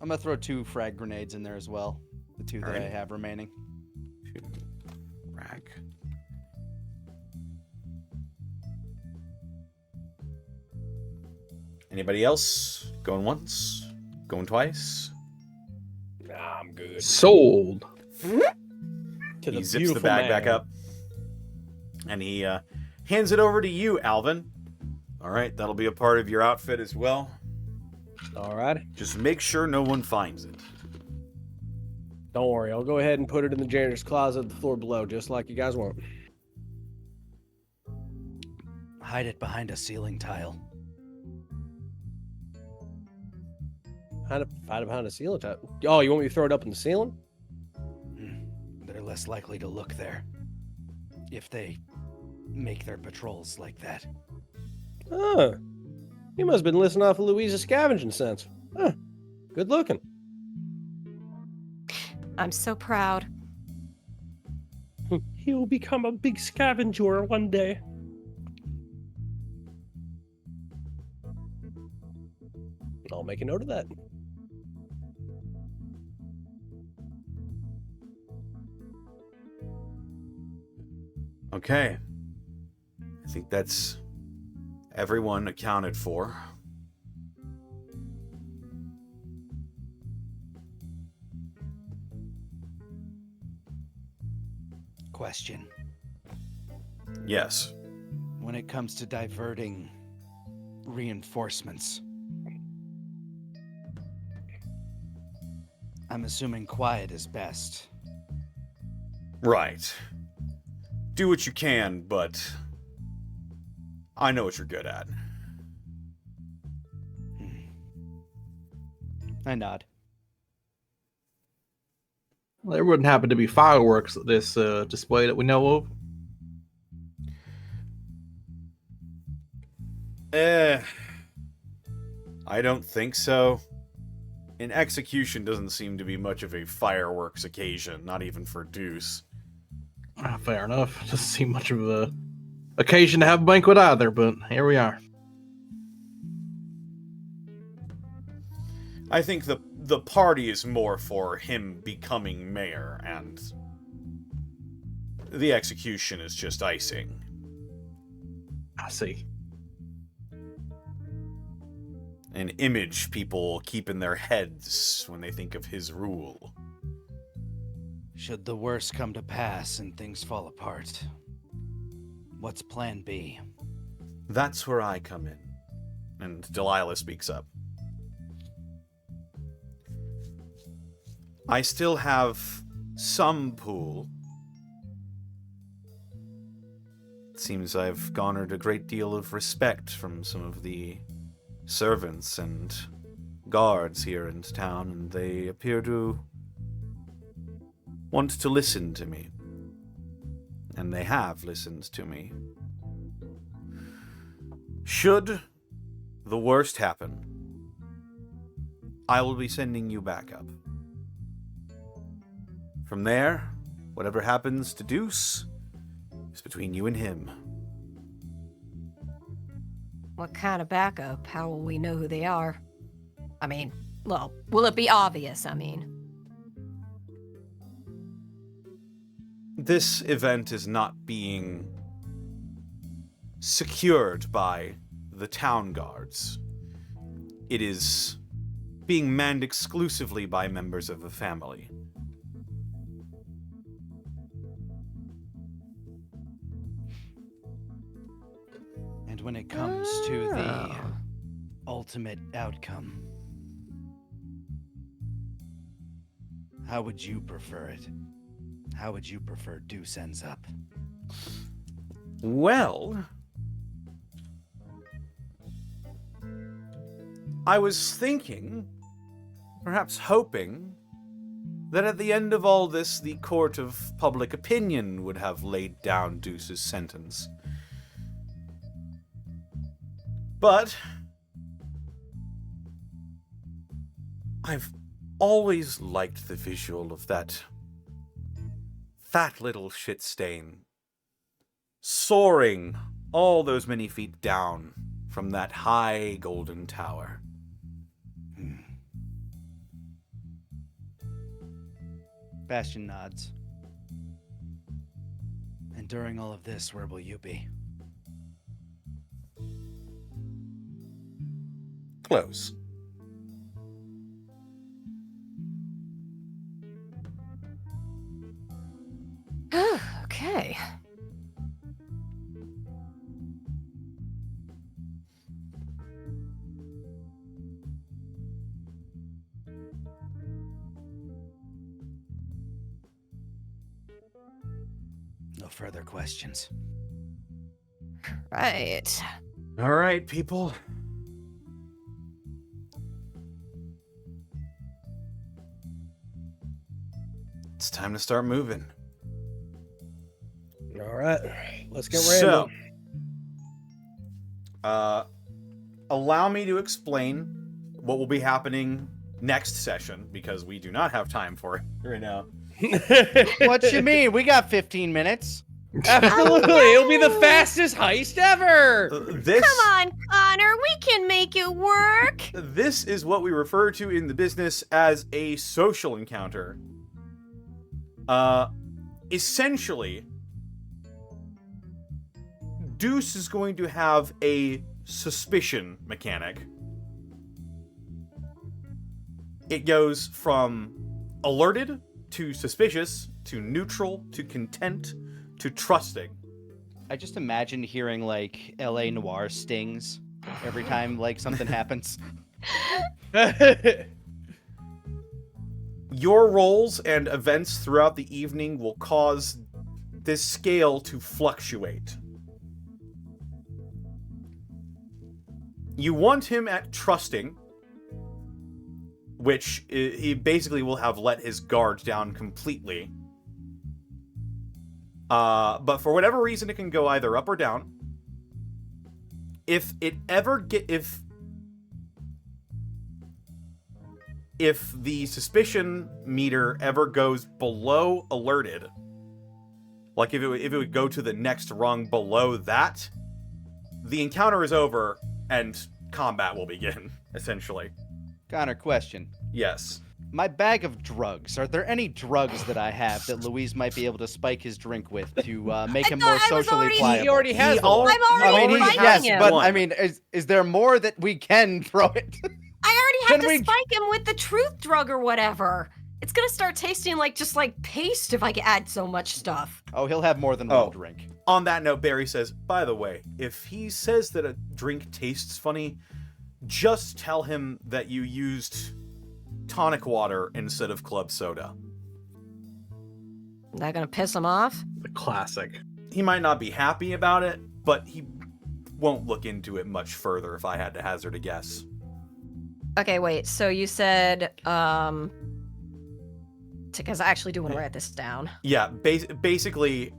I'm gonna throw 2 frag grenades in there as well. The 2 that I Alright. have remaining. Rack. Anybody else? Going once? Going twice? Nah, I'm good. Sold. To He zips the beautiful bag man. back up. And he hands it over to you, Alvin. All right, that'll be a part of your outfit as well. All right. Just make sure no one finds it. Don't worry. I'll go ahead and put it in the janitor's closet, the floor below, just like you guys want. Hide it behind a ceiling tile. Hide it behind a ceiling tile. Oh, you want me to throw it up in the ceiling? They're less likely to look there if they make their patrols like that. Huh. You must have been listening off of Louise the Scavenger sense. Huh. Good looking. I'm so proud. He will become a big scavenger one day. I'll make a note of that. Okay. I think that's everyone accounted for. Question. Yes. When it comes to diverting reinforcements, I'm assuming quiet is best. Right. Do what you can, but I know what you're good at. I nod. Well, there wouldn't happen to be fireworks at this display that we know of. I don't think so. An execution doesn't seem to be much of a fireworks occasion, not even for Deuce. Fair enough. Doesn't seem much of a occasion to have a banquet either, but here we are. I think the party is more for him becoming mayor, and the execution is just icing. I see. An image people keep in their heads when they think of his rule. Should the worst come to pass and things fall apart, what's plan B? That's where I come in. And Delilah speaks up. I still have some pool. It seems I've garnered a great deal of respect from some of the servants and guards here in town, and they appear to want to listen to me. And they have listened to me. Should the worst happen, I will be sending you backup. From there, whatever happens to Deuce is between you and him. What kind of backup? How will we know who they are? I mean, well, will it be obvious? I mean. This event is not being secured by the town guards. It is being manned exclusively by members of the family. And when it comes to the ultimate outcome, how would you prefer it? How would you prefer Deuce ends up? Well, I was thinking, perhaps hoping, that at the end of all this, the court of public opinion would have laid down Deuce's sentence. But I've always liked the visual of that fat little shit stain soaring all those many feet down from that high golden tower. Bastion nods. And during all of this, where will you be? Close. Okay. No further questions. Right. All right, people. It's time to start moving. All right, let's get So, random. allow me to explain what will be happening next session, because we do not have time for it right now. What you mean? We got 15 minutes. Absolutely, it'll be the fastest heist ever. This, Come on, Connor. We can make it work. this is what we refer to in the business as a social encounter. Essentially, Deuce is going to have a suspicion mechanic. It goes from alerted to suspicious to neutral to content to trusting. I just imagine hearing like LA Noir stings every time like something happens. Your roles and events throughout the evening will cause this scale to fluctuate. You want him at trusting, which he basically will have let his guard down completely. But for whatever reason, it can go either up or down. If if the suspicion meter ever goes below alerted, like if it would go to the next rung below that, the encounter is over and combat will begin, essentially. Connor, question. Yes. My bag of drugs. Are there any drugs that I have that Louise might be able to spike his drink with to make him more thought I was socially already- pliable? He already has the I'm one. already he's, spiking yes, him. but One. I mean, is there more that we can throw it? I already had Can to we- spike him with the truth drug or whatever. It's gonna start tasting like just like paste if I add so much stuff. Oh, he'll have more than Oh. one drink. On that note, Barry says, by the way, if he says that a drink tastes funny, just tell him that you used tonic water instead of club soda. Is that gonna piss him off? The classic. He might not be happy about it, but he won't look into it much further if I had to hazard a guess. Okay, wait. So you said, because I actually do want to write this down. Yeah, basically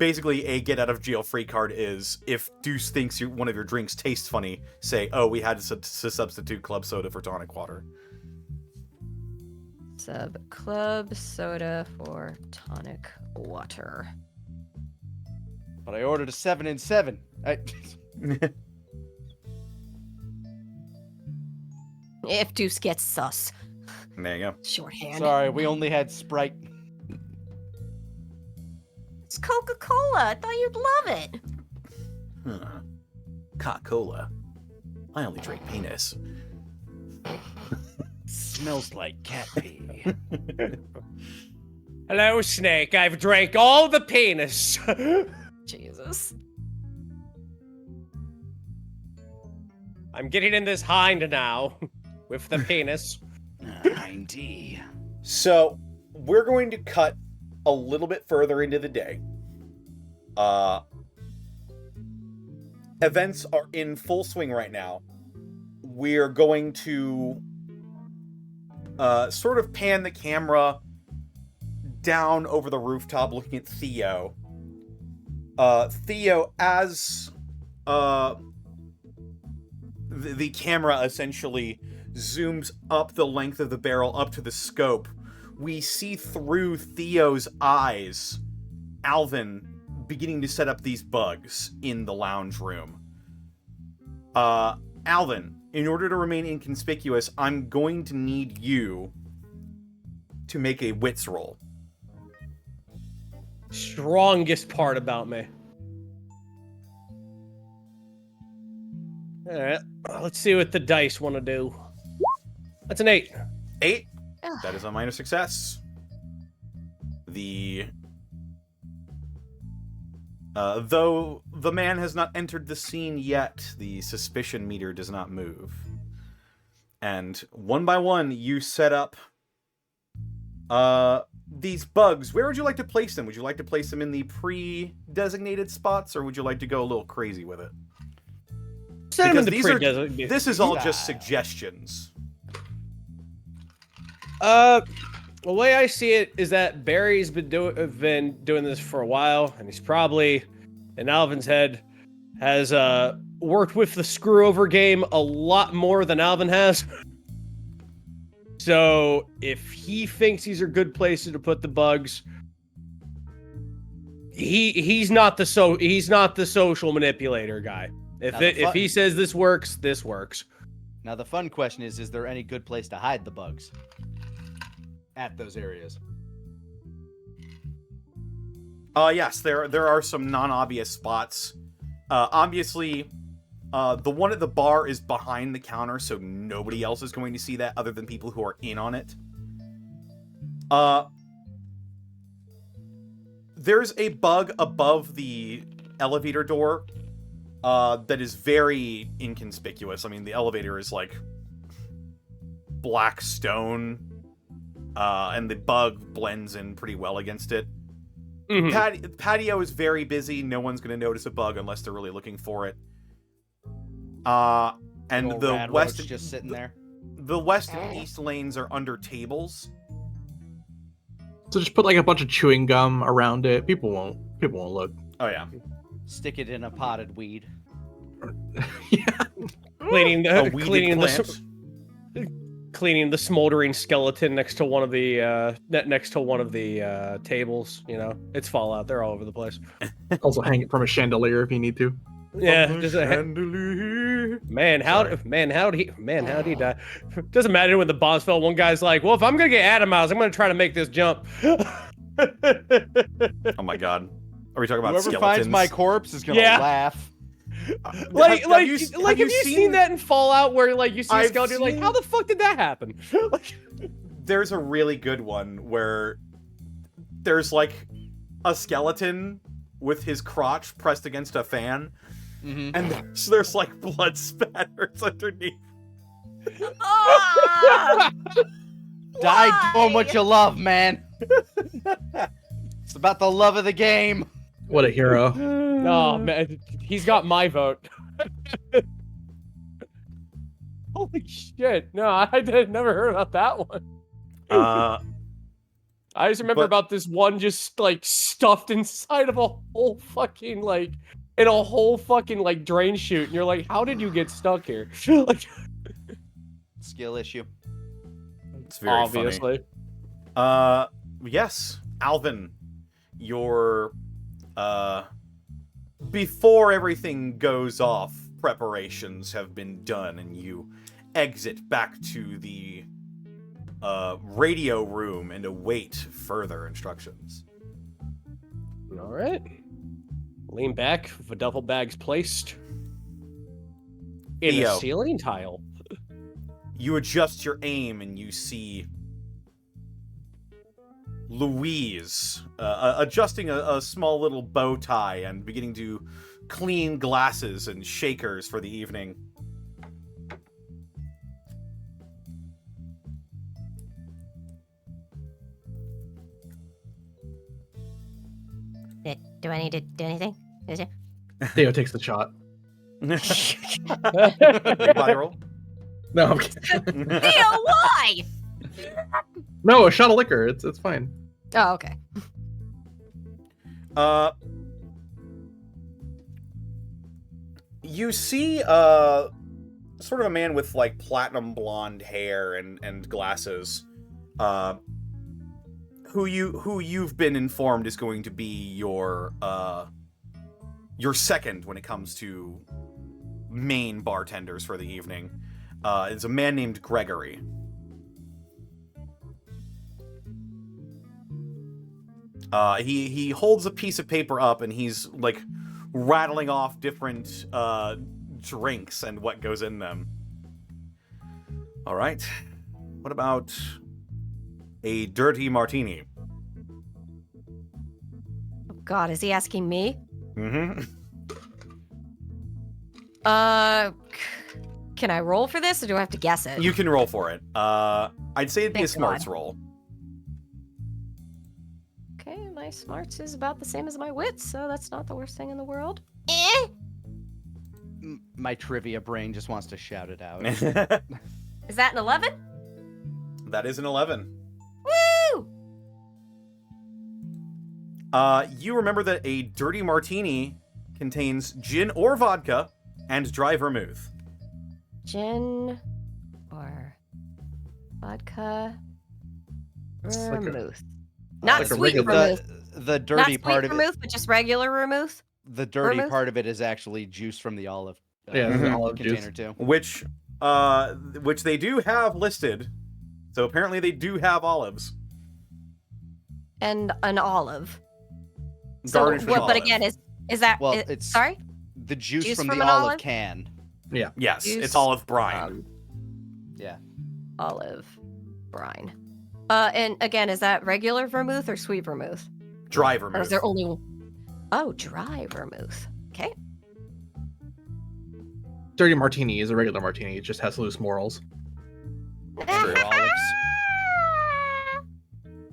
a get out of jail free card is if Deuce thinks one of your drinks tastes funny, say, oh, we had to substitute club soda for tonic water. Sub club soda for tonic water. But I ordered a 7 and 7. If Deuce gets sus. There you go. Shorthand. Sorry, we only had Sprite. It's Coca-Cola. I thought you'd love it. Huh. Coca-Cola. I only drink penis. Smells like cat pee. Hello, Snake. I've drank all the penis. Jesus. I'm getting in this hind now with the penis. Hindy. So, we're going to cut a little bit further into the day. Events are in full swing right now. We're going to sort of pan the camera down over the rooftop looking at Theo. Theo, as the camera essentially zooms up the length of the barrel up to the scope, we see through Theo's eyes Alvin beginning to set up these bugs in the lounge room. Alvin, in order to remain inconspicuous, I'm going to need you to make a wits roll. Strongest part about me. Alright, let's see what the dice want to do. That's an 8. 8. Ugh. That is a minor success. Though the man has not entered the scene yet, the suspicion meter does not move. And one by one, you set up these bugs. Where would you like to place them? Would you like to place them in the pre-designated spots, or would you like to go a little crazy with it? Set him in Because the these are- pre-designated. This is all just Style. suggestions. The way I see it is that Barry's been doing this for a while, and he's probably, in Alvin's head, has worked with the screw-over game a lot more than Alvin has. So if he thinks these are good places to put the bugs, he's not the social manipulator guy. If he says this works, this works. Now the fun question is there any good place to hide the bugs at those areas? Yes, there are some non-obvious spots. Obviously, the one at the bar is behind the counter, so nobody else is going to see that other than people who are in on it. There's a bug above the elevator door that is very inconspicuous. I mean, the elevator is like black stone, and the bug blends in pretty well against it. Mhm. Patio is very busy. No one's going to notice a bug unless they're really looking for it. And Little the rad west roach just sitting there. The west and east lanes are under tables. So just put like a bunch of chewing gum around it. People won't look. Oh yeah, Stick it in a potted weed. Yeah. Cleaning a the weeded cleaning plant. the cleaning the smoldering skeleton next to one of the tables. You know, it's Fallout. They're all over the place. Also hang it from a chandelier if you need to. Yeah, just how'd he die? Doesn't matter when the bombs fell. One guy's like, well, if I'm gonna get Atomized, I'm gonna try to make this jump. Oh my god. Are we talking about Whoever skeletons? finds my corpse is gonna Yeah. laugh. Have you seen that in Fallout where like you see a I've skeleton, you're like, how the fuck did that happen? There's a really good one where there's like a skeleton with his crotch pressed against a fan, and there's like blood spatters underneath. Die doing what you love, man. It's about the love of the game. What a hero. Oh man, he's got my vote. Holy shit! No, I never heard about that one. I just remember about this one just like stuffed inside of a whole fucking like drain chute, and you're like, how did you get stuck here? Like, Skill issue. It's very obviously. funny. Yes, Alvin, your before everything goes off, preparations have been done, and you exit back to the radio room and await further instructions. All right. Lean back, the duffel bag's placed in Theo. a ceiling tile. You adjust your aim and you see Louise adjusting a small little bow tie and beginning to clean glasses and shakers for the evening. Do I need to do anything? Is it? Theo takes the shot. Body roll. No, I'm kidding. Theo, why? No, a shot of liquor. It's fine. Oh, okay. You see sort of a man with like platinum blonde hair and glasses, who you've been informed is going to be your second when it comes to main bartenders for the evening. It's a man named Gregory. He holds a piece of paper up and he's like rattling off different drinks and what goes in them. All right. What about a dirty martini? Oh God, is he asking me? Mm-hmm. Can I roll for this, or do I have to guess it? You can roll for it. I'd say it'd be a Thank smarts God. roll. Okay, my smarts is about the same as my wits, so that's not the worst thing in the world. My trivia brain just wants to shout it out. Is that an 11? That is an 11. Woo! You remember that a dirty martini contains gin or vodka and dry vermouth. Gin or vodka It's like a- vermouth. Not like a sweet regular- vermouth. The Not dirty sweet part of vermouth, but just regular vermouth. the dirty vermouth? part of it is actually juice from the olive. Yeah, the olive container juice. too. Which they do have listed. So apparently they do have olives. And an olive. So, Garnished with what, but olive. again, is that Well, it- it's sorry? the juice, Juice from from the an olive olive? can. Yes, Juice, it's olive brine. Yeah. Olive brine. And again, is that regular vermouth or sweet vermouth? Dry Or vermouth. is there only Oh, dry vermouth. Okay. Dirty martini is a regular martini. It just has loose morals. True. Olives.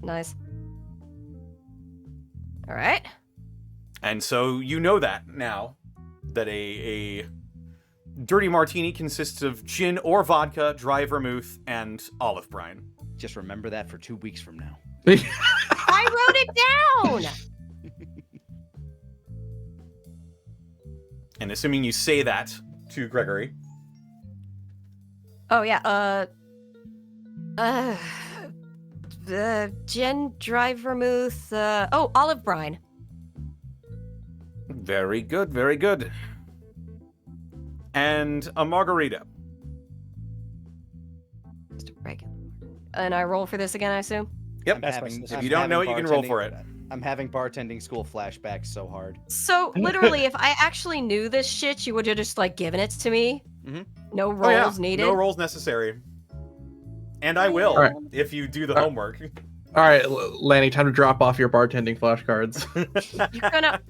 Nice. All right. And so you know that now, that a dirty martini consists of gin or vodka, dry vermouth, and olive brine. Just remember that for 2 weeks from now. I wrote it down. And assuming you say that to Gregory, Oh yeah. The gin, dry vermouth, olive brine. Very good, very good. And a margarita. Just a regular. And I roll for this again, I assume? Yep. I'm That's having, my- If I'm you don't know it, you having can roll for bartending- it. I'm having bartending school flashbacks so hard. So, literally, if I actually knew this shit, you would have just, like, given it to me? Mhm. No Oh, yeah. rolls needed? No rolls necessary. And I will, Alright. if you do the Alright. homework. All right, Lanny, time to drop off your bartending flashcards. You're gonna...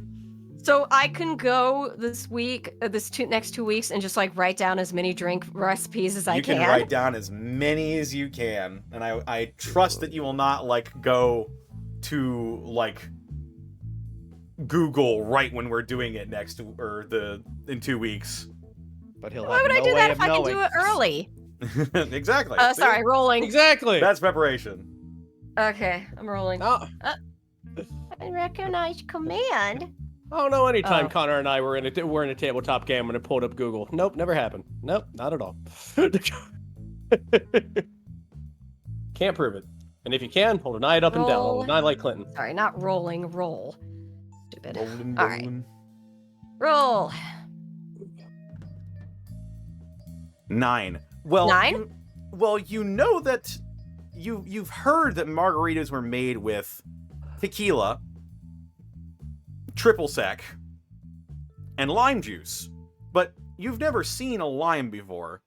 So I can go this week, next 2 weeks, and just, like, write down as many drink recipes as I You can? can write down as many as you can. And I trust that you will not, like, go to, like, Google right when we're doing it in 2 weeks. But he'll Why have would I no do way that of if I can do knowing. it early? Exactly. See? Sorry, rolling. Exactly. That's preparation. Okay, I'm rolling. Oh, I recognize command. I don't know. Anytime Oh. Connor and I were in a tabletop game when I pulled up Google. Nope, never happened. Nope, not at all. Can't prove it. And if you can, hold an eye up and down. Roll. Hold an eye like Clinton. Sorry, not rolling, roll. Stupid. Rolling, All right. rolling. Roll. 9. Well, 9? You know that you've heard that margaritas were made with tequila, triple sec, and lime juice, but you've never seen a lime before.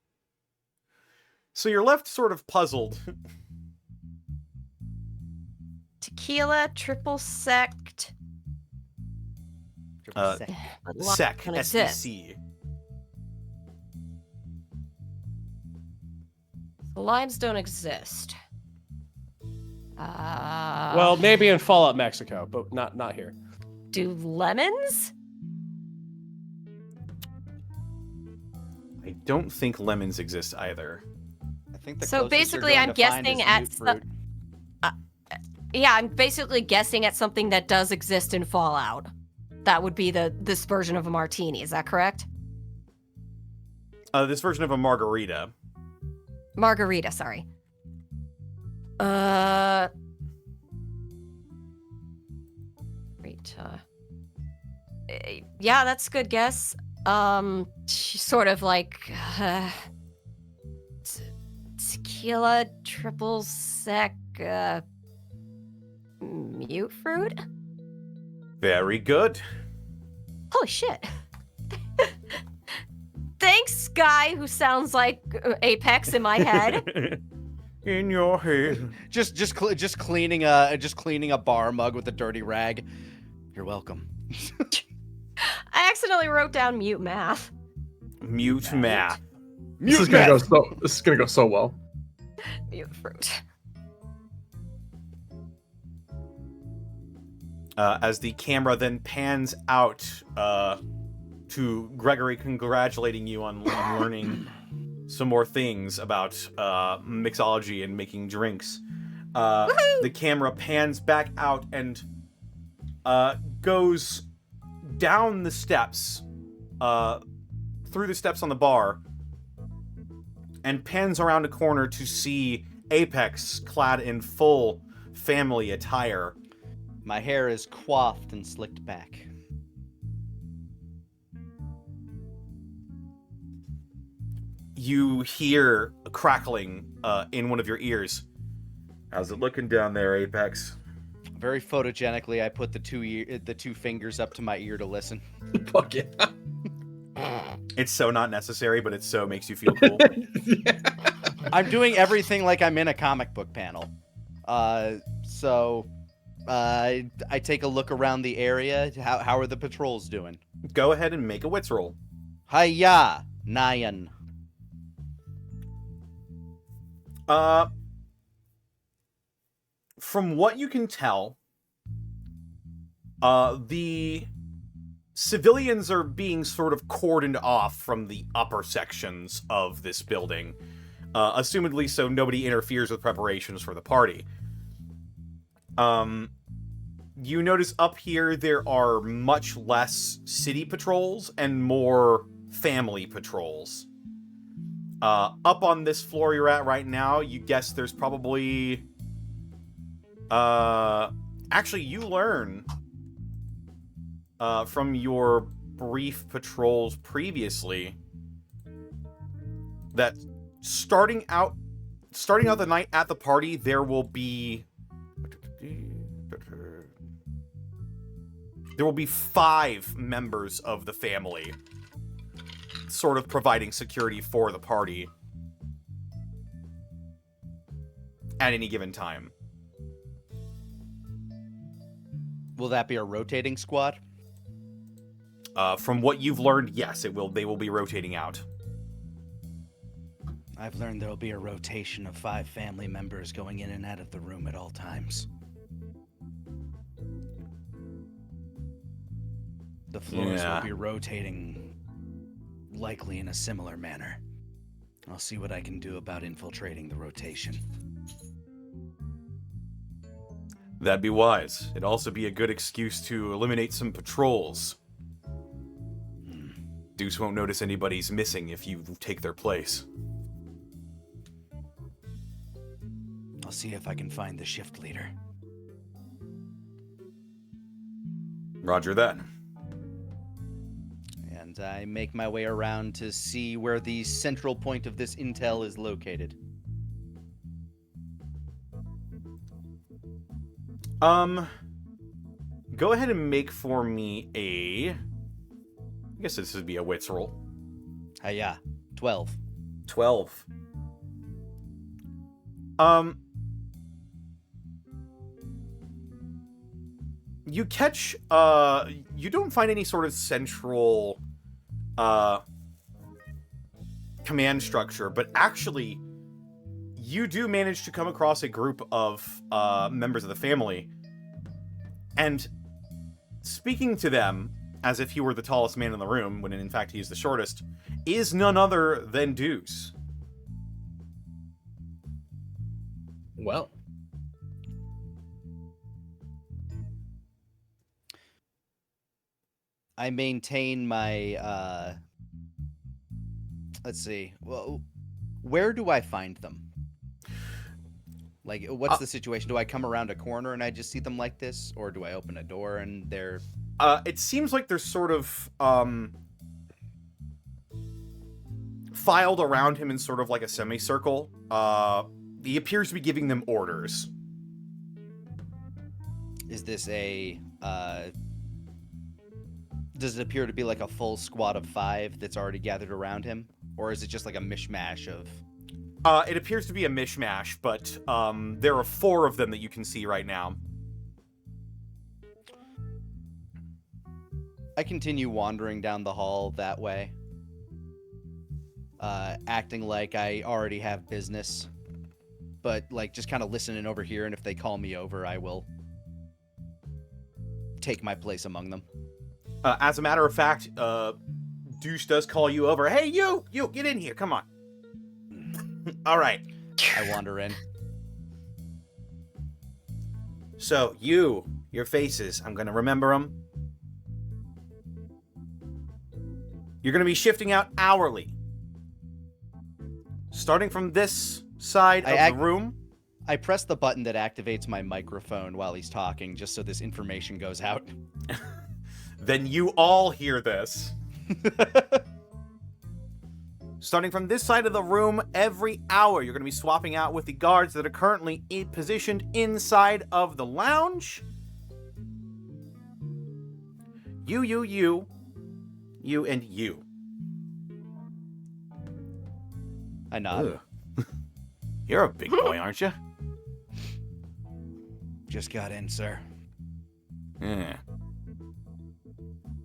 So you're left sort of puzzled. Tequila, triple sect. Uh, but lime Sec, don't exist. S-E-C. The limes don't exist. Well, maybe in Fallout Mexico, but not here. Do lemons? I don't think lemons exist either. I think the So closest you're basically, going I'm to find guessing is at mute some- fruit. Yeah, I'm basically guessing at something that does exist in Fallout. That would be this version of a martini. Is that correct? This version of a margarita. Margarita, sorry. Rita. Yeah, that's a good guess. She's sort of like tequila, triple sec, mute fruit. Very good. Holy shit! Thanks, guy who sounds like Apex in my head. In your head. Just cleaning a bar mug with a dirty rag. You're welcome. I accidentally wrote down mute math. Mute math. This is gonna go so well. Mute fruit. As the camera then pans out to Gregory congratulating you on learning some more things about mixology and making drinks. The camera pans back out and goes down the steps, through the steps on the bar, and pans around a corner to see Apex clad in full family attire. My hair is coiffed and slicked back. You hear a crackling in one of your ears. How's it looking down there, Apex? Very photogenically, I put the two fingers up to my ear to listen. Fuck yeah. It's so not necessary, but it so makes you feel cool. I'm doing everything like I'm in a comic book panel. So I take a look around the area. How are the patrols doing? Go ahead and make a wits roll. Hiya, Nyan. From what you can tell, the civilians are being sort of cordoned off from the upper sections of this building, assumedly so nobody interferes with preparations for the party. You notice up here there are much less city patrols and more family patrols. Up on this floor you're at right now, you guess there's probably... actually, you learn from your brief patrols previously that starting out the night at the party, there will be 5 members of the family sort of providing security for the party at any given time. Will that be a rotating squad? From what you've learned, yes, it will. They will be rotating out. I've learned there'll be a rotation of 5 family members going in and out of the room at all times. The floors will be rotating likely in a similar manner. I'll see what I can do about infiltrating the rotation. That'd be wise. It'd also be a good excuse to eliminate some patrols. Deuce won't notice anybody's missing if you take their place. I'll see if I can find the shift leader. Roger that. And I make my way around to see where the central point of this intel is located. Go ahead and make for me I guess this would be a wits roll. Hiya. 12. 12. You catch, you don't find any sort of central, command structure, but actually, you do manage to come across a group of, members of the family, and speaking to them, as if he were the tallest man in the room, when in fact he is the shortest, is none other than Deuce. Well. I maintain my, let's see. Well, where do I find them? Like, what's the situation? Do I come around a corner and I just see them like this? Or do I open a door and they're... It seems like they're sort of, filed around him in sort of like a semicircle. He appears to be giving them orders. Is this a, does it appear to be like a full squad of 5 that's already gathered around him? Or is it just like a mishmash of... It appears to be a mishmash, but, there are 4 of them that you can see right now. I continue wandering down the hall that way, acting like I already have business, but like just kind of listening over here, and if they call me over, I will take my place among them. As a matter of fact, Deuce does call you over. Hey, you, get in here, come on. All right. I wander in. So, your faces, I'm gonna remember them. You're going to be shifting out hourly. Starting from this side of the room. I press the button that activates my microphone while he's talking, just so this information goes out. Then you all hear this. Starting from this side of the room, every hour you're going to be swapping out with the guards that are currently positioned inside of the lounge. You, and you. I nod. You're a big boy, aren't you? Just got in, sir. Yeah.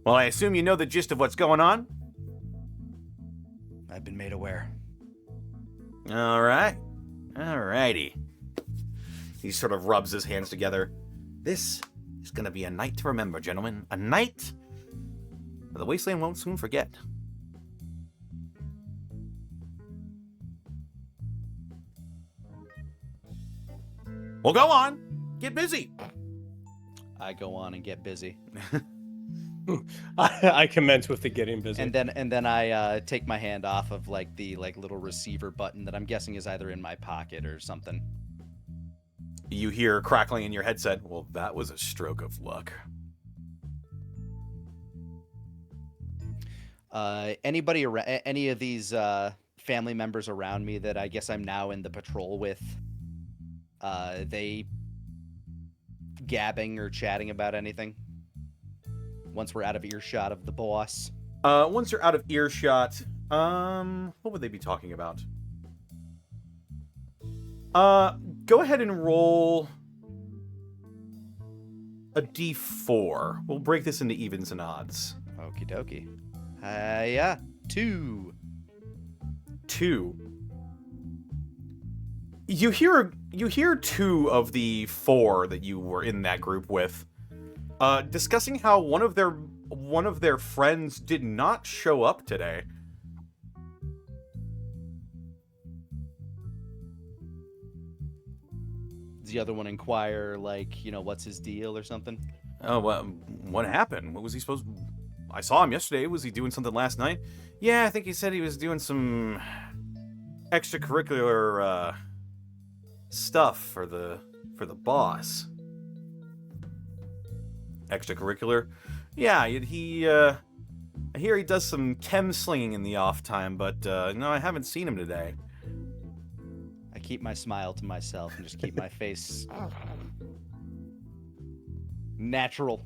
Well, I assume you know the gist of what's going on? I've been made aware. All right. All righty. He sort of rubs his hands together. This is going to be a night to remember, gentlemen. A night the Wasteland won't soon forget. Well, go on. Get busy. I go on and get busy. I commence with the getting busy. And then I take my hand off of like the little receiver button that I'm guessing is either in my pocket or something. You hear crackling in your headset. Well, that was a stroke of luck. Anybody around, any of these family members around me that I guess I'm now in the patrol with, they gabbing or chatting about anything once we're out of earshot of the boss? Once you're out of earshot, what would they be talking about? Go ahead and roll a d4. We'll break this into evens and odds. Okie dokie. Yeah, 2. 2. You hear 2 of the 4 that you were in that group with, discussing how one of their friends did not show up today. Does the other one inquire, like, what's his deal or something? Oh, well, what happened? What was he supposed? I saw him yesterday. Was he doing something last night? Yeah, I think he said he was doing some extracurricular stuff for the boss. Extracurricular? Yeah, I hear he does some chem slinging in the off time, but no, I haven't seen him today. I keep my smile to myself and just keep my face natural.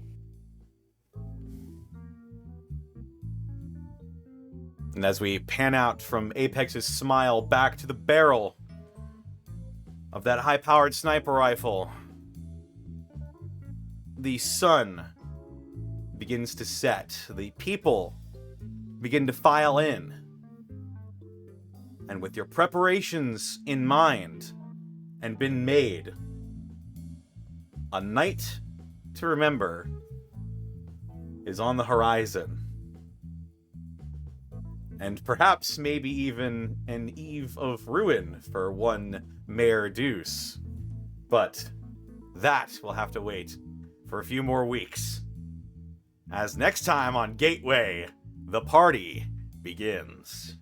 And as we pan out from Apex's smile back to the barrel of that high-powered sniper rifle, the sun begins to set. The people begin to file in. And with your preparations in mind and been made, a night to remember is on the horizon. And perhaps maybe even an eve of ruin for one Mayor Deuce. But that will have to wait for a few more weeks. As next time on Gateway, the party begins.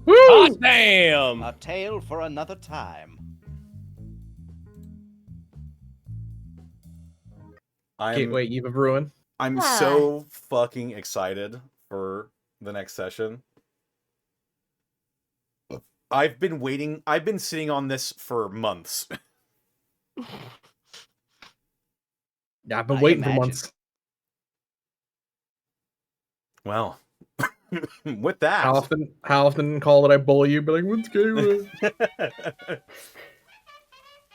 Hot damn! A tale for another time. Gateway Eve of Ruin. I'm so fucking excited for the next session. I've been sitting on this for months. Yeah, I've been waiting for months. Well, with that. How often call that I bully you? Be like, what's Gateway?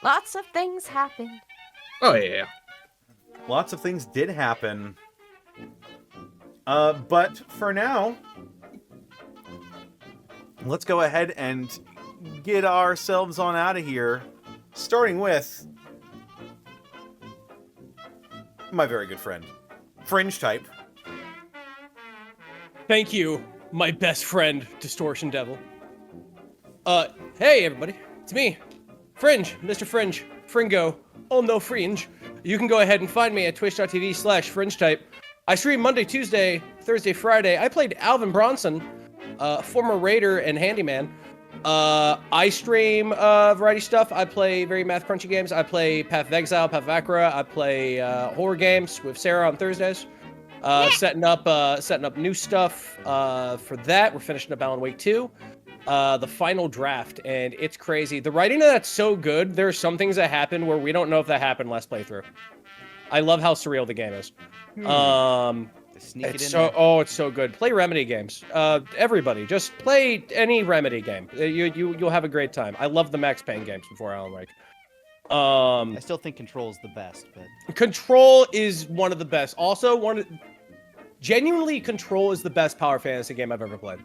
Lots of things happened. Oh, yeah. Lots of things did happen. But for now, let's go ahead and get ourselves on out of here. Starting with my very good friend, Fringe Type. Thank you, my best friend, Distortion Devil. Hey everybody, it's me, Fringe, Mr. Fringe, Fringo, oh no Fringe. You can go ahead and find me at twitch.tv/FringeType. I stream Monday, Tuesday, Thursday, Friday. I played Alvin Bronson, former Raider and Handyman. I stream variety stuff. I play very math crunchy games. I play Path of Exile, Path of Acra. I play horror games with Sarah on Thursdays. Setting up new stuff for that. We're finishing up Alan Wake 2. The final draft, and it's crazy. The writing of that's so good. There are some things that happen where we don't know if that happened last playthrough. I love how surreal the game is. It's so good. Play Remedy games. Everybody, just play any Remedy game. You'll have a great time. I love the Max Payne games before Alan Wake. I still think Control is the best, but Control is one of the best. Also, genuinely, Control is the best Power Fantasy game I've ever played.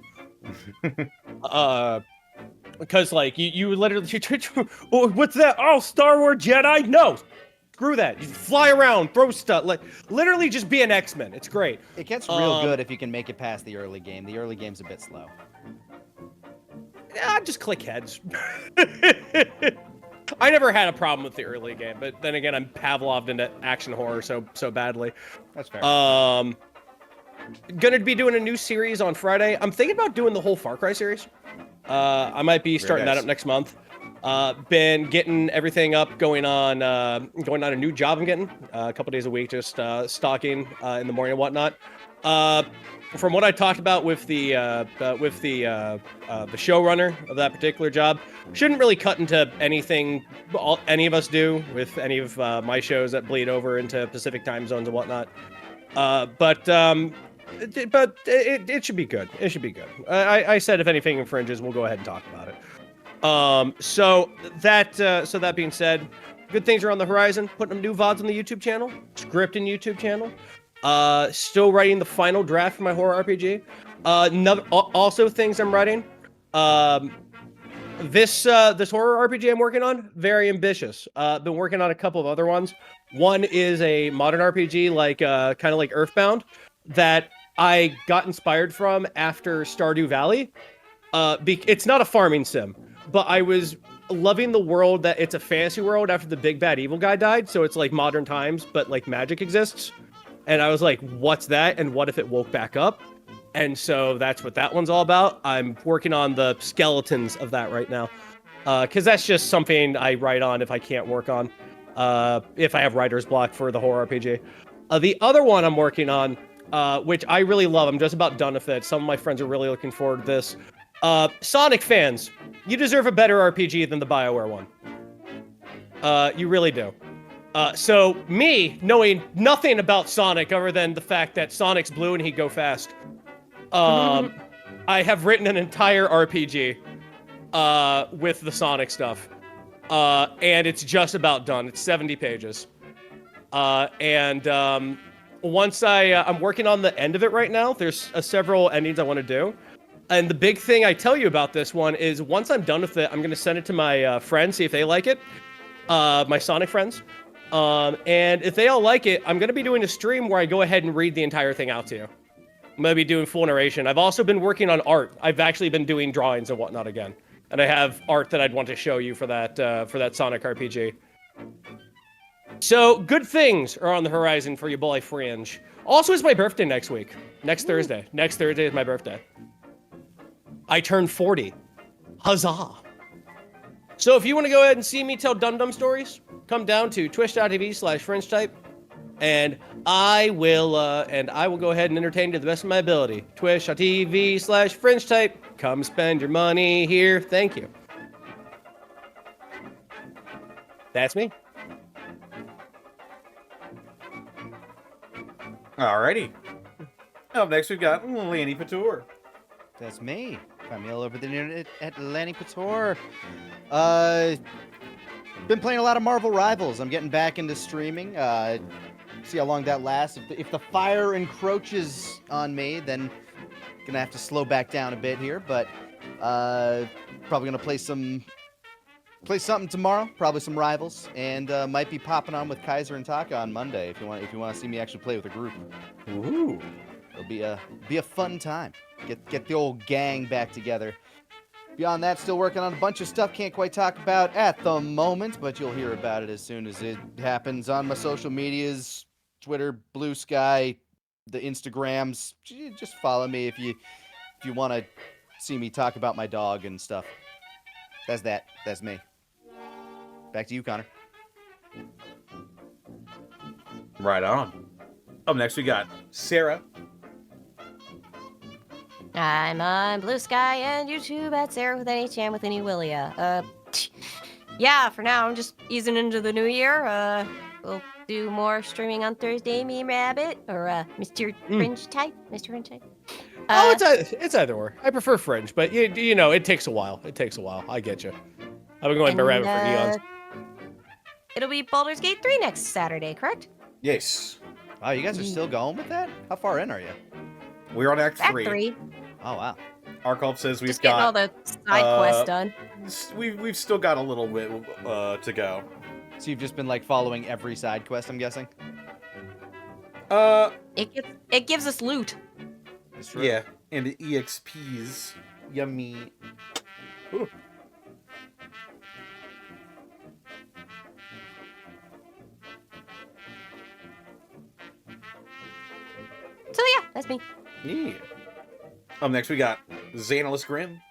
Because like you literally, oh, what's that? Oh, Star Wars Jedi? No, screw that. You fly around, throw stuff, like literally just be an X-Men. It's great. it gets real good if you can make it past the early game. The early game's a bit slow. Yeah, just click heads. I never had a problem with the early game, but then again, I'm Pavloved into action horror so badly. That's fair. gonna be doing a new series on Friday. I'm thinking about doing the whole Far Cry series. I might be starting that up next month. Been getting everything up, going on a new job I'm getting a couple days a week, just stalking in the morning and whatnot. From what I talked about with the showrunner of that particular job, shouldn't really cut into anything any of us do with any of my shows that bleed over into Pacific time zones and whatnot. But it should be good. It should be good. I said if anything infringes, we'll go ahead and talk about it. So that being said, good things are on the horizon. Putting up new VODs on the YouTube channel, scripting YouTube channel. Still writing the final draft for my horror RPG. Also things I'm writing. This horror RPG I'm working on, very ambitious. Been working on a couple of other ones. One is a modern RPG, like kind of like Earthbound, that I got inspired from after Stardew Valley. It's not a farming sim, but I was loving the world that it's a fantasy world after the big bad evil guy died. So it's like modern times, but like magic exists. And I was like, what's that? And what if it woke back up? And so that's what that one's all about. I'm working on the skeletons of that right now. Because that's just something I write on if I can't work on. If I have writer's block for the horror RPG. The other one I'm working on, which I really love, I'm just about done with it. Some of my friends are really looking forward to this. Sonic fans, you deserve a better RPG than the BioWare one. You really do. So me, knowing nothing about Sonic other than the fact that Sonic's blue and he'd go fast, I have written an entire RPG with the Sonic stuff. And it's just about done. It's 70 pages. Once I'm working on the end of it right now. There's several endings I want to do. And the big thing I tell you about this one is once I'm done with it, I'm going to send it to my friends, see if they like it. My Sonic friends. And if they all like it, I'm going to be doing a stream where I go ahead and read the entire thing out to you. I'm going to be doing full narration. I've also been working on art. I've actually been doing drawings and whatnot again. And I have art that I'd want to show you for that Sonic RPG. So, good things are on the horizon for your boy Fringe. Also, it's my birthday next week. Next Thursday. Next Thursday is my birthday. I turned 40. Huzzah. So if you want to go ahead and see me tell dum-dum stories, come down to twitch.tv/FringeType, and I will go ahead and entertain to the best of my ability. Twitch.tv/FringeType. Come spend your money here. Thank you. That's me. Alrighty. Up next, we've got Lanny Pator. That's me. Find me all over the internet at Lanny Pator. Been playing a lot of Marvel Rivals. I'm getting back into streaming. See how long that lasts. If the fire encroaches on me, then gonna have to slow back down a bit here. But probably gonna play something tomorrow. Probably some Rivals, and might be popping on with Kaiser and Taka on Monday. If you want to see me actually play with a group. Ooh. It'll be a fun time. Get the old gang back together. Beyond that, still working on a bunch of stuff can't quite talk about at the moment, but you'll hear about it as soon as it happens on my social medias, Twitter, Blue Sky, the Instagrams. Just follow me if you want to see me talk about my dog and stuff. That's me. Back to you, Connor. Right on. Up next, we got Sarah. I'm on Blue Sky and YouTube at Sarah with an H and with any Willia. Yeah, for now I'm just easing into the new year. We'll do more streaming on Thursday, me Rabbit, or Mr. Fringe Type. Mr. Fringe Type. It's either or. I prefer Fringe, but you know, it takes a while. I get you. I've been going by Rabbit for eons. It'll be Baldur's Gate 3 next Saturday, correct? Yes. Wow, you guys are still going with that? How far in are you? We're on Act 3. Act 3. Oh, wow. Arculp says we've Just getting all got... the side quests done. We've still got a little bit to go. So you've just been, like, following every side quest, I'm guessing? It gives us loot. That's true. Yeah, and the EXPs. Yummy. Ooh. So yeah, that's me. Yeah. Up next, we got Xanalis Grim.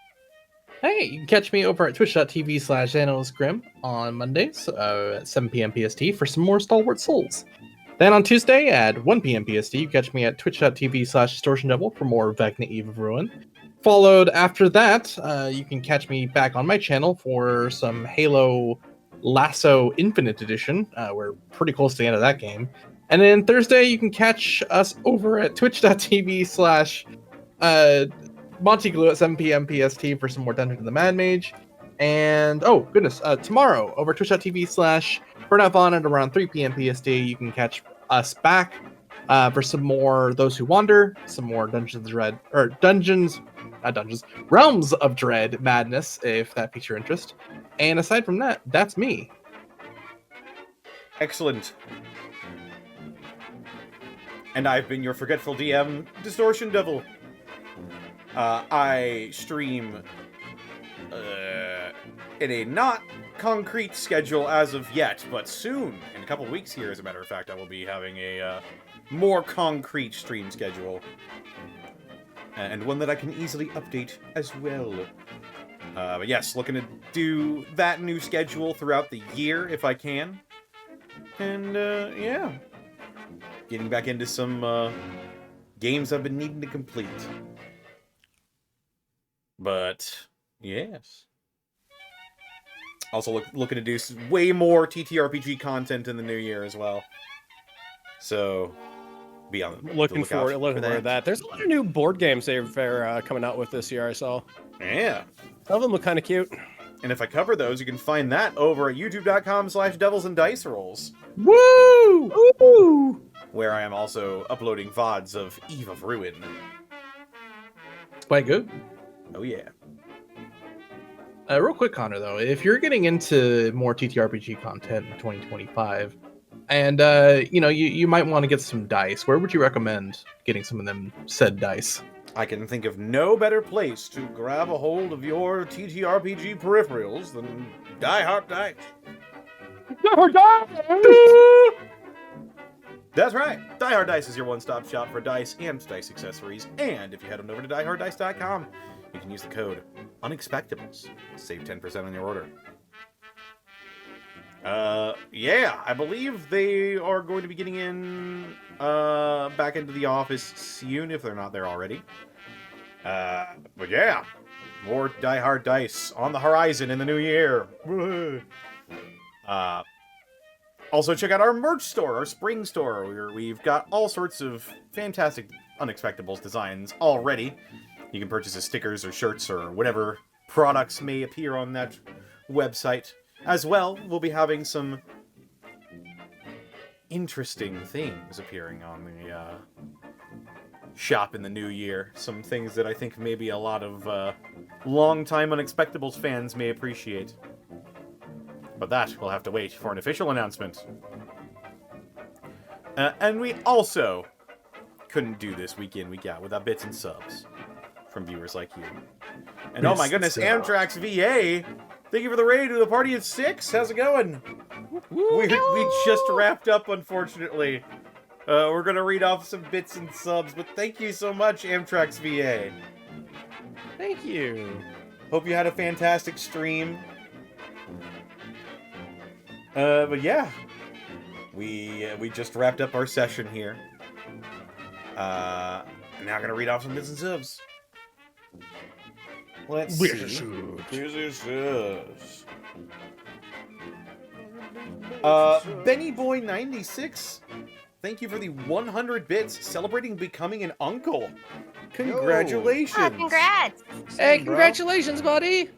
Hey, you can catch me over at twitch.tv/analystgrim on Mondays at 7 p.m. PST for some more Stalwart Souls. Then on Tuesday at 1 p.m. PST, you catch me at twitch.tv/distortiondevil for more Vecna Eve of Ruin. Followed after that, you can catch me back on my channel for some Halo Lasso Infinite Edition. We're pretty close to the end of that game. And then Thursday, you can catch us over at twitch.tv/ Monty Glue at 7 p.m. PST for some more Dungeons of the Mad Mage. And, oh, goodness, tomorrow over twitch.tv/Burnout Vaughn at around 3 p.m. PST, you can catch us back for some more Those Who Wander, some more Realms of Dread madness, if that piques your interest. And aside from that, that's me. Excellent. And I've been your forgetful DM, Distortion Devil. I stream in a not concrete schedule as of yet, but soon, in a couple weeks here, as a matter of fact, I will be having a more concrete stream schedule. And one that I can easily update as well. But yes, looking to do that new schedule throughout the year, if I can. And, yeah. Getting back into some games I've been needing to complete. But, yes. Also looking to do way more TTRPG content in the new year as well. So, be on the Looking lookout forward to that. There's a lot of new board games they're coming out with this year, I saw. Yeah. Some of them look kind of cute. And if I cover those, you can find that over at youtube.com/devilsanddicerolls. Woo! Ooh! Where I am also uploading VODs of Eve of Ruin. Quite good. Oh yeah. Real quick, Connor, though, if you're getting into more TTRPG content in 2025, and you might want to get some dice, where would you recommend getting some of them said dice? I can think of no better place to grab a hold of your TTRPG peripherals than Die Hard Dice. That's right. Die Hard Dice is your one-stop shop for dice and dice accessories. And if you head on over to dieharddice.com, you can use the code Unexpectables to save 10% on your order. Yeah, I believe they are going to be getting in back into the office soon if they're not there already. But yeah, more Die Hard Dice on the horizon in the new year. Also, check out our merch store, our spring store, where we've got all sorts of fantastic Unexpectables designs already. You can purchase as stickers or shirts or whatever products may appear on that website. As well, we'll be having some interesting things appearing on the shop in the new year. Some things that I think maybe a lot of long-time Unexpectables fans may appreciate. But that will have to wait for an official announcement. And we also couldn't do this week in, week out without bits and subs from viewers like you. And oh my goodness, Amtrak's VA! Thank you for the raid to the party at 6. How's it going? We just wrapped up, unfortunately. We're gonna read off some bits and subs, but thank you so much, Amtrak's VA. Thank you. Hope you had a fantastic stream. But yeah, we just wrapped up our session here. Now I'm gonna read off some bits and subs. Let's see. Benny Boy 96. Thank you for the 100 bits celebrating becoming an uncle. Congratulations. Oh, congrats. Hey, congratulations, buddy.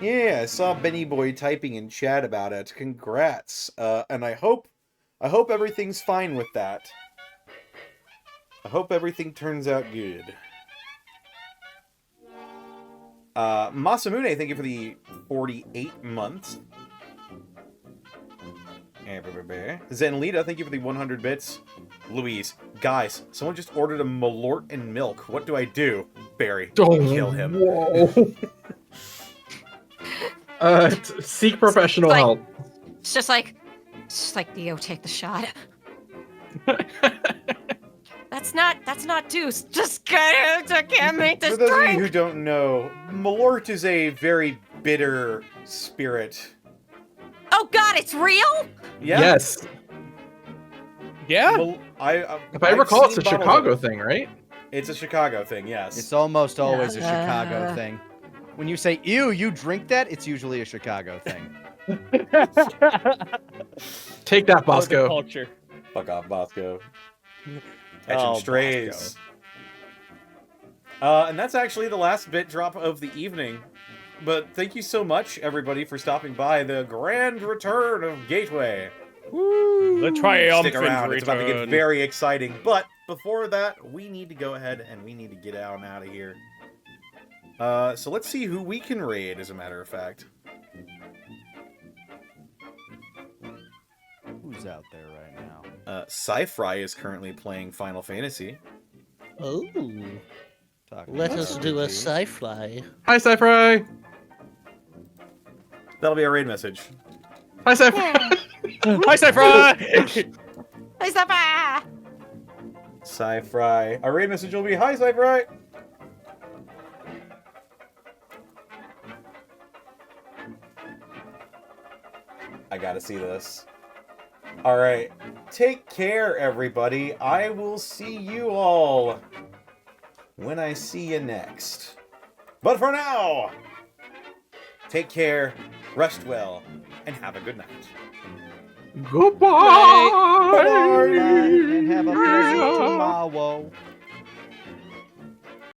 Yeah, I saw Benny Boy typing in chat about it. Congrats. And I hope everything's fine with that. I hope everything turns out good. Masamune, thank you for the 48 months. Zenlita, thank you for the 100 bits. Louise, guys, someone just ordered a Malort and milk. What do I do? Barry, kill him. Whoa. Seek professional help. It's just like Theo, take the shot. That's not Deuce. Just I can't make this For those of you who drink. don't know, Malort is a very bitter spirit. Oh God, it's real? Yeah. Yes. Yeah. If I recall, it's a Chicago thing, right? It's a Chicago thing, yes. It's almost always a Chicago Uh. thing. When you say, ew, you drink that, it's usually a Chicago thing. Take that, Oh, the Bosco. culture. Fuck off, Bosco. Oh, Catching strays. And that's actually the last bit drop of the evening. But thank you so much, everybody, for stopping by the grand return of Gateway. The triumphant Stick around, it's about to get return. very exciting. But before that, we need to go ahead and we need to get out of here. So let's see who we can raid, as a matter of fact. Who's out there right now? Sci-Fry is currently playing Final Fantasy. Oh, Talking let about us do a RPGs. sci-fi. Hi, Sci-Fry. That'll be a raid message. Hi, Sci-Fry. Hi, Cypher! Hey, Zappa! Sci-Fry. Our raid message will be, hi, Sci-Fry! I gotta see this. Alright. Take care, everybody. I will see you all when I see you next. But for now, take care, rest well, and have a good night. Goodbye. And have a pleasant tomorrow.